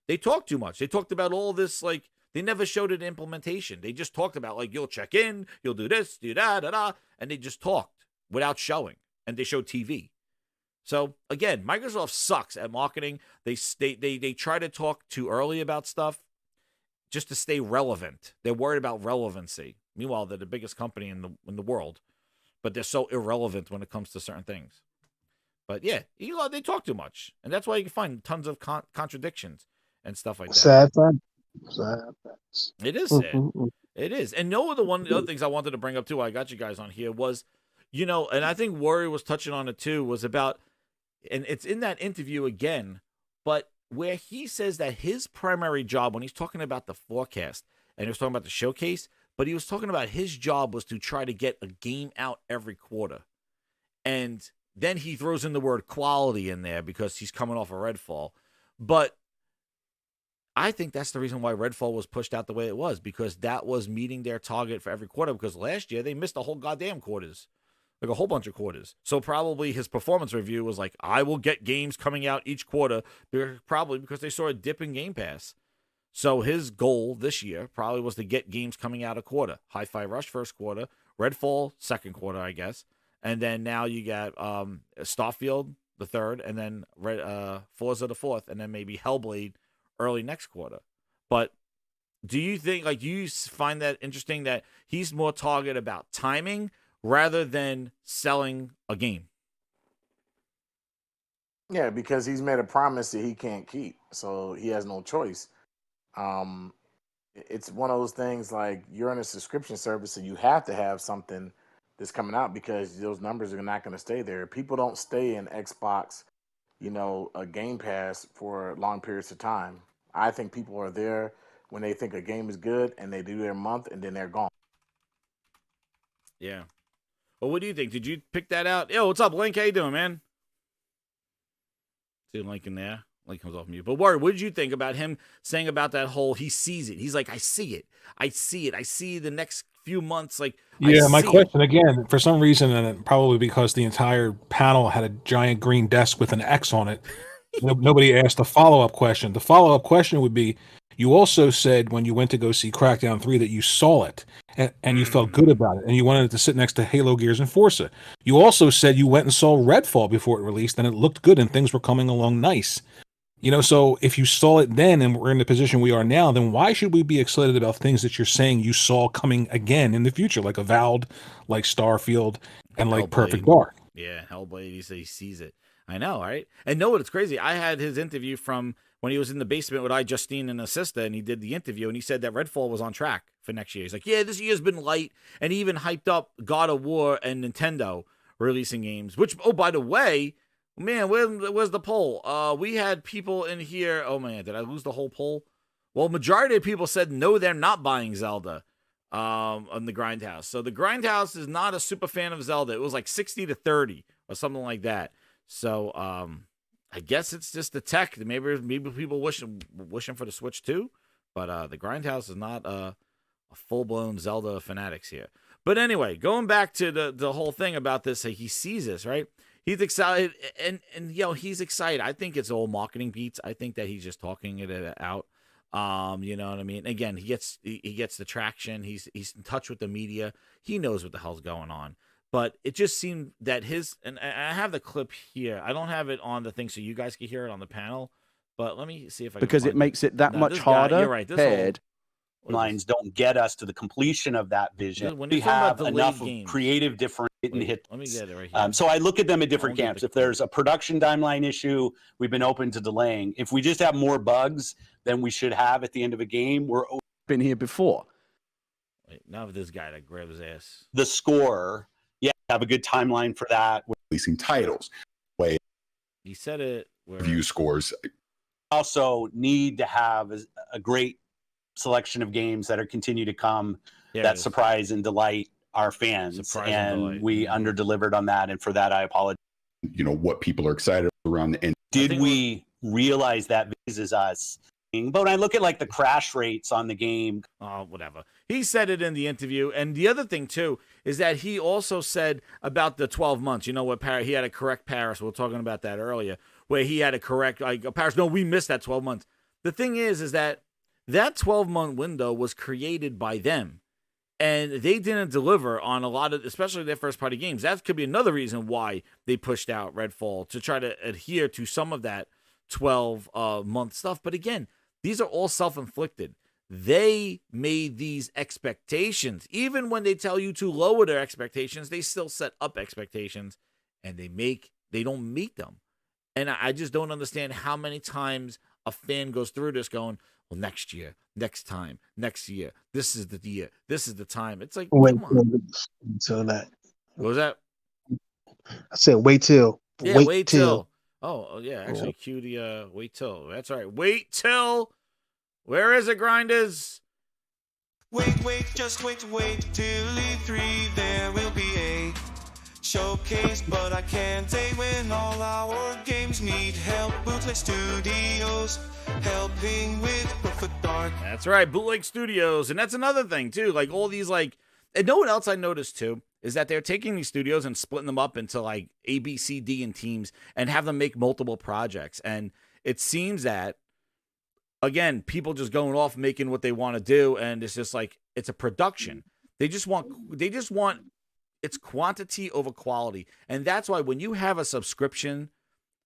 [SPEAKER 6] They talked too much. They talked about all this, like, they never showed an implementation. They just talked about, like, you'll check in, you'll do this, do that, and they just talked without showing. And they showed TV. So, again, Microsoft sucks at marketing. They try to talk too early about stuff just to stay relevant. They're worried about relevancy. Meanwhile, they're the biggest company in the world, but they're so irrelevant when it comes to certain things. But, yeah, they talk too much. And that's why you can find tons of contradictions and stuff like that.
[SPEAKER 12] Sad fact.
[SPEAKER 6] It is sad. It is. And one of the other things I wanted to bring up, too, I got you guys on here, was, and I think Warrior was touching on it, too, was about, and it's in that interview again, but where he says that his primary job, when he's talking about the forecast, and he was talking about the showcase, but he was talking about his job was to try to get a game out every quarter. And then he throws in the word quality in there because he's coming off of Redfall. But I think that's the reason why Redfall was pushed out the way it was, because that was meeting their target for every quarter, because last year they missed a whole goddamn quarters, like a whole bunch of quarters. So probably his performance review was like, I will get games coming out each quarter, probably because they saw a dip in Game Pass. So his goal this year probably was to get games coming out a quarter. Hi-Fi Rush first quarter, Redfall second quarter, I guess. And then now you got Starfield the third, and then Forza the fourth, and then maybe Hellblade early next quarter. But do you think, do you find that interesting that he's more targeted about timing rather than selling a game?
[SPEAKER 10] Yeah, because he's made a promise that he can't keep, so he has no choice. It's one of those things, like, you're in a subscription service, so you have to have something that's coming out because those numbers are not going to stay there. People don't stay in Xbox, a Game Pass for long periods of time. I think people are there when they think a game is good, and they do their month, and then they're gone.
[SPEAKER 6] Yeah. Well, what do you think? Did you pick that out? Yo, what's up, Link? How you doing, man? See Link in there. Link comes off mute. But what did you think about him saying about that whole, he sees it. He's like, I see it. I see it. I see the next few months. Like,
[SPEAKER 13] yeah, my question again, for some reason, and probably because the entire panel had a giant green desk with an X on it, nobody asked a follow-up question. The follow-up question would be, you also said when you went to go see Crackdown 3 that you saw it and you felt good about it and you wanted it to sit next to Halo, Gears, and Forza. You also said you went and saw Redfall before it released and it looked good and things were coming along nice. So if you saw it then and we're in the position we are now, then why should we be excited about things that you're saying you saw coming again in the future, like Avowed, like Starfield, and like
[SPEAKER 6] Hellblade.
[SPEAKER 13] Perfect Dark?
[SPEAKER 6] Yeah, Hellblade, he said he sees it. I know, right? And know what? It's crazy. I had his interview from when he was in the basement with Justine and Assista, and he did the interview, and he said that Redfall was on track for next year. He's like, yeah, this year's been light, and he even hyped up God of War and Nintendo releasing games, which, oh, by the way, man, where's the poll? We had people in here. Oh, man, did I lose the whole poll? Well, majority of people said no, they're not buying Zelda on the Grindhouse. So the Grindhouse is not a super fan of Zelda. It was like 60-30 or something like that. So I guess it's just the tech. Maybe people wishing for the Switch too. But the Grindhouse is not a full-blown Zelda fanatics here. But anyway, going back to the whole thing about this, he sees this, right? He's excited, and he's excited. I think it's all marketing beats. I think that he's just talking it out. You know what I mean? Again, he gets the traction. He's in touch with the media. He knows what the hell's going on. But it just seemed that and I have the clip here. I don't have it on the thing so you guys can hear it on the panel. But let me see if I
[SPEAKER 19] because
[SPEAKER 6] can
[SPEAKER 19] it makes it that much harder.
[SPEAKER 6] You're right.
[SPEAKER 16] Lines don't get us to the completion of that vision.
[SPEAKER 6] When
[SPEAKER 16] we have enough of creative different hit.
[SPEAKER 6] Let me get it right here.
[SPEAKER 16] So I look at them at different camps. If there's a production timeline issue, we've been open to delaying. If we just have more bugs than we should have at the end of a game, we're
[SPEAKER 19] been here before.
[SPEAKER 6] Wait, now this guy that grabs his ass.
[SPEAKER 16] The score, yeah, have a good timeline for that.
[SPEAKER 20] Releasing titles.
[SPEAKER 6] He said it.
[SPEAKER 20] View scores.
[SPEAKER 16] Also need to have a great selection of games that are continue to come
[SPEAKER 6] Yeah,
[SPEAKER 16] that surprise and delight our fans. And we under-delivered on that, and for that I apologize.
[SPEAKER 20] You know, what people are excited around the end.
[SPEAKER 16] Did we realize that is us? But when I look at like the crash rates on the game,
[SPEAKER 6] whatever. He said it in the interview, and the other thing too is that he also said about the 12 months. You know what? He had to correct Paris. We were talking about that earlier, where he had to correct Paris. No, we missed that 12 months. The thing is that 12-month window was created by them, and they didn't deliver on a lot of, especially their first-party games. That could be another reason why they pushed out Redfall, to try to adhere to some of that 12-month stuff. But again, these are all self-inflicted. They made these expectations. Even when they tell you to lower their expectations, they still set up expectations, and they don't meet them. And I just don't understand how many times a fan goes through this going, well, next year, next time, next year, this is the year, this is the time. It's like,
[SPEAKER 12] Wait
[SPEAKER 6] come on.
[SPEAKER 12] till that.
[SPEAKER 6] What was that?
[SPEAKER 12] I said wait till.
[SPEAKER 6] Yeah, wait till. Oh, yeah, actually, cue the wait till. That's right. Wait till. Where is it, Grinders?
[SPEAKER 5] Wait, just wait till E3. There will be a showcase, but I can't say when all our games need help. Bootleg Studios helping with Perfect Dark.
[SPEAKER 6] That's right, Bootleg Studios. And that's another thing, too. Like, all these, and know what else I noticed, too? Is that they're taking these studios and splitting them up into, A, B, C, D and teams and have them make multiple projects. And it seems that, again, people just going off making what they want to do, and it's just it's a production. They just want it's quantity over quality. And that's why when you have a subscription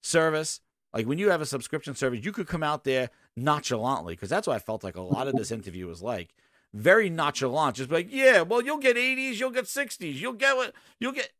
[SPEAKER 6] service, you could come out there nonchalantly, because that's what I felt like a lot of this interview was like. Very nonchalant, just like, yeah, well, you'll get 80s, you'll get 60s, you'll get,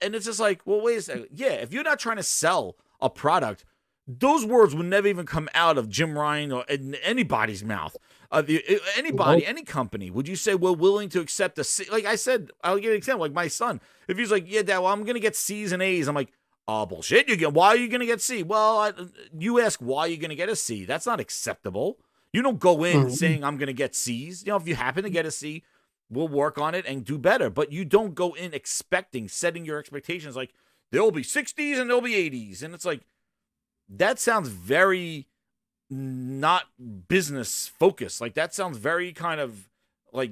[SPEAKER 6] and it's just like, well, wait a second. Yeah, if you're not trying to sell a product, those words would never even come out of Jim Ryan or anybody's mouth. Any company, would you say we're willing to accept a C? Like I said, I'll give you an example. Like my son, if he's like, yeah, Dad, well, I'm going to get C's and A's. I'm like, oh, bullshit. Why are you going to get C? Well, you ask why you're going to get a C. That's not acceptable. You don't go in saying I'm going to get C's. If you happen to get a C, we'll work on it and do better. But you don't go in setting your expectations like there'll be 60s and there'll be 80s. And it's like, that sounds very not business focused. Like that sounds very kind of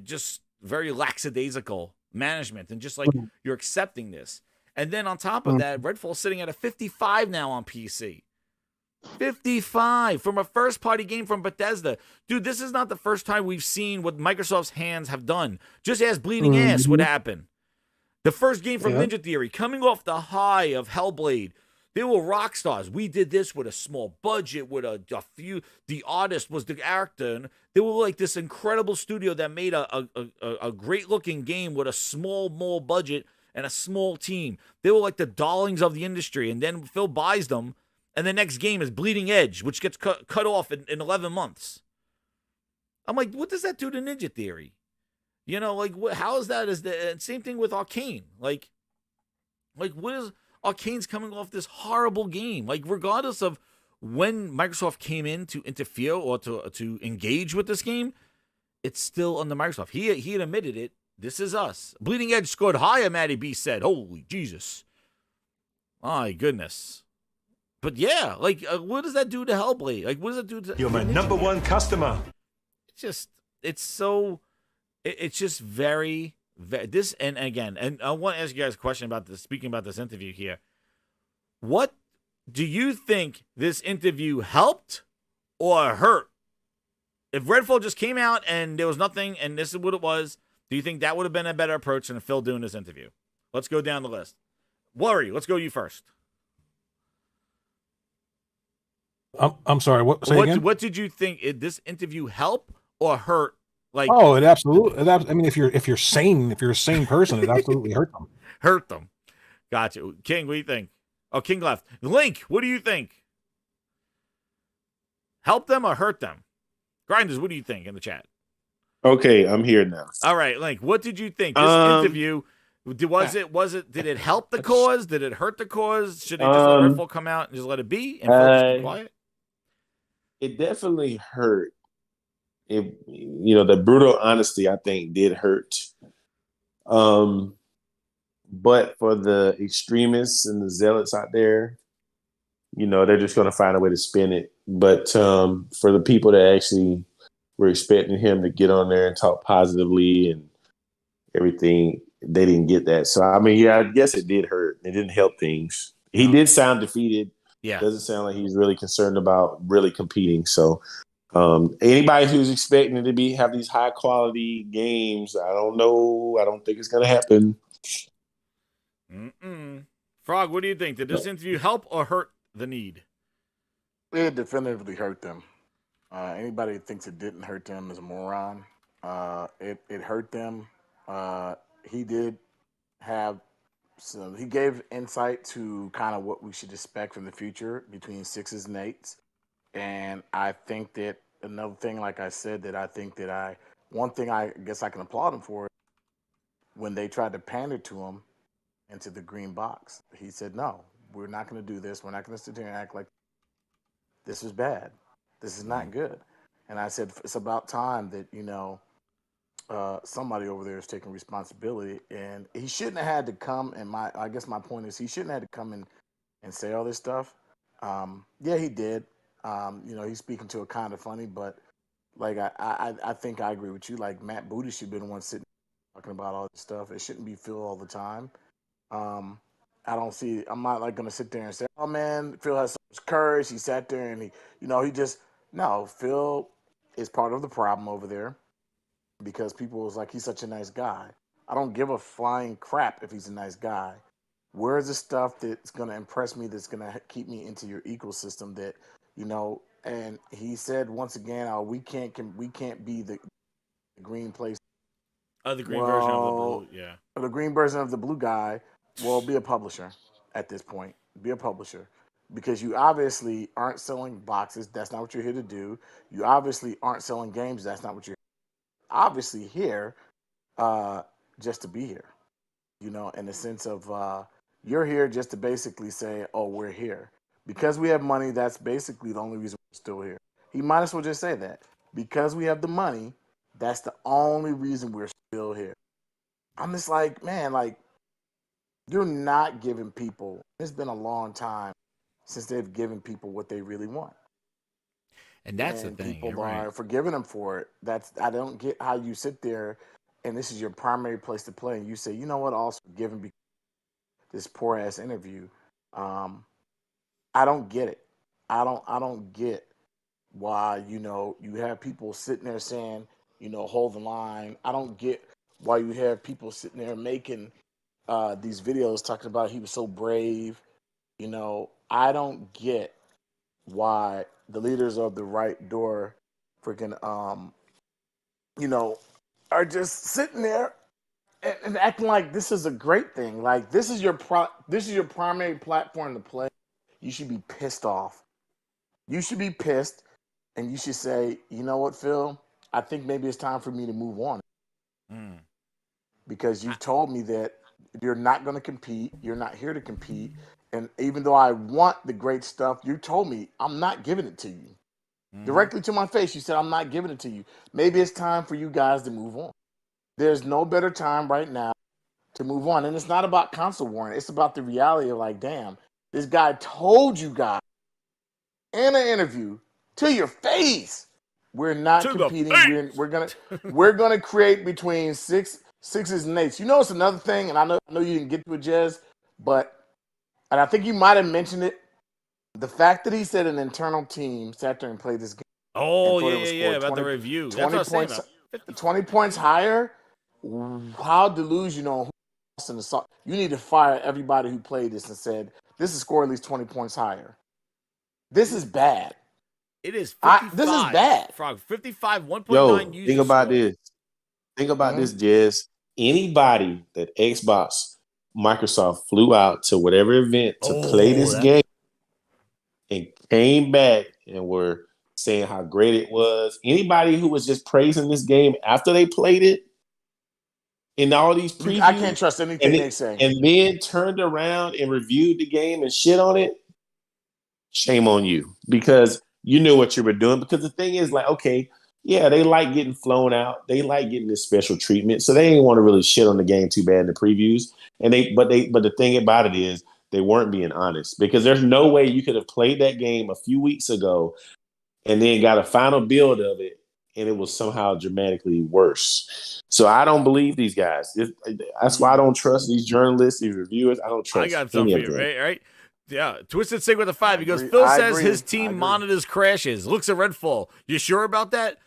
[SPEAKER 6] just very lackadaisical management, and just you're accepting this. And then on top of that, Redfall's sitting at a 55 now on PC. 55 from a first-party game from Bethesda. Dude, this is not the first time we've seen what Microsoft's hands have done. Just ask Bleeding Ass what happened. The first game from Ninja Theory, coming off the high of Hellblade. They were rock stars. We did this with a small budget, with a few. The artist was the actor. And they were like this incredible studio that made a great-looking game with a small budget and a small team. They were like the darlings of the industry. And then Phil buys them, and the next game is Bleeding Edge, which gets cut off in 11 months. I'm like, what does that do to Ninja Theory? How is that? Same thing with Arcane. Like what is... Arcane's coming off this horrible game. Regardless of when Microsoft came in to interfere or to engage with this game, it's still under Microsoft. He had admitted it. This is us. Bleeding Edge scored higher, Matty B said. Holy Jesus. My goodness. But yeah, what does that do to Hellblade? What does that do to...
[SPEAKER 1] You're my number one customer.
[SPEAKER 6] It's just very... This, and again, and I want to ask you guys a question about this, speaking about this interview here. What do you think this interview helped or hurt? If Redfall just came out and there was nothing and this is what it was, do you think that would have been a better approach than Phil doing this interview? Let's go down the list. Worry, let's go you first.
[SPEAKER 13] I'm sorry, what
[SPEAKER 6] did you think? Did this interview help or hurt?
[SPEAKER 13] It absolutely. I mean, if you're a sane person, it absolutely hurt them.
[SPEAKER 6] Hurt them. Gotcha. King, what do you think? Oh, King left. Link, what do you think? Help them or hurt them? Grinders, what do you think in the chat?
[SPEAKER 21] Okay, I'm here now.
[SPEAKER 6] All right, Link, what did you think? This interview, did it help the cause? Did it hurt the cause? Should they just let Redfall come out and just let it be and folks be quiet?
[SPEAKER 21] It definitely hurt the brutal honesty I think did hurt. But for the extremists and the zealots out there, they're just going to find a way to spin it. But for the people that actually were expecting him to get on there and talk positively and everything, they didn't get that. So, I mean, yeah, I guess it did hurt. It didn't help things. He did sound defeated.
[SPEAKER 6] Yeah.
[SPEAKER 21] Doesn't sound like he's really concerned about really competing. So, anybody who's expecting it to have these high quality games, I don't know. I don't think it's going to happen.
[SPEAKER 6] Frog, what do you think? Did this interview help or hurt the need?
[SPEAKER 10] It definitively hurt them. Anybody who thinks it didn't hurt them is a moron. It hurt them. He did have he gave insight to kind of what we should expect from the future between 6s and 8s. And I think that another thing, like I said, one thing I guess I can applaud him for, when they tried to pander to him into the green box, he said, no, we're not going to do this. We're not going to sit here and act like this is bad. This is not good. And I said, it's about time that, somebody over there is taking responsibility. And he shouldn't have had to come, and I guess my point is he shouldn't have had to come and say all this stuff. Yeah, he did. He's speaking to it kind of funny, but like I think I agree with you. Like Matt Booty should be the one sitting talking about all this stuff. It shouldn't be Phil all the time. I'm not like gonna sit there and say, oh man, Phil has so much courage. He sat there and Phil is part of the problem over there because people was like, he's such a nice guy. I don't give a flying crap if he's a nice guy. Where's the stuff that's gonna impress me, that's gonna keep me into your ecosystem that, and he said once again, we can't be the green place.
[SPEAKER 6] The green version of the blue, yeah.
[SPEAKER 10] The green version of the blue guy. Well, be a publisher at this point. Be a publisher. Because you obviously aren't selling boxes. That's not what you're here to do. You obviously aren't selling games. That's not what you're obviously here just to be here. In the sense of you're here just to basically say, oh, we're here. Because we have money, that's basically the only reason we're still here. He might as well just say that. Because we have the money, that's the only reason we're still here. I'm just like, man, like, you're not giving people, it's been a long time since they've given people what they really want.
[SPEAKER 6] And that's the thing.
[SPEAKER 10] People are forgiving them for it. I don't get how you sit there and this is your primary place to play and you say, you know what, also giving this poor ass interview. I don't get it. I don't get why, you have people sitting there saying, hold the line. I don't get why you have people sitting there making these videos talking about he was so brave. I don't get why the leaders of the right door freaking are just sitting there and acting like this is a great thing. Like this is your primary platform to play. You should be pissed off. You should be pissed and you should say, you know what, Phil? I think maybe it's time for me to move on. Because you've told me that you're not going to compete. You're not here to compete. And even though I want the great stuff, you told me I'm not giving it to you. Directly to my face, you said I'm not giving it to you. Maybe it's time for you guys to move on. There's no better time right now to move on. And it's not about console warning. It's about the reality of like, damn, this guy told you guys in an interview to your face, we're not competing. We're gonna create between 6s and 8s. It's another thing, and I know you didn't get to it, Jez, and I think you might have mentioned it. The fact that he said an internal team sat there and played this game.
[SPEAKER 6] Oh, yeah, about the review.
[SPEAKER 10] 20 points, 20 points higher. How delusional in the song. You need to fire everybody who played this and said, this is score at least 20 points higher. This is bad.
[SPEAKER 6] It is 55.
[SPEAKER 10] This is bad.
[SPEAKER 6] Frog, 55, 1.9
[SPEAKER 21] Yo,
[SPEAKER 6] user
[SPEAKER 21] think about
[SPEAKER 6] score.
[SPEAKER 21] this. Think about this, Jez. Anybody that Xbox, Microsoft flew out to whatever event to play this game and came back and were saying how great it was. Anybody who was just praising this game after they played it in all these previews.
[SPEAKER 10] I can't trust anything they say.
[SPEAKER 21] And then turned around and reviewed the game and shit on it. Shame on you. Because you knew what you were doing. Because the thing is, like, okay, Yeah, they like getting flown out. They like getting this special treatment. So they didn't want to really shit on the game too bad in the previews. But the thing about it is they weren't being honest, because there's no way you could have played that game a few weeks ago and then got a final build of it and it was somehow dramatically worse. So I don't believe these guys. That's why I don't trust these journalists, these reviewers. I don't trust
[SPEAKER 6] I got something for you, right? Yeah, Twisted Sig with a 5. He goes, Phil says his team monitors crashes. Looks at Redfall. You sure about that?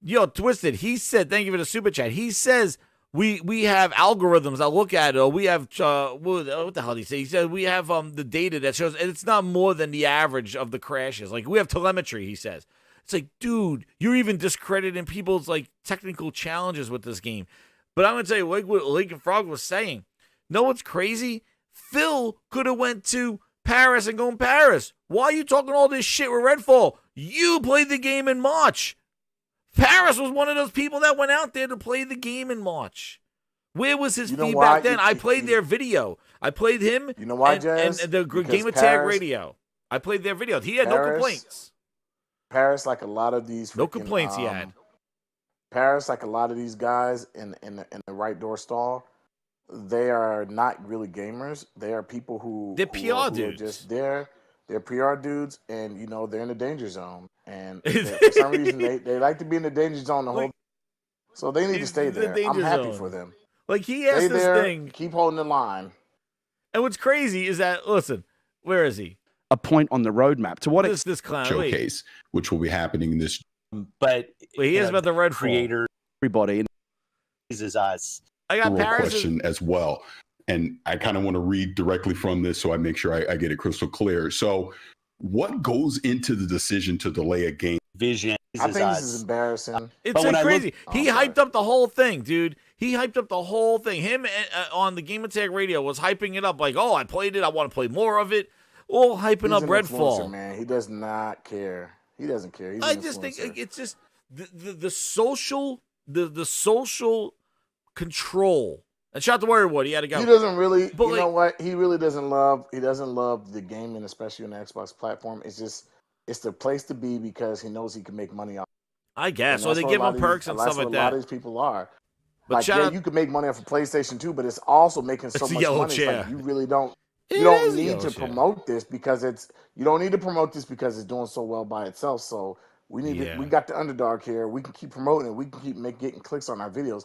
[SPEAKER 6] Yo, Twisted, he said, thank you for the super chat. He says we have algorithms that look at it, or we have, what the hell did he say? He said we have the data that shows, and it's not more than the average of the crashes. Like, we have telemetry, he says. It's like, dude, you're even discrediting people's, like, technical challenges with this game. But I'm going to tell you, like what Lincoln Frog was saying, know what's crazy? Phil could have went to Paris and gone Paris. Why are you talking all this shit with Redfall? You played the game in March. Paris was one of those people that went out there to play the game in March. Where was his feedback then? I played their video. I played him.
[SPEAKER 10] You know why, Jazz?
[SPEAKER 6] And the Game Attack Radio. I played their video. He had no complaints.
[SPEAKER 10] Paris, like a lot of these,
[SPEAKER 6] no complaints he had.
[SPEAKER 10] Paris, like a lot of these guys in the right door stall, they are not really gamers. They are people who
[SPEAKER 6] they're PR dudes.
[SPEAKER 10] Are just there. They're PR dudes, and they're in the danger zone. And for some reason, they like to be in the danger zone the whole. So they need to stay there. I'm happy for them.
[SPEAKER 6] Like, he asked this thing.
[SPEAKER 10] Keep holding the line.
[SPEAKER 6] And what's crazy is that, listen, where is he?
[SPEAKER 19] A point on the roadmap. To what
[SPEAKER 6] this clown
[SPEAKER 20] showcase, which will be happening this.
[SPEAKER 16] But
[SPEAKER 6] he is about the Redfall.
[SPEAKER 16] Creator,
[SPEAKER 19] everybody
[SPEAKER 16] is us.
[SPEAKER 6] I got Paris
[SPEAKER 20] question as well, and I kind of want to read directly from this so I make sure I get it crystal clear. So, what goes into the decision to delay a game?
[SPEAKER 16] Vision.
[SPEAKER 10] I think this is embarrassing.
[SPEAKER 6] It's like crazy. He hyped up the whole thing, dude. He hyped up the whole thing. Him on the Game Attack Radio was hyping it up like, oh, I played it. I want to play more of it. All hyping up Redfall.
[SPEAKER 10] Man, he does not care. He doesn't care. He's
[SPEAKER 6] I just think it's just the social control. And shout out to Warrior, he had to go.
[SPEAKER 10] He doesn't really. But you know what? He really doesn't love. He doesn't love the gaming, especially on the Xbox platform. It's the place to be because he knows he can make money off.
[SPEAKER 6] I guess. So they give him perks and stuff like that.
[SPEAKER 10] A lot of these people are.
[SPEAKER 6] But
[SPEAKER 10] like, you can make money off of PlayStation too, but it's also making so much money. It's like you really don't. You don't need to promote this because you don't need to promote this because it's doing so well by itself. So we need we got the underdog here. We can keep promoting it. We can keep getting clicks on our videos.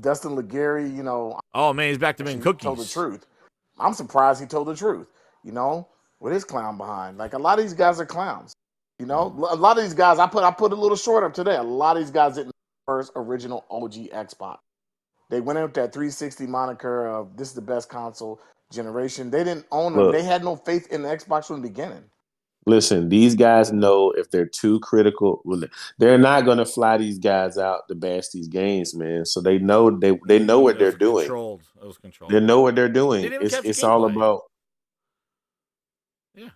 [SPEAKER 10] Dustin Legary,
[SPEAKER 6] oh man, he's back to making cookies.
[SPEAKER 10] Told the truth. I'm surprised he told the truth. With his clown behind. Like, a lot of these guys are clowns. A lot of these guys. I put a little short up today. A lot of these guys didn't first original OG Xbox. They went in with that 360 moniker of this is the best console generation. They didn't own them. They had no faith in the Xbox from the beginning.
[SPEAKER 21] Listen, these guys know if they're too critical, they're not going to fly these guys out to bash these games, man. So they know they know what they're doing.
[SPEAKER 6] It was controlled.
[SPEAKER 21] They know what they're doing. It's all about.
[SPEAKER 6] Yeah.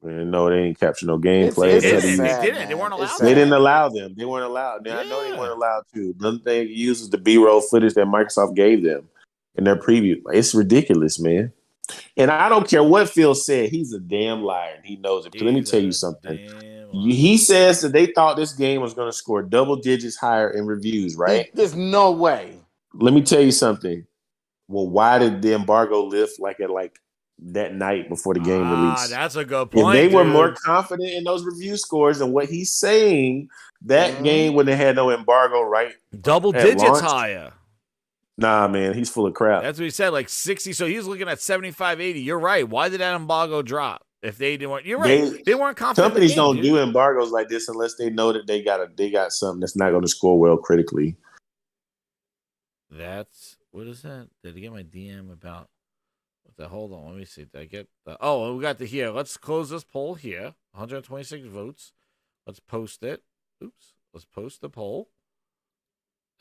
[SPEAKER 21] Man, no, they didn't capture no gameplay.
[SPEAKER 6] They didn't. They weren't allowed.
[SPEAKER 21] They didn't allow them. They weren't allowed. I know they weren't allowed to. Another thing uses the B-roll footage that Microsoft gave them in their preview. It's ridiculous, man. And I don't care what Phil said. He's a damn liar. And he knows it. Let me tell you something. He says that they thought this game was going to score double digits higher in reviews, right?
[SPEAKER 10] There's no way.
[SPEAKER 21] Let me tell you something. Well, why did the embargo lift at that night before the game released?
[SPEAKER 6] That's a good point.
[SPEAKER 21] If they were more confident in those review scores and what he's saying, that game wouldn't have had no embargo, right?
[SPEAKER 6] Double digits higher.
[SPEAKER 21] Nah, man, he's full of crap.
[SPEAKER 6] That's what he said, like 60. So he was looking at 75, 80. You're right. Why did that embargo drop? If they didn't, you're right. They weren't confident.
[SPEAKER 21] Companies don't do embargoes like this unless they know that they got something that's not going to score well critically.
[SPEAKER 6] What is that? Did I get my DM about? Hold on, let me see. Did I get the? Oh, we got the here. Let's close this poll here. 126 votes. Let's post it. Oops. Let's post the poll.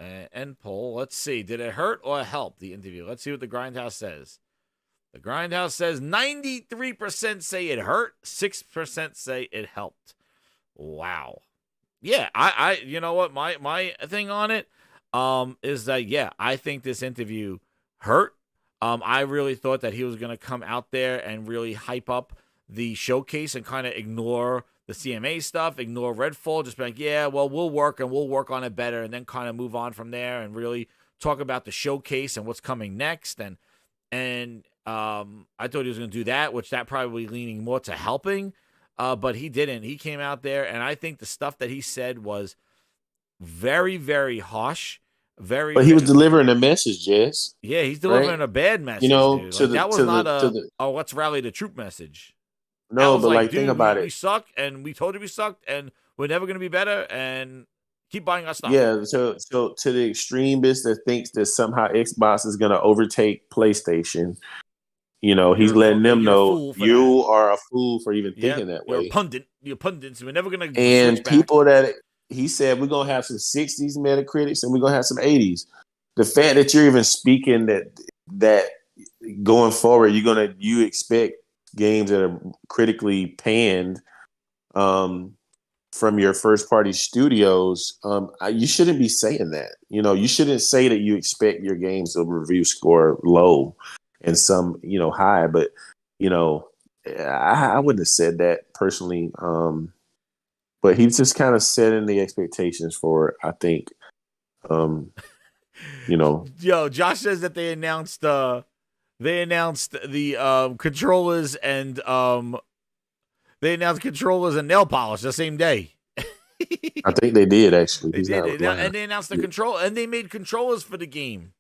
[SPEAKER 6] End poll. Let's see. Did it hurt or help the interview? Let's see what the Grindhouse says. The Grindhouse says 93% say it hurt, 6% say it helped. Wow. Yeah, I you know what? My thing on it is that I think this interview hurt. I really thought that he was going to come out there and really hype up the showcase and kind of ignore the CMA stuff, ignore Redfall, just be like, yeah, well, we'll work on it better, and then kind of move on from there and really talk about the showcase and what's coming next. And I thought he was going to do that, which that probably leaning more to helping, but he didn't. He came out there, and I think the stuff that he said was very, very harsh.
[SPEAKER 21] But he was delivering a message, Jess.
[SPEAKER 6] Yeah, he's delivering a bad message.
[SPEAKER 21] You know,
[SPEAKER 6] dude. Like, that was not let's rally the troop message.
[SPEAKER 21] No, but like,
[SPEAKER 6] dude,
[SPEAKER 21] think about
[SPEAKER 6] we suck, and we told you we sucked, and we're never going to be better, and keep buying our stuff.
[SPEAKER 21] Yeah, so to the extremist that thinks that somehow Xbox is going to overtake PlayStation, you know, he's letting them know you are a fool for even thinking that way.
[SPEAKER 6] You're a pundit. You're pundits. We're never going to.
[SPEAKER 21] And people that he said we're going to have some 60s Metacritics and we're going to have some 80s. The fact that you're even speaking that going forward, you expect games that are critically panned from your first party studios, you shouldn't be saying that. You know, you shouldn't say that you expect your games to review score low and some, you know, high. But, you know, I wouldn't have said that personally. But he's just kind of setting the expectations for it, I think. You know.
[SPEAKER 6] Yo, Josh says that they announced the controllers and nail polish the same day.
[SPEAKER 21] I think they did actually.
[SPEAKER 6] They did, and they announced the control, and they made controllers for the game.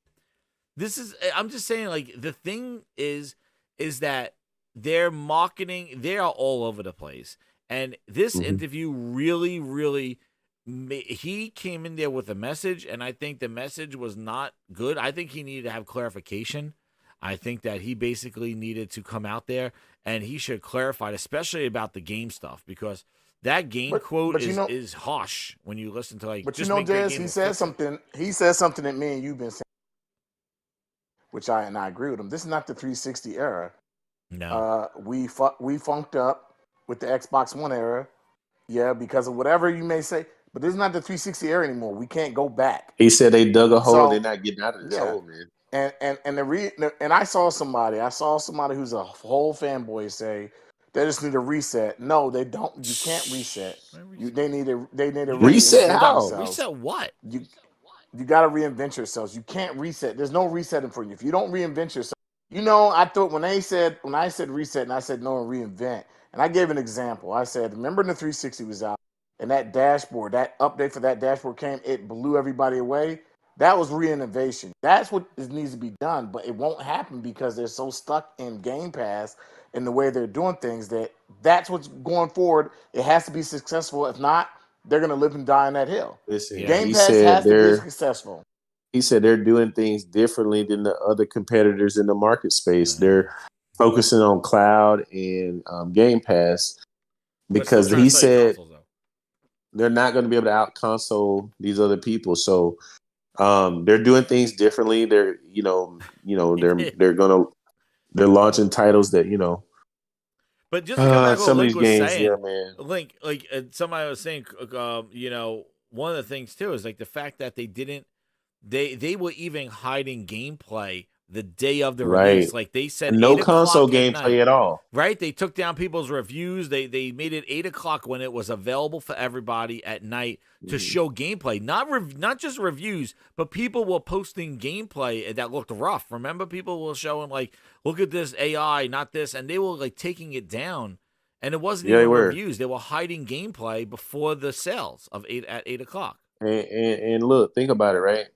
[SPEAKER 6] I'm just saying, like, the thing is that their marketing, they are all over the place. And this interview really, really, he came in there with a message, and I think the message was not good. I think he needed to have clarification. I think that he basically needed to come out there and he should clarify, especially about the game stuff, because that game quote is harsh when you listen to like.
[SPEAKER 10] But you know, Jez, he said something. He said something that me and you've been saying, which I agree with him. This is not the 360 era.
[SPEAKER 6] No,
[SPEAKER 10] we funked up with the Xbox One era, because of whatever you may say. But this is not the 360 era anymore. We can't go back.
[SPEAKER 21] He said they dug a hole. They're not getting out of this hole, man.
[SPEAKER 10] And I saw somebody who's a whole fanboy say they just need a reset. No, they don't. You can't reset. They need a
[SPEAKER 21] reset. How?
[SPEAKER 6] Reset what?
[SPEAKER 10] You got to reinvent yourselves. You can't reset. There's no resetting for you. If you don't reinvent yourself, you know. I thought when I said reset and I said no reinvent, and I gave an example. I said, remember when the 360 was out and that dashboard, that update for that dashboard came, it blew everybody away. That was re-innovation. That's what needs to be done, but it won't happen because they're so stuck in Game Pass and the way they're doing things that's what's going forward. It has to be successful. If not, they're going to live and die on that hill.
[SPEAKER 21] Listen,
[SPEAKER 10] Game Pass has to be successful.
[SPEAKER 21] He said they're doing things differently than the other competitors in the market space. They're focusing on cloud and Game Pass because he said they're not going to be able to out-console these other people. So they're doing things differently. They're they're launching titles that, you know.
[SPEAKER 6] But just to come back
[SPEAKER 21] some of these games,
[SPEAKER 6] saying,
[SPEAKER 21] man.
[SPEAKER 6] Like somebody was saying, one of the things too is like the fact that they were even hiding gameplay the day of the release. Like they said,
[SPEAKER 21] no console gameplay at all.
[SPEAKER 6] Right? They took down people's reviews. They made it 8:00 when it was available for everybody at night to show gameplay. Not just reviews, but people were posting gameplay that looked rough. Remember, people were showing like, look at this AI, not this, and they were like taking it down. And it wasn't even reviews. They were hiding gameplay before the sales at 8:00.
[SPEAKER 21] And look, think about it, right?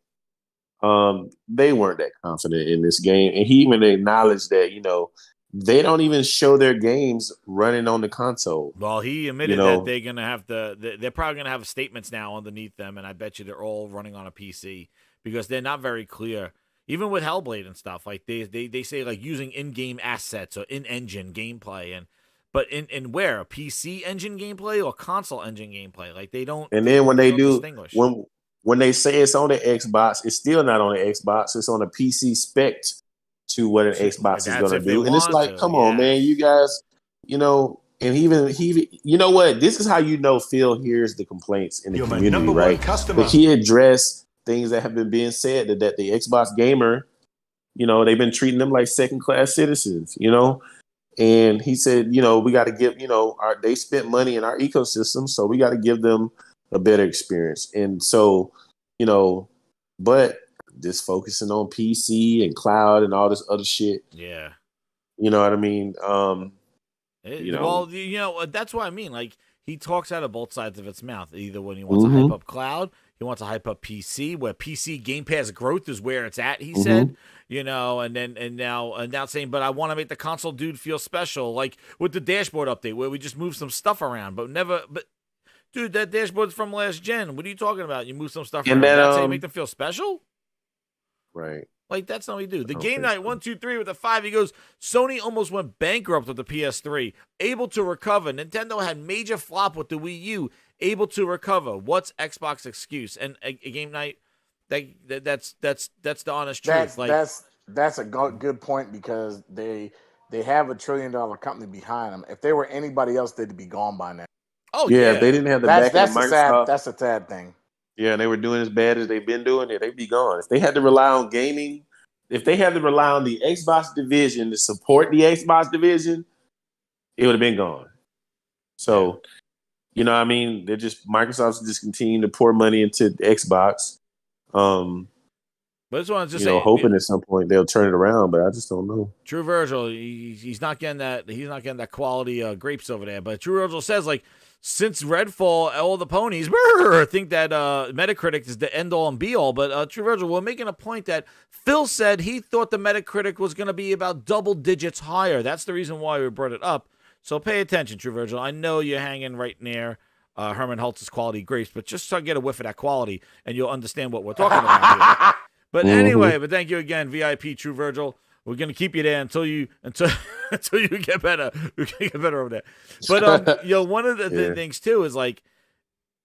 [SPEAKER 21] They weren't that confident in this game, and he even acknowledged that, you know, they don't even show their games running on the console.
[SPEAKER 6] Well, he admitted that they're gonna have they're probably gonna have statements now underneath them, and I bet you they're all running on a PC because they're not very clear. Even with Hellblade and stuff, like they say like using in-game assets or in-engine gameplay, but in where PC engine gameplay or console engine gameplay, like they don't.
[SPEAKER 21] And then when they do
[SPEAKER 6] distinguish.
[SPEAKER 21] When they say it's on the Xbox, it's still not on the Xbox. It's on a PC spec to what an Xbox is going to do. And it's like, come on, man, you guys, you know, and he, you know what? This is how you know Phil hears the complaints in the community, right? But he addressed things that have been being said that the Xbox gamer, you know, they've been treating them like second-class citizens, you know? And he said, we got to give, they spent money in our ecosystem, so we got to give them a better experience. And so, but just focusing on PC and cloud and all this other shit.
[SPEAKER 6] Yeah.
[SPEAKER 21] You know what I mean?
[SPEAKER 6] Well, that's what I mean. Like, he talks out of both sides of its mouth. Either when he wants to hype up cloud, he wants to hype up PC, where PC Game Pass growth is where it's at, he said. And now saying, but I want to make the console dude feel special, like with the dashboard update where we just move some stuff around, but dude, that dashboard's from last gen. What are you talking about? You move some stuff around. That's how you make them feel special?
[SPEAKER 21] Right.
[SPEAKER 6] Like, that's not what we do. The game night 1, 2, 3 with a 5. He goes, Sony almost went bankrupt with the PS3, able to recover. Nintendo had major flop with the Wii U, able to recover. What's Xbox excuse? And a game night, that's the honest truth.
[SPEAKER 10] That's a good point, because they have $1 trillion company behind them. If they were anybody else, they'd be gone by now.
[SPEAKER 21] Oh yeah, if they didn't have the back of Microsoft.
[SPEAKER 10] That's a sad thing.
[SPEAKER 21] Yeah, and they were doing as bad as they've been doing it, they'd be gone. If they had to rely on gaming, if they had to rely on the Xbox division to support the Xbox division, it would have been gone. So, Microsoft's just continuing to pour money into Xbox.
[SPEAKER 6] But I just want to say,
[SPEAKER 21] hoping at some point they'll turn it around, but I just don't know.
[SPEAKER 6] True Virgil, he's not getting that. He's not getting that quality grapes over there. But True Virgil says, like, since Redfall, all the ponies think that Metacritic is the end all and be all. But True Virgil, we're making a point that Phil said he thought the Metacritic was going to be about double digits higher. That's the reason why we brought it up. So pay attention, True Virgil. I know you're hanging right near Herman Holtz's quality grapes, but just to get a whiff of that quality, and you'll understand what we're talking about here. But anyway, but thank you again, VIP True Virgil. We're gonna keep you there until you get better. We can get better over there. But one of the things too is, like,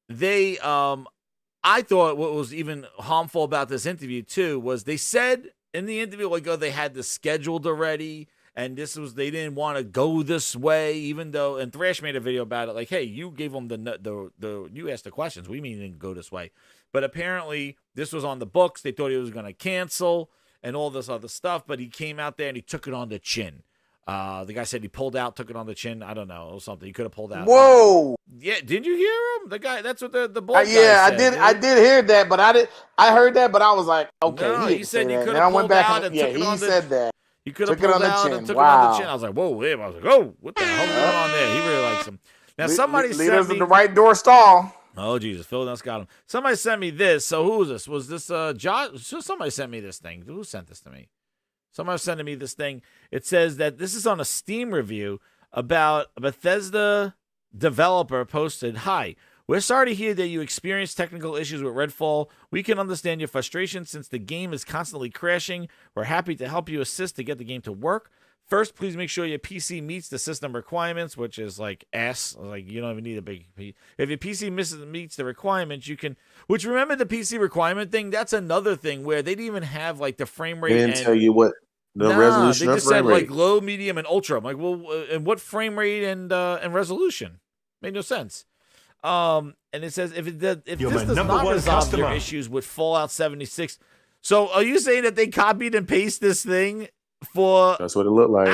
[SPEAKER 6] they I thought what was even harmful about this interview too was they said in the interview, like, they had this scheduled already, and they didn't want to go this way, even though, and Thrash made a video about it, like, hey, you gave them you asked the questions, we mean didn't go this way. But apparently this was on the books. They thought he was going to cancel and all this other stuff, but he came out there and he took it on the chin. The guy said he pulled out, took it on the chin. I don't know, or something. He could have pulled out.
[SPEAKER 10] Whoa!
[SPEAKER 6] Yeah, did you hear him? The guy. That's what the bald guy said.
[SPEAKER 10] I did. Dude. I did hear that, but I heard that, but I was like, okay.
[SPEAKER 6] No, he said he could
[SPEAKER 10] have
[SPEAKER 6] pulled out and took it on
[SPEAKER 10] he said that.
[SPEAKER 6] He could have pulled out and took it on the chin. I was like, whoa, I was like, oh, what the hell's going on there? He really likes him. Now somebody
[SPEAKER 10] lead us in the right door stall.
[SPEAKER 6] Oh, Jesus. Phil Ness got him. Somebody sent me this. So who was this? Was this Josh? Somebody sent me this thing. Who sent this to me? Somebody was sending me this thing. It says that this is on a Steam review about a Bethesda developer posted, "Hi, we're sorry to hear that you experienced technical issues with Redfall. We can understand your frustration since the game is constantly crashing. We're happy to help you assist to get the game to work. First, please make sure your PC meets the system requirements," which is like ass. Like, you don't even need a big PC. If your PC meets the requirements, you can. Which, remember the PC requirement thing? That's another thing where they didn't even have like the frame rate.
[SPEAKER 21] They didn't tell you what the resolution.
[SPEAKER 6] They just said like low, medium, and ultra. I'm like, well, and what frame rate and resolution? Made no sense. And it says if this does not resolve your issues with Fallout 76. So are you saying that they copied and pasted this thing?
[SPEAKER 21] That's what it looked like.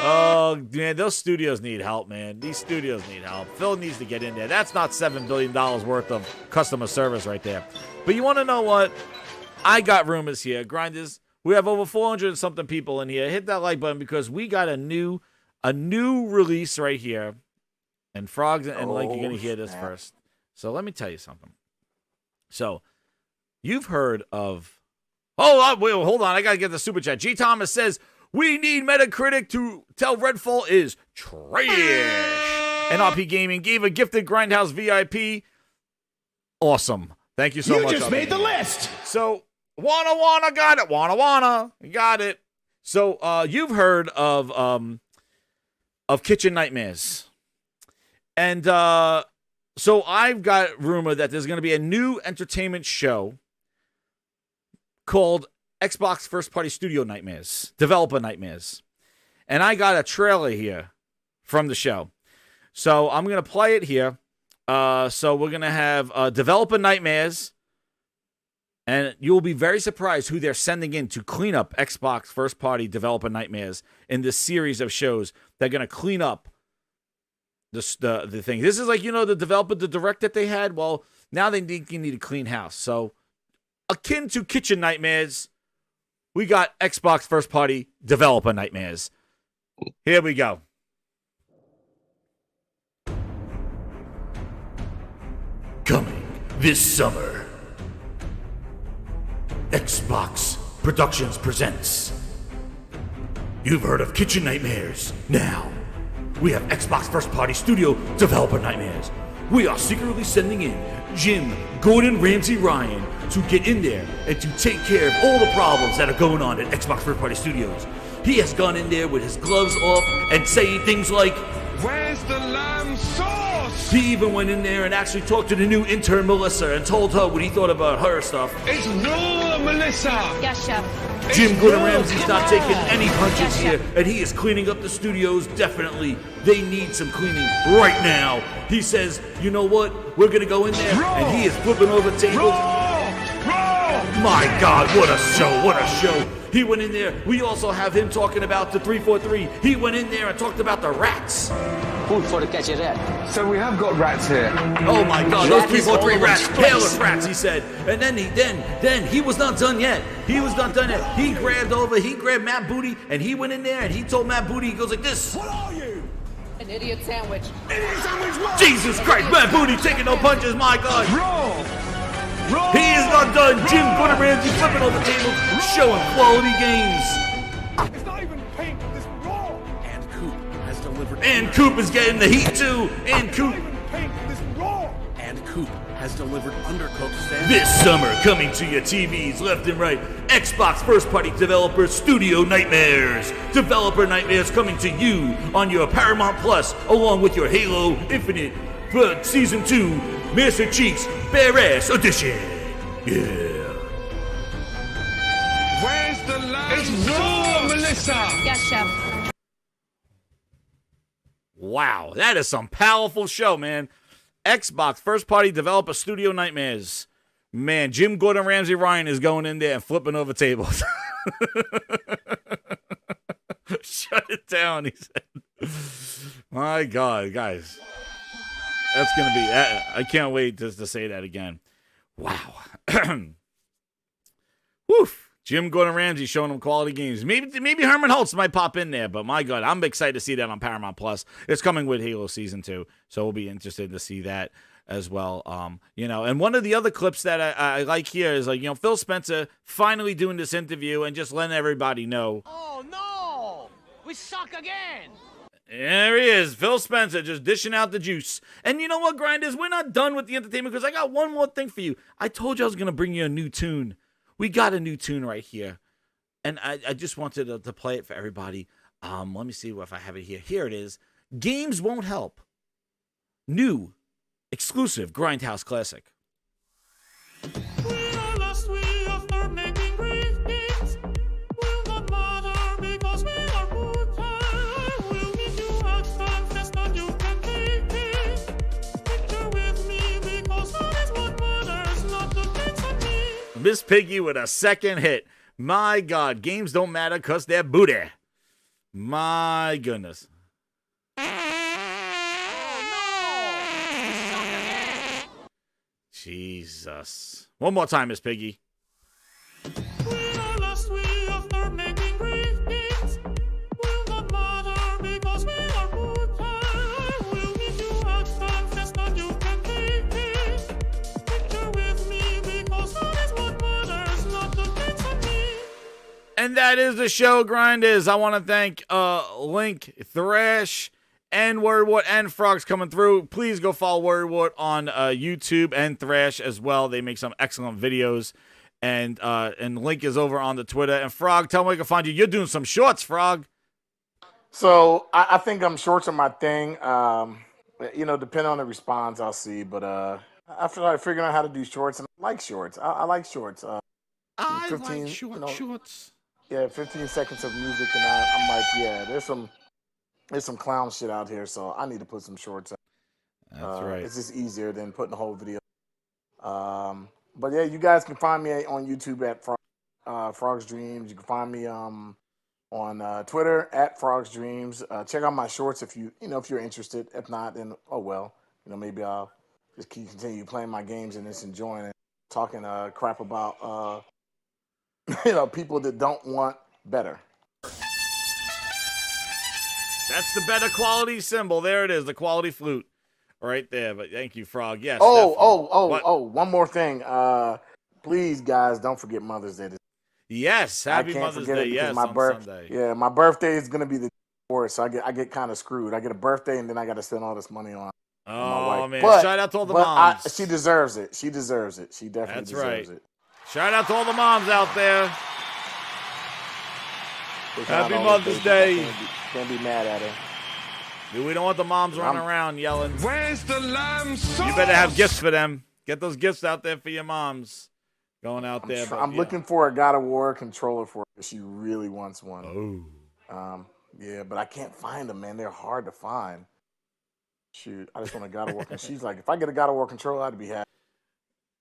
[SPEAKER 6] Oh, man, those studios need help, man. These studios need help. Phil needs to get in there. That's not $7 billion worth of customer service right there. But you want to know what? I got rumors here. Grinders, we have over 400 and something people in here. Hit that like button because we got a new release right here. And Frogs and Link, you're going to hear this first. So let me tell you something. So you've heard of... Oh, wait, hold on. I got to get the super chat. G. Thomas says, we need Metacritic to tell Redfall is trash. NRP Gaming gave a gifted Grindhouse VIP. Awesome. Thank you so much.
[SPEAKER 5] You just made the list.
[SPEAKER 6] So, wanna, got it. Wanna, got it. So, you've heard of Kitchen Nightmares. And so I've got rumor that there's going to be a new entertainment show called Xbox First Party Studio Nightmares, Developer Nightmares. And I got a trailer here from the show. So I'm going to play it here. So we're going to have Developer Nightmares And you'll be very surprised who they're sending in to clean up Xbox first-party developer nightmares in this series of shows. They're going to clean up the thing. This is like, the developer, the direct that they had. Well, now they need a clean house. So, akin to kitchen nightmares, we got Xbox first-party developer nightmares. Here we go.
[SPEAKER 3] Coming this summer, Xbox Productions presents. You've heard of Kitchen Nightmares. Now, we have Xbox First Party Studio Developer Nightmares. We are secretly sending in Jim Gordon Ramsay Ryan to get in there and to take care of all the problems that are going on at Xbox First Party Studios. He has gone in there with his gloves off and saying things like, "Where's the lamb sauce?" He even went in there and actually talked to the new intern Melissa and told her what he thought about her stuff.
[SPEAKER 1] It's no Melissa.
[SPEAKER 18] Yes, Chef.
[SPEAKER 6] Jim Gordon Ramsay's not taking any punches here, and he is cleaning up the studios. Definitely, they need some cleaning right now. He says, "You know what? We're gonna go in there," and he is flipping over tables. My God, what a show! What a show! He went in there. We also have him talking about the 343. He went in there and talked about the rats.
[SPEAKER 22] Food for the catch a rat.
[SPEAKER 1] So we have got rats here.
[SPEAKER 6] Oh my God, those 343 rats, hairless rats, he said. And then he was not done yet. He was not done yet. He grabbed Matt Booty, and he went in there and he told Matt Booty, he goes like this.
[SPEAKER 22] What are you? An idiot sandwich.
[SPEAKER 1] Idiot sandwich what?
[SPEAKER 6] Jesus Christ, Matt Booty taking no punches, my God. He is not done. Jim Gordon Ramsay flipping over tables, showing quality games.
[SPEAKER 1] It's not even pink, it's raw.
[SPEAKER 22] And Coop has delivered.
[SPEAKER 6] And Coop is getting the heat too. And Coop.
[SPEAKER 1] Pink, it's raw.
[SPEAKER 22] And Coop has delivered undercooked sandwich.
[SPEAKER 3] This summer, coming to your TVs left and right, Xbox first-party developer Studio Nightmares. Developer Nightmares coming to you on your Paramount Plus, along with your Halo Infinite for Season 2, Master Chief's Bare Ass Edition. Yeah.
[SPEAKER 1] Where's the lamb? It's raw, Melissa.
[SPEAKER 18] Yes, Chef.
[SPEAKER 6] Wow, that is some powerful show, man. Xbox first-party developer Studio Nightmares. Man, Jim Gordon Ramsay Ryan is going in there and flipping over tables. Shut it down, he said. My God, guys. That's going to be... I can't wait just to say that again. Wow. Woof. Jim Gordon Ramsay showing them quality games. Maybe Herman Holtz might pop in there, but my God, I'm excited to see that on Paramount Plus. It's coming with Halo Season 2, so we'll be interested to see that as well. And one of the other clips that I like here is Phil Spencer finally doing this interview and just letting everybody know.
[SPEAKER 22] Oh no! We suck again!
[SPEAKER 6] There he is, Phil Spencer, just dishing out the juice. And you know what, Grinders? We're not done with the entertainment because I got one more thing for you. I told you I was going to bring you a new tune. We got a new tune right here. And I just wanted to play it for everybody. Let me see if I have it here. Here it is. Games Won't Help. New, exclusive Grindhouse classic. Miss Piggy with a second hit. My God, games don't matter because they're booty. My goodness. Jesus. One more time, Miss Piggy. And that is the show, Grinders. I want to thank Link, Thrash, and Wordwart, and Frogs coming through. Please go follow Wordwart on YouTube and Thrash as well. They make some excellent videos. And Link is over on the Twitter. And Frog, tell me where I can find you. You're doing some shorts, Frog.
[SPEAKER 10] So I think shorts are my thing. Depending on the response, I'll see. But I feel like figuring out how to do shorts, and I like shorts. I like shorts.
[SPEAKER 6] I like shorts.
[SPEAKER 10] Yeah, 15 seconds of music, and I'm like, yeah, there's some clown shit out here, so I need to put some shorts out.
[SPEAKER 6] That's right.
[SPEAKER 10] It's just easier than putting the whole video. But yeah, you guys can find me on YouTube at Frogs Dreams. You can find me on Twitter at Frogs Dreams. Check out my shorts if you're interested. If not, then oh well. Maybe I'll just continue playing my games and just enjoying it, talking crap about people that don't want better.
[SPEAKER 6] That's the better quality symbol. There it is, the quality flute, right there. But thank you, Frog. Yes.
[SPEAKER 10] One more thing. Please, guys, don't forget Mother's Day.
[SPEAKER 6] Yes, happy Mother's Day. Yes, on Sunday.
[SPEAKER 10] Yeah, my birthday is gonna be the 4th, so I get kind of screwed. I get a birthday and then I got to spend all this money on my wife.
[SPEAKER 6] Man,
[SPEAKER 10] but,
[SPEAKER 6] shout out to all the moms.
[SPEAKER 10] She deserves it. She deserves it. She definitely deserves it.
[SPEAKER 6] Shout out to all the moms out there. Happy Mother's Day.
[SPEAKER 10] Can't be mad at her.
[SPEAKER 6] Dude, we don't want the moms running around yelling.
[SPEAKER 1] Where's the lamb sauce?
[SPEAKER 6] You better have gifts for them. Get those gifts out there for your moms. Going out there.
[SPEAKER 10] I'm looking for a God of War controller for her. She really wants one.
[SPEAKER 6] Oh.
[SPEAKER 10] Yeah, but I can't find them, man. They're hard to find. Shoot, I just want a God of War. And she's like, if I get a God of War controller, I'd be happy.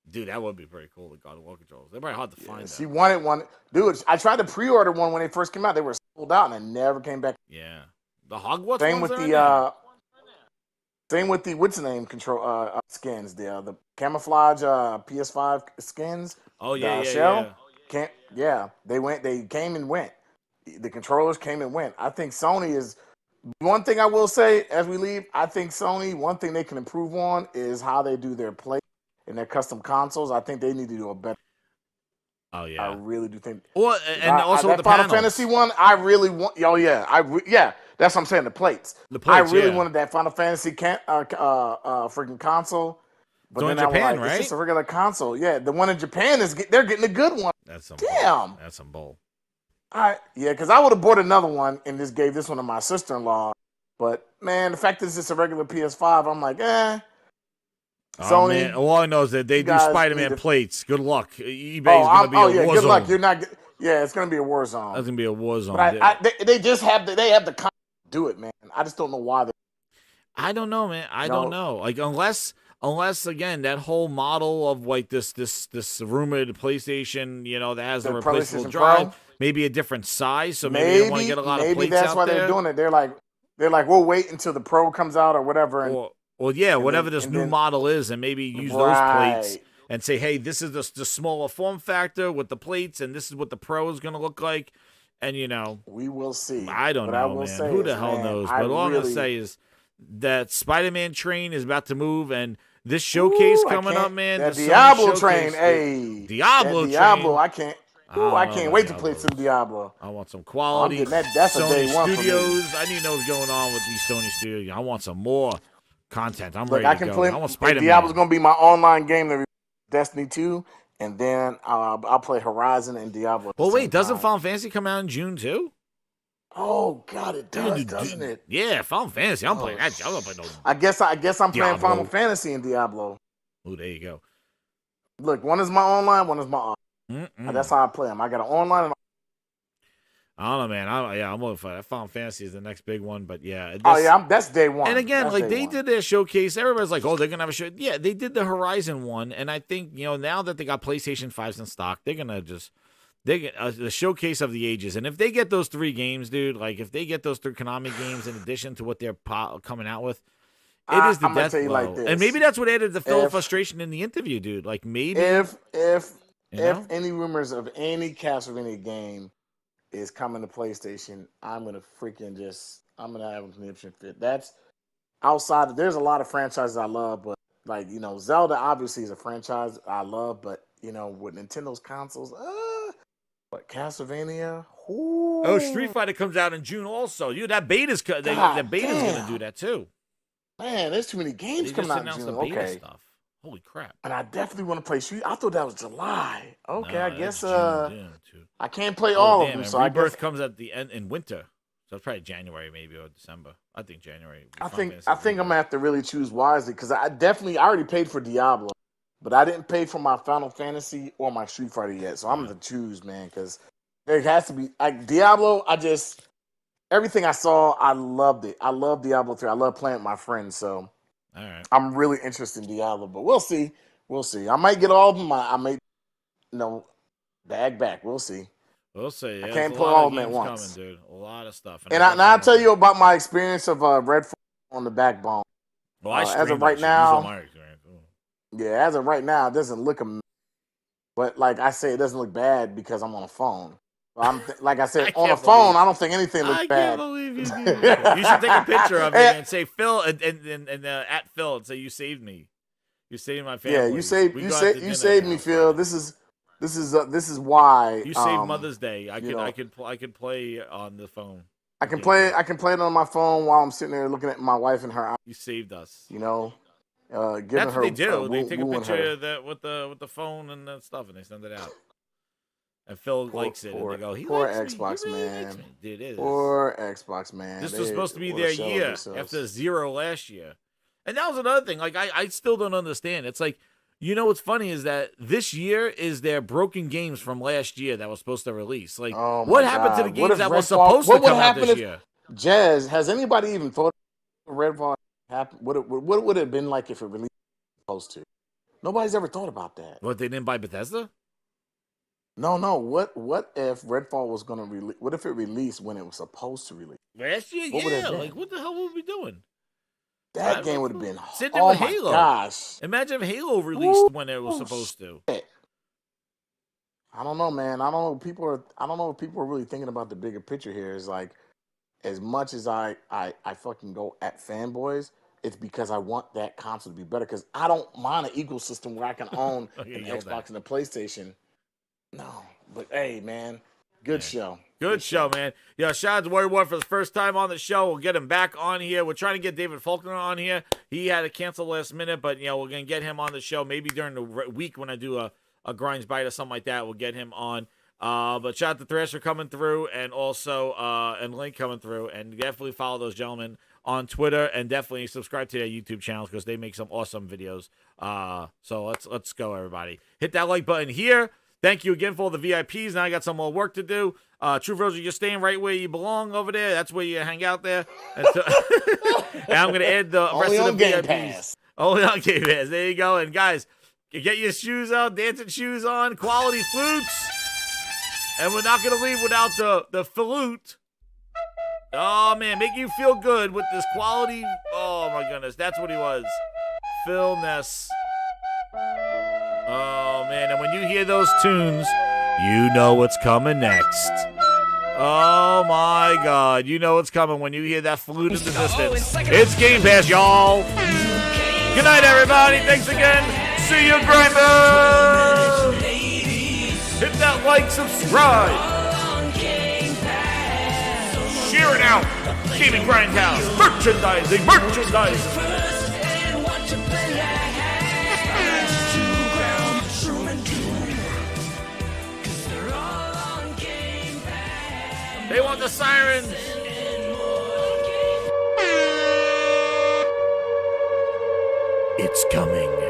[SPEAKER 6] Dude, that would be pretty cool, the God of War controllers. They're very hard to find.
[SPEAKER 10] She wanted one. Dude, I tried to pre-order one when they first came out. They were sold out, and I never came back.
[SPEAKER 6] Yeah. The Hogwarts
[SPEAKER 10] Same
[SPEAKER 6] ones
[SPEAKER 10] with the what's the name control skins, the camouflage PS5 skins.
[SPEAKER 6] Oh yeah,
[SPEAKER 10] shell. They came and went. The controllers came and went. I think Sony is one thing I will say as we leave. I think Sony, one thing they can improve on is how they do their play and their custom consoles. I think they need to do a better.
[SPEAKER 6] Oh yeah,
[SPEAKER 10] I really do think.
[SPEAKER 6] Well, and also
[SPEAKER 10] that
[SPEAKER 6] the
[SPEAKER 10] Final
[SPEAKER 6] panels.
[SPEAKER 10] Fantasy one, I really want. Oh yeah, that's what I'm saying. The plates. I really wanted that Final Fantasy freaking console. But
[SPEAKER 6] so
[SPEAKER 10] then
[SPEAKER 6] in Japan, right?
[SPEAKER 10] It's just a regular console. Yeah, the one in Japan they're getting a good one.
[SPEAKER 6] That's some
[SPEAKER 10] damn.
[SPEAKER 6] Bull. That's some bull.
[SPEAKER 10] Because I would have bought another one and just gave this one to my sister-in-law. But man, the fact that it's just a regular PS5, I'm like,
[SPEAKER 6] Sony, man. All I know is that they do Spider-Man plates. Good luck. eBay's gonna be a war
[SPEAKER 10] good
[SPEAKER 6] zone.
[SPEAKER 10] luck. You're not. Yeah, it's gonna be a war zone.
[SPEAKER 6] That's gonna be a war zone.
[SPEAKER 10] But they just have the to do it, man. I just don't know why.
[SPEAKER 6] I don't know, man. I don't know. Like unless again that whole model of like this rumored PlayStation, that has the replaceable drive, maybe a different size, so maybe they want to get a lot of plates out there.
[SPEAKER 10] Maybe that's why they're doing it. They're like we'll wait until the Pro comes out or whatever.
[SPEAKER 6] Whatever this new model is, and maybe use those plates and say, hey, this is the smaller form factor with the plates, and this is what the Pro is going to look like. And,
[SPEAKER 10] we will see.
[SPEAKER 6] I don't know, man. Who the hell knows? But all I'm going to say is that Spider-Man train is about to move, and this showcase coming up, man.
[SPEAKER 10] That Diablo train, hey.
[SPEAKER 6] Diablo train.
[SPEAKER 10] I can't. I can't wait to play some Diablo.
[SPEAKER 6] I want some quality.
[SPEAKER 10] That's
[SPEAKER 6] Sony
[SPEAKER 10] a day one
[SPEAKER 6] Studios.
[SPEAKER 10] for me.
[SPEAKER 6] I need to know what's going on with these Sony Studios. I want some more content. I'm
[SPEAKER 10] Look,
[SPEAKER 6] ready to go.
[SPEAKER 10] Play,
[SPEAKER 6] I want Spider-Man.
[SPEAKER 10] Diablo's going to be my online game, Destiny 2, and then I'll play Horizon and Diablo.
[SPEAKER 6] Well, wait, doesn't Final Fantasy come out in June too?
[SPEAKER 10] Oh God, it does, doesn't it?
[SPEAKER 6] Yeah, Final Fantasy. I'm playing that. I'm not playing no.
[SPEAKER 10] I guess I'm playing Final Fantasy and Diablo.
[SPEAKER 6] Oh, there you go.
[SPEAKER 10] Look, one is my online, one is my off. That's how I play them. I got an online and
[SPEAKER 6] I don't know, man. I'm looking for that. Final Fantasy is the next big one, but yeah.
[SPEAKER 10] That's day one.
[SPEAKER 6] And again,
[SPEAKER 10] that's
[SPEAKER 6] they did their showcase. Everybody's like, oh, they're gonna have a show. Yeah, they did the Horizon one, and I think now that they got PlayStation 5s in stock, they're gonna the showcase of the ages. And if they get those 3 games, dude, like if they get those 3 Konami games in addition to what they're coming out with, it is the death blow. Like and maybe that's what added the Phil frustration in the interview, dude. Like maybe
[SPEAKER 10] if any rumors of any Castlevania game is coming to PlayStation, I'm gonna have a conniption fit. That's outside. There's a lot of franchises I love, but like Zelda obviously is a franchise I love, but with Nintendo's consoles, but Castlevania. Ooh.
[SPEAKER 6] Oh, Street Fighter comes out in June also. That beta's gonna do that too.
[SPEAKER 10] Man, there's too many games coming out in June.
[SPEAKER 6] The beta stuff. Holy crap!
[SPEAKER 10] And I definitely want to play Street. I thought that was July. Okay,
[SPEAKER 6] no,
[SPEAKER 10] I guess
[SPEAKER 6] June,
[SPEAKER 10] I can't play all of them. So
[SPEAKER 6] Rebirth comes at the end in winter, so it's probably January maybe or December. I think January.
[SPEAKER 10] I think I'm gonna have to really choose wisely because I already paid for Diablo, but I didn't pay for my Final Fantasy or my Street Fighter yet. So I'm gonna choose, man, because there has to be like Diablo. Everything I saw, I loved it. I love Diablo 3. I love playing with my friends. So.
[SPEAKER 6] All right.
[SPEAKER 10] I'm really interested in Diablo, but we'll see. We'll see. I might get all of them. I may, bag back. We'll see.
[SPEAKER 6] We'll see. Yeah,
[SPEAKER 10] I can't put all of them at once.
[SPEAKER 6] coming, dude. A lot of stuff.
[SPEAKER 10] And I'll tell you about my experience of Redfall on the backbone.
[SPEAKER 6] Well, I
[SPEAKER 10] as of right now, as of right now, it doesn't look but like I say, it doesn't look bad because I'm on a phone. Like I said, on a phone, I don't think anything looks bad.
[SPEAKER 6] I can't believe you. You should take a picture of it and say Phil and at Phil and say you saved me. You saved my family.
[SPEAKER 10] Yeah, you saved me, Phil. This is why
[SPEAKER 6] you saved Mother's Day. I could play on the phone.
[SPEAKER 10] I can play it on my phone while I'm sitting there looking at my wife and her eyes.
[SPEAKER 6] You saved us.
[SPEAKER 10] Giving
[SPEAKER 6] That's
[SPEAKER 10] her.
[SPEAKER 6] What they do. They take a picture of that with the phone and that stuff, and they send it out. And Phil likes it, and they go,
[SPEAKER 10] poor
[SPEAKER 6] likes
[SPEAKER 10] Xbox,
[SPEAKER 6] me. He really
[SPEAKER 10] man.
[SPEAKER 6] likes me. Dude, it is.
[SPEAKER 10] Poor Xbox, man.
[SPEAKER 6] This was supposed to be their year after 0 last year. And that was another thing. Like, I still don't understand. It's like, what's funny is that this year is their broken games from last year that was supposed to release. Like, what happened to the games that were supposed to come out this year?
[SPEAKER 10] Jazz, has anybody even thought Redfall happened? What would it have been like if it released supposed to? Nobody's ever thought about that.
[SPEAKER 6] What, they didn't buy Bethesda?
[SPEAKER 10] No. What if Redfall was going to release? What if it released when it was supposed to release?
[SPEAKER 6] Last year, yeah. Like, what the hell would we be doing?
[SPEAKER 10] That game would have been.
[SPEAKER 6] Sitting there with Halo.
[SPEAKER 10] Gosh!
[SPEAKER 6] Imagine if Halo released when it was supposed to.
[SPEAKER 10] I don't know, man. I don't know if people are really thinking about the bigger picture here. Is like, as much as I fucking go at fanboys, it's because I want that console to be better. Because I don't mind an ecosystem where I can own an Xbox and a PlayStation. No, but hey, man, good show.
[SPEAKER 6] Good show, man. Yeah, shout out to Warrior One for the first time on the show. We'll get him back on here. We're trying to get David Faulkner on here. He had to cancel last minute, but we're gonna get him on the show. Maybe during the week when I do a Grinds Bite or something like that, we'll get him on. But shout out to Thrasher coming through, and also and Link coming through, and definitely follow those gentlemen on Twitter, and definitely subscribe to their YouTube channels because they make some awesome videos. So let's go, everybody. Hit that like button here. Thank you again for all the VIPs. Now I got some more work to do. True Rose, you're staying right where you belong over there. That's where you hang out there. And I'm going to add the rest of the VIPs. Only on Game Pass. There you go. And guys, get your shoes out, dancing shoes on, quality flutes. And we're not going to leave without the flute. Oh, man, make you feel good with this quality. Oh, my goodness. That's what he was. Phil Ness. Oh, man, and when you hear those tunes, you know what's coming next. Oh, my God. You know what's coming when you hear that flute in the distance. It's Game Pass, y'all. Good night, everybody. Thanks again. See you, Grinders. Hit that like, subscribe. Share it out. Gaming Grindhouse. Merchandising. They want the sirens. It's coming.